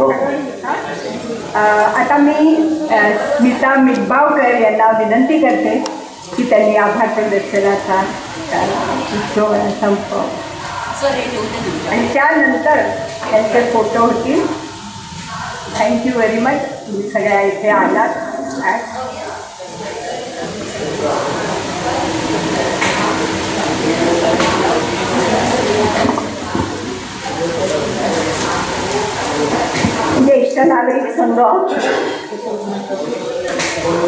आता मी स्मिता मिटबावकर यांना विनंती करते की त्यांनी आभार प्रदर्शनाचा संप आणि त्यानंतर त्यांचे फोटो होतील. Thank you very much. तुम्ही सगळ्या इथे आलात. नागरिक संघ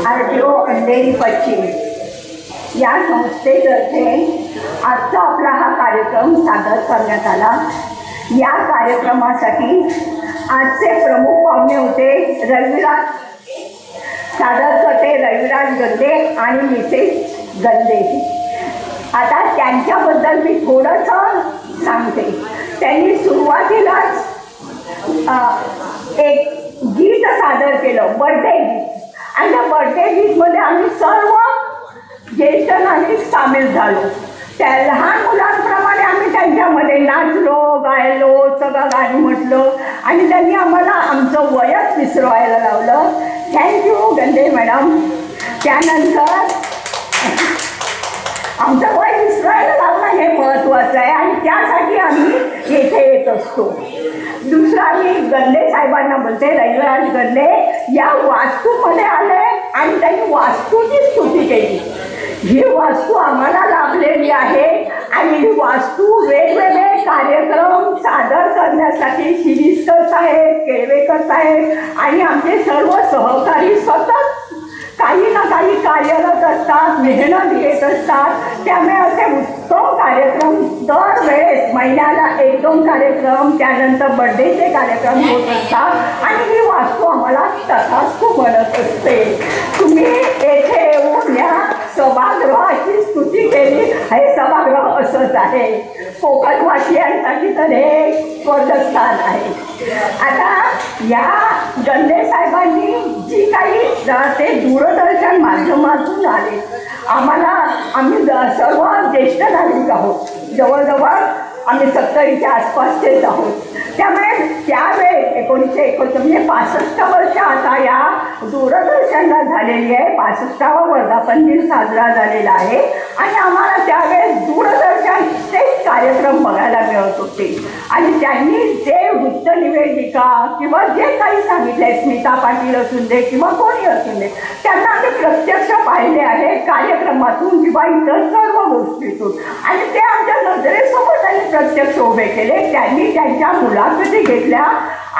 RTO अंधेरी पश्चिम या संस्थेतर्फे आजचा आपला हा कार्यक्रम सादर करण्यात आला. या कार्यक्रमासाठी आजचे प्रमुख पाहुणे होते रविराज सादर करते रविराज गंदे आणि मिसेस गंदे. आता त्यांच्याबद्दल मी थोडंसं सांगते. त्यांनी सुरुवातीलाच एक गीत सादर केलं, बर्थडे गीत, आणि त्या बर्थडे गीतमध्ये आम्ही सर्व ज्येष्ठ नागरिक सामील झालो. त्या लहान मुलांप्रमाणे आम्ही त्यांच्यामध्ये नाचलो, गायलो, सगळं गाणी म्हटलं आणि त्यांनी आम्हाला आमचं वयच विसरवायला लावलं. थँक्यू गंदे मॅडम. त्यानंतर आमचं वय विसरायला लावणं हे महत्त्वाचं आहे आणि त्यासाठी आम्ही येथे येत असतो. दुसरं आम्ही गंदे साहेबांना बोलते, रविराज गंदे या वास्तूमध्ये आले आणि त्यांनी वास्तूची स्तुती केली. ही वास्तू आम्हाला लाभलेली आहे आणि ही वास्तू वेगवेगळे कार्यक्रम सादर करण्यासाठी शिरीषकर साहेब, केळवेकर साहेब आणि आमचे सर्व सहकारी सतत काही ना काही कार्यरत असतात, मेहनत घेत असतात. त्यामुळे असे उत्तम कार्यक्रम दरवेळेस महिन्याला 1-2 कार्यक्रम, त्यानंतर बर्थडेचे कार्यक्रम होत असतात आणि ही वास्तू आम्हाला तथास्तु बनत असते. तुम्ही येथे येऊन या सभागृहाची स्तुती केली. हे सभागृह असंच आहे. कोकणवासियांसाठी तर हे स्वर्गस्थान आहे. आता या गंदे साहेबांनी जी काही ते दूरदर्शन माध्यमातून आले, आम्ही सर्व ज्येष्ठ नागरिक आहोत, जवळजवळ आम्ही 70च्या आसपासचेच आहोत. त्यामुळे त्यावेळेस 1965 वर्ष आता या दूरदर्शनला झालेली आहे. 65वा वर्धापन दिन साजरा झालेला आहे आणि आम्हाला त्यावेळेस दूरदर्शनचेच कार्यक्रम बघायला मिळत होते आणि त्यांनी जे वृत्तनिवेदिका किंवा जे काही सांगितले, स्मिता पाटील असून दे किंवा कोणी असून दे, त्यांना आम्ही प्रत्यक्ष पाहिले आहे कार्यक्रमातून किंवा इतर सर्व गोष्टीतून आणि ते आमच्या नजरेसमोर त्यांनी प्रत्यक्ष उभे केले. त्यांनी त्यांच्या मुलाखती घेतल्या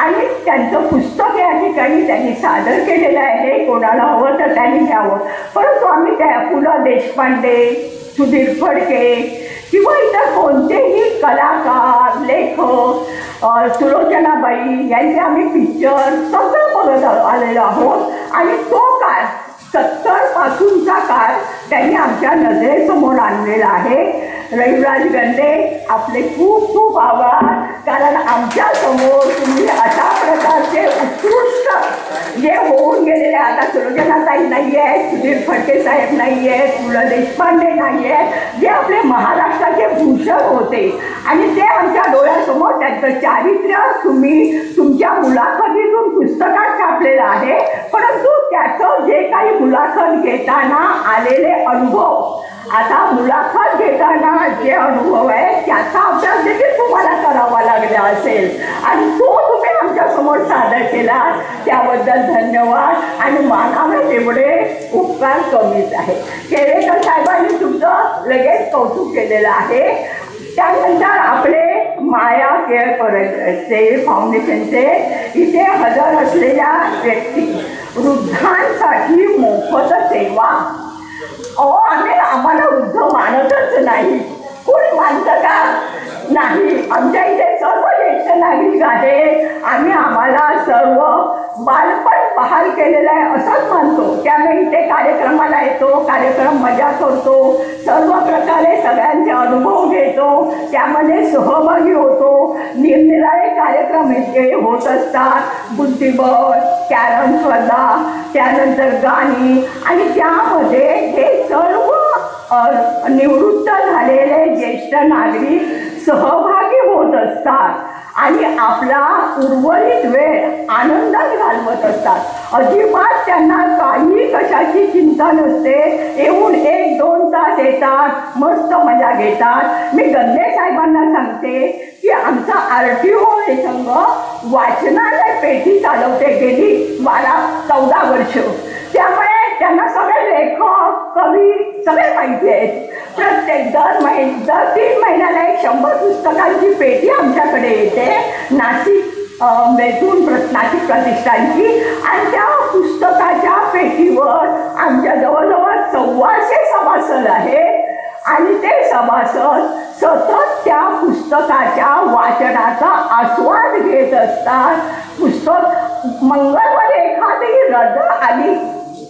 आणि त्यांचं पुस्तक या ठिकाणी त्यांनी सादर केलेलं आहे. कोणाला हवं तर त्यांनी घ्यावं. परंतु आम्ही त्या पु ल देशपांडे, सुधीर फडके किंवा इतर कोणतेही कलाकार, लेखक, सुलोचनाबाई यांचे आम्ही पिक्चर सगळं बघत आलेलो आहोत आणि तो काळ 70 पासूनचा काळ त्यांनी आमच्या नजरेसमोर आणलेला आहे. रविराज गंदे आपले खूप खूप आभार, कारण आमच्यासमोर तुम्ही अशा प्रकारचे उत्कृष्ट जे होऊन गेलेले, आता सुलोचनाताई नाही आहेत, सुधीर फडके साहेब नाही आहेत, पु ल देशपांडे नाही आहेत, जे आपले महाराष्ट्राचे भूषण होते आणि ते आमच्या डोळ्यासमोर त्यांचं चारित्र्य तुम्ही तुमच्या मुलाखतीतून पुस्तकात छापलेलं आहे. परंतु त्याचं जे काही मुलाखत घेताना आलेले अनुभव, आता मुलाखत घेताना जे अनुभव आहे त्याचा अभ्यास देखील तुम्हाला करावा लागला असेल आणि तो तुम्ही आमच्यासमोर सादर केला, त्याबद्दल धन्यवाद आणि मानावे तेवढे उपकार कमीच आहे. केळवेकर साहेबांनी तुमचं लगेच कौतुक केलेलं आहे. त्यानंतर आपले माया केअर फाउंडेशनचे इथे हजर असलेल्या व्यक्ती, वृद्धांसाठी मोफत सेवा. आम्हाला वृद्ध मानतच नाही. कोणी मानतं का? नाही. आमच्या इथे सर्व ज्येष्ठ नागरिक आहे. आम्हाला सर्व बालपण बहाल केलेलं आहे असंच मानतो. त्यामुळे इथे कार्यक्रमाला येतो, कार्यक्रम मजा करतो, सर्व प्रकारे सगळ्यांचे अनुभव घेतो, त्यामध्ये सहभागी होतो. निरनिराळे कार्यक्रम इथे होत असतात. बुद्धिबळ, कॅरम स्पर्धा, त्यानंतर गाणी आणि त्यामध्ये हे सर्व निवृत्त झालेले ज्येष्ठ नागरिक सहभागी होत असतात आणि आपला उर्वरित वेळ आनंदात घालवत असतात. अजिबात त्यांना काही कशाची चिंता नसते. येऊन 1-2 तास येतात, मस्त मजा घेतात. मी गंदे साहेबांना सांगते की आमचा RTO संघ वाचनालय पेटी चालवते गेली 12-14 वर्ष. त्यामुळे त्यांना सगळे लेखक, कवी सगळे माहिती आहेत. प्रत्येक दर 3 महिन्याला 100 पुस्तकांची पेटी आमच्याकडे येते. नाशिक मैथून रत्नाची प्रतिष्ठानची, आणि त्या पुस्तकाच्या पेटीवर आमच्या जवळजवळ 1400 सभासद आहेत आणि ते सभासद सतत त्या पुस्तकाच्या वाचनाचा आस्वाद घेत असतात. पुस्तक मंगळवारी एखादी रजा आली,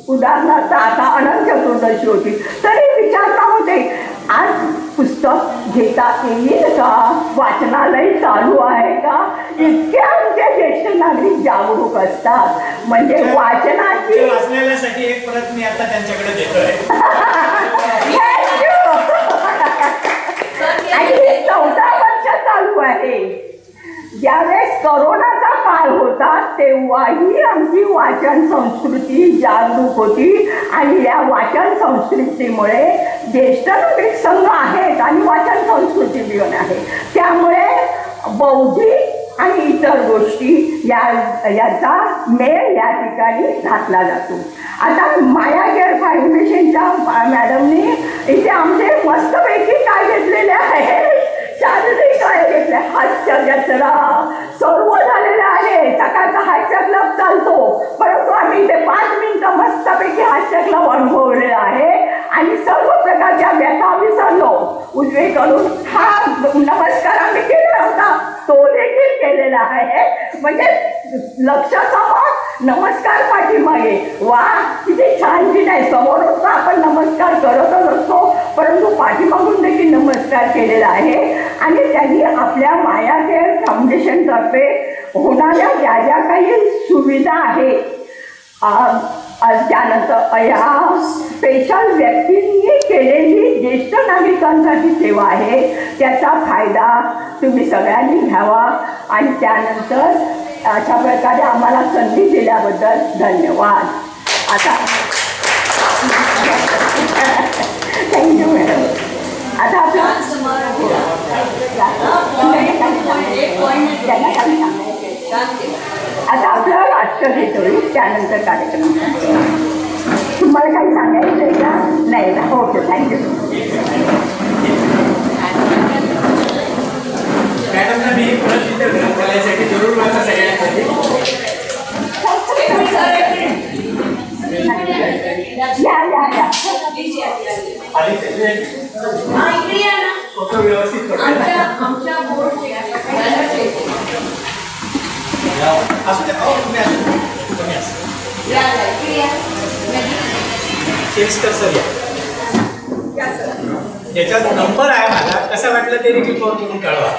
उदाहरणार्थ आता अनंत चतुर्दशी होती, तरी विचारता होते आज पुस्तक घेता येईल का, वाचनालय चालू आहे का. इतके आमचे ज्येष्ठ नागरिक जागरूक असतात. म्हणजे वाचनाची वाचलेल्यासाठी एक परत मी आता त्यांच्याकडे देतोय. आणि 14 वर्ष चालू आहे. ज्यावेळेस करोनाचा काळ होता तेव्हाही आमची वाचन संस्कृती जागरूक होती आणि या वाचन संस्कृतीमुळे ज्येष्ठ नागरिक संघ आहेत आणि वाचन संस्कृती पण आहे. त्यामुळे बौद्धिक आणि इतर गोष्टी याचा मेळ या ठिकाणी घातला जातो. आता माया केअर फाउंडेशनच्या मॅडमनी इथे आमचे मस्तपैकी काय घेतलेले आहे, शारीरिक काय घेतले, हास्य जत्रा सर्व झालेलं आहे. सकाळचा हास्य क्लब चालतो, परंतु आम्ही इथे 5 मिनिटं मस्तपैकी हास्य क्लब अनुभवलेला आहे आणि सर्व प्रकारच्या व्यथा विसरलो. उजवीकडून हा नमस्कार आम्ही केला होता, तो देखील केलेला आहे. म्हणजे लक्षासमोर नमस्कार पाठीमागे, वा किती छान की नाही. समोरून आपण नमस्कार करतच असतो, परंतु पाठीमागून देखील नमस्कार केलेला आहे. आणि त्यांनी आपल्या माया केअर फाउंडेशनतर्फे होणाऱ्या ज्या ज्या काही सुविधा आहेत, त्यानंतर या स्पेशल व्यक्तींनी केलेली ज्येष्ठ नागरिकांसाठी सेवा आहे, त्याचा फायदा तुम्ही सगळ्यांनी घ्यावा. आणि त्यानंतर अशा प्रकारे आम्हाला संधी दिल्याबद्दल धन्यवाद. आता थँक्यू मॅडम. आता आपला आता आपलं राष्ट्रगीत होईल, त्यानंतर कार्यक्रम. तुम्हाला काही सांगायचं आहे का? नाही ना, ओके, थँक्यू. मॅडमना मी परत तिथे ग्रंथालयासाठी जरूर वाचा सगळ्यांसाठी. फोटो व्यवस्थित असू दे. तुम्ही शेक्सपियर सर या, याच्यात नंबर आहे माझा, कसं वाटलं ते देखील फोन करून कळवा.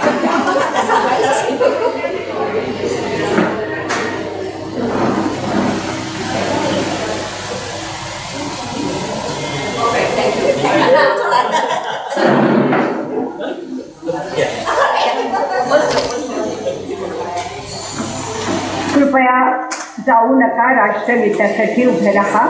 कृपया जाऊ नका, राष्ट्रगीतासाठी उभे राहा.